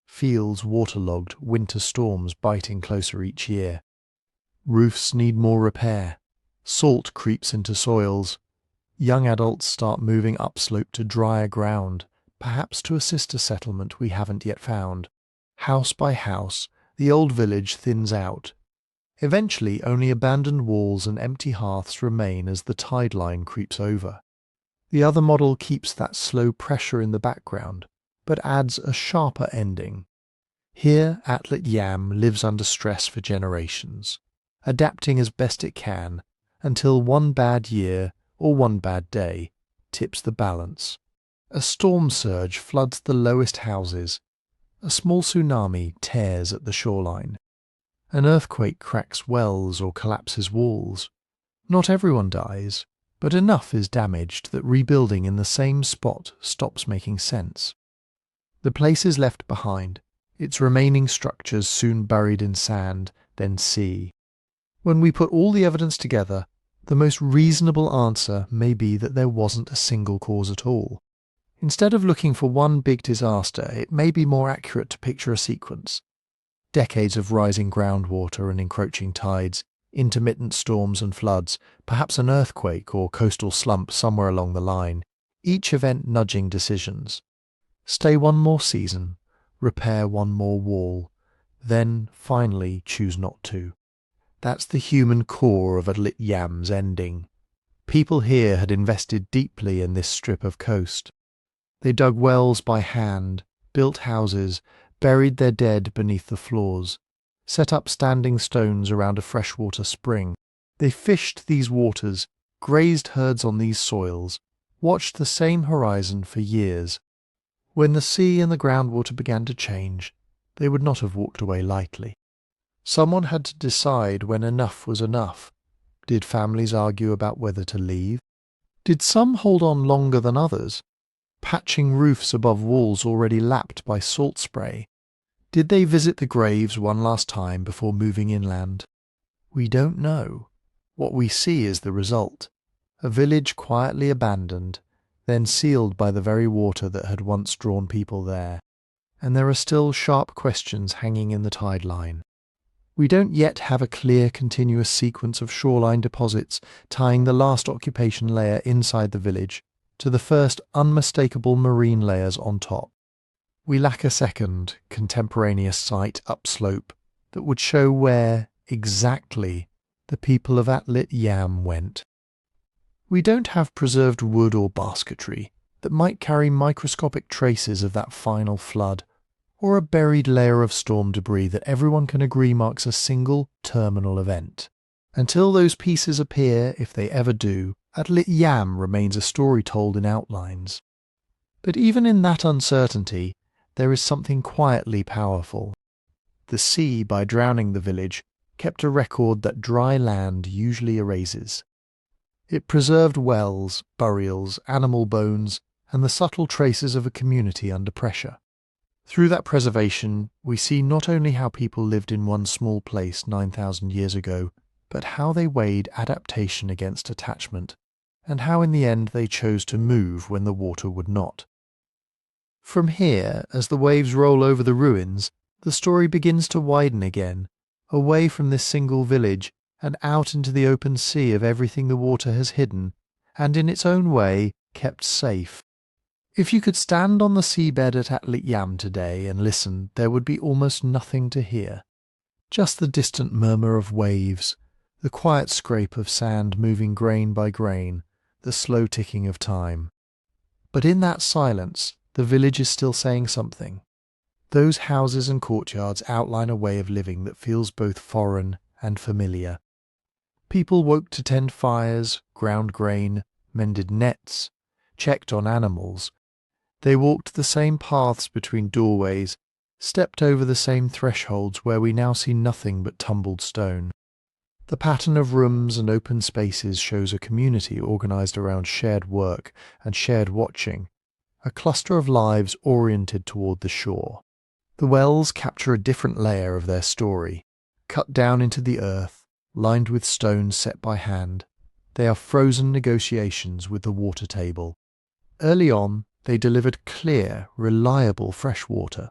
fields waterlogged, winter storms biting closer each year. Roofs need more repair. Salt creeps into soils. Young adults start moving upslope to drier ground, perhaps to a sister settlement we haven't yet found. House by house, the old village thins out. Eventually, only abandoned walls and empty hearths remain as the tide line creeps over. The other model keeps that slow pressure in the background, but adds a sharper ending. Here, Atlit Yam lives under stress for generations, adapting as best it can until one bad year or one bad day tips the balance. A storm surge floods the lowest houses. A small tsunami tears at the shoreline. An earthquake cracks wells or collapses walls. Not everyone dies, but enough is damaged that rebuilding in the same spot stops making sense. The place is left behind, its remaining structures soon buried in sand, then sea. When we put all the evidence together, the most reasonable answer may be that there wasn't a single cause at all. Instead of looking for one big disaster, it may be more accurate to picture a sequence. Decades of rising groundwater and encroaching tides, intermittent storms and floods, perhaps an earthquake or coastal slump somewhere along the line, each event nudging decisions. Stay one more season, repair one more wall, then finally choose not to. That's the human core of Atlit Yam's ending. People here had invested deeply in this strip of coast. They dug wells by hand, built houses, buried their dead beneath the floors, set up standing stones around a freshwater spring. They fished these waters, grazed herds on these soils, watched the same horizon for years. When the sea and the groundwater began to change, they would not have walked away lightly. Someone had to decide when enough was enough. Did families argue about whether to leave? Did some hold on longer than others, patching roofs above walls already lapped by salt spray? Did they visit the graves one last time before moving inland? We don't know. What we see is the result. A village quietly abandoned, then sealed by the very water that had once drawn people there. And there are still sharp questions hanging in the tide line. We don't yet have a clear continuous sequence of shoreline deposits tying the last occupation layer inside the village to the first unmistakable marine layers on top. We lack a second, contemporaneous site upslope that would show where, exactly, the people of Atlit Yam went. We don't have preserved wood or basketry that might carry microscopic traces of that final flood, or a buried layer of storm debris that everyone can agree marks a single terminal event. Until those pieces appear, if they ever do, Atlit Yam remains a story told in outlines. But even in that uncertainty, there is something quietly powerful. The sea, by drowning the village, kept a record that dry land usually erases. It preserved wells, burials, animal bones, and the subtle traces of a community under pressure. Through that preservation, we see not only how people lived in one small place 9,000 years ago, but how they weighed adaptation against attachment, and how in the end they chose to move when the water would not. From here, as the waves roll over the ruins, the story begins to widen again, away from this single village and out into the open sea of everything the water has hidden, and in its own way, kept safe. If you could stand on the seabed at Atlit Yam today and listen, there would be almost nothing to hear. Just the distant murmur of waves, the quiet scrape of sand moving grain by grain, the slow ticking of time. But in that silence, the village is still saying something. Those houses and courtyards outline a way of living that feels both foreign and familiar. People woke to tend fires, ground grain, mended nets, checked on animals. They walked the same paths between doorways, stepped over the same thresholds where we now see nothing but tumbled stone. The pattern of rooms and open spaces shows a community organized around shared work and shared watching, a cluster of lives oriented toward the shore. The wells capture a different layer of their story, cut down into the earth, lined with stones set by hand. They are frozen negotiations with the water table. Early on, they delivered clear, reliable fresh water.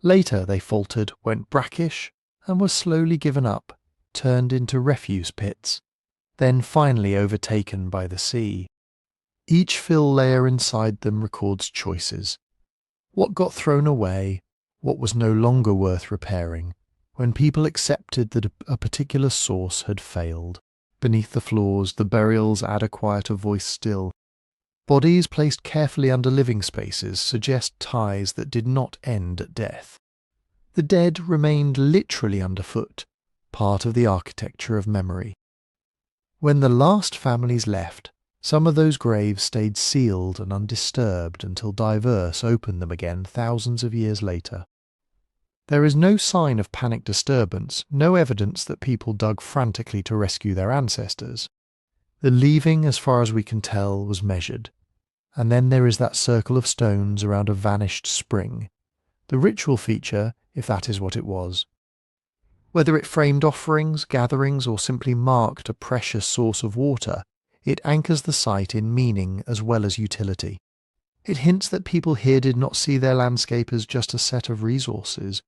Later they faltered, went brackish, and were slowly given up, turned into refuse pits, then finally overtaken by the sea. Each fill layer inside them records choices. What got thrown away, what was no longer worth repairing, when people accepted that a particular source had failed. Beneath the floors, the burials add a quieter voice still. Bodies placed carefully under living spaces suggest ties that did not end at death. The dead remained literally underfoot, part of the architecture of memory. When the last families left, some of those graves stayed sealed and undisturbed until divers opened them again thousands of years later. There is no sign of panic disturbance, no evidence that people dug frantically to rescue their ancestors. The leaving, as far as we can tell, was measured. And then there is that circle of stones around a vanished spring, the ritual feature, if that is what it was. Whether it framed offerings, gatherings, or simply marked a precious source of water, it anchors the site in meaning as well as utility. It hints that people here did not see their landscape as just a set of resources,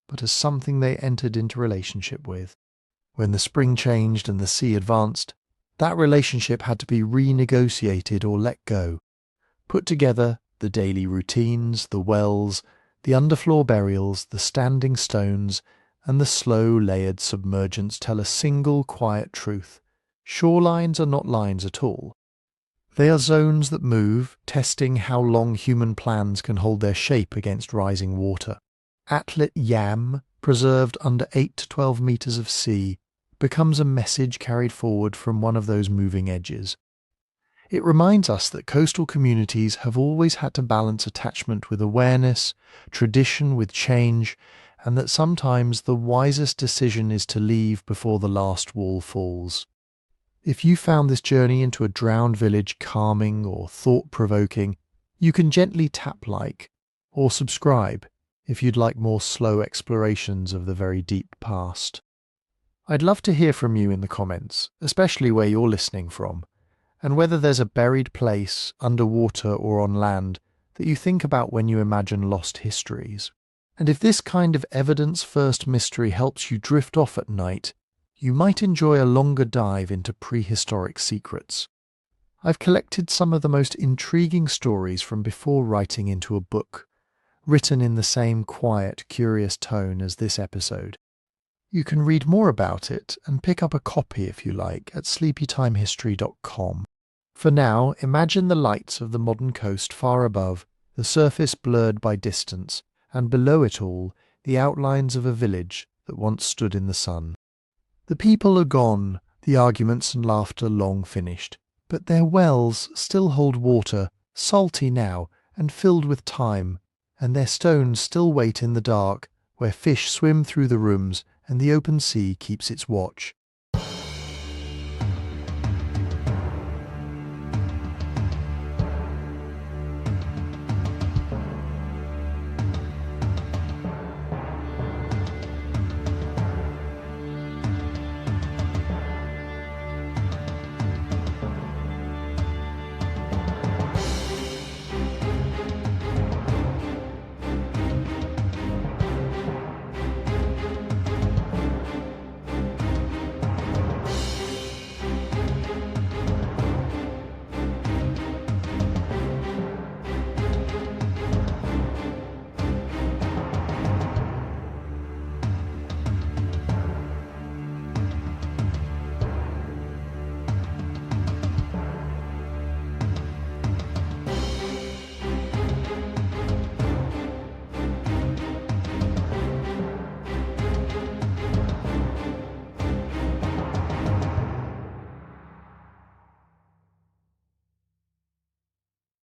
but as something they entered into relationship with. When the spring changed and the sea advanced, that relationship had to be renegotiated or let go. Put together, the daily routines, the wells, the underfloor burials, the standing stones, and the slow layered submergence tell a single quiet truth. Shorelines are not lines at all. They are zones that move, testing how long human plans can hold their shape against rising water. Atlit Yam, preserved under 8 to 12 meters of sea, becomes a message carried forward from one of those moving edges. It reminds us that coastal communities have always had to balance attachment with awareness, tradition with change, and that sometimes the wisest decision is to leave before the last wall falls. If you found this journey into a drowned village calming or thought-provoking, you can gently tap like, or subscribe if you'd like more slow explorations of the very deep past. I'd love to hear from you in the comments, especially where you're listening from, and whether there's a buried place, underwater or on land, that you think about when you imagine lost histories. And if this kind of evidence-first mystery helps you drift off at night, you might enjoy a longer dive into prehistoric secrets. I've collected some of the most intriguing stories from before writing into a book, written in the same quiet, curious tone as this episode. You can read more about it and pick up a copy if you like at sleepytimehistory.com. For now, imagine the lights of the modern coast far above, the surface blurred by distance, and below it all, the outlines of a village that once stood in the sun. The people are gone, the arguments and laughter long finished, but their wells still hold water, salty now and filled with time, and their stones still wait in the dark, where fish swim through the rooms and the open sea keeps its watch.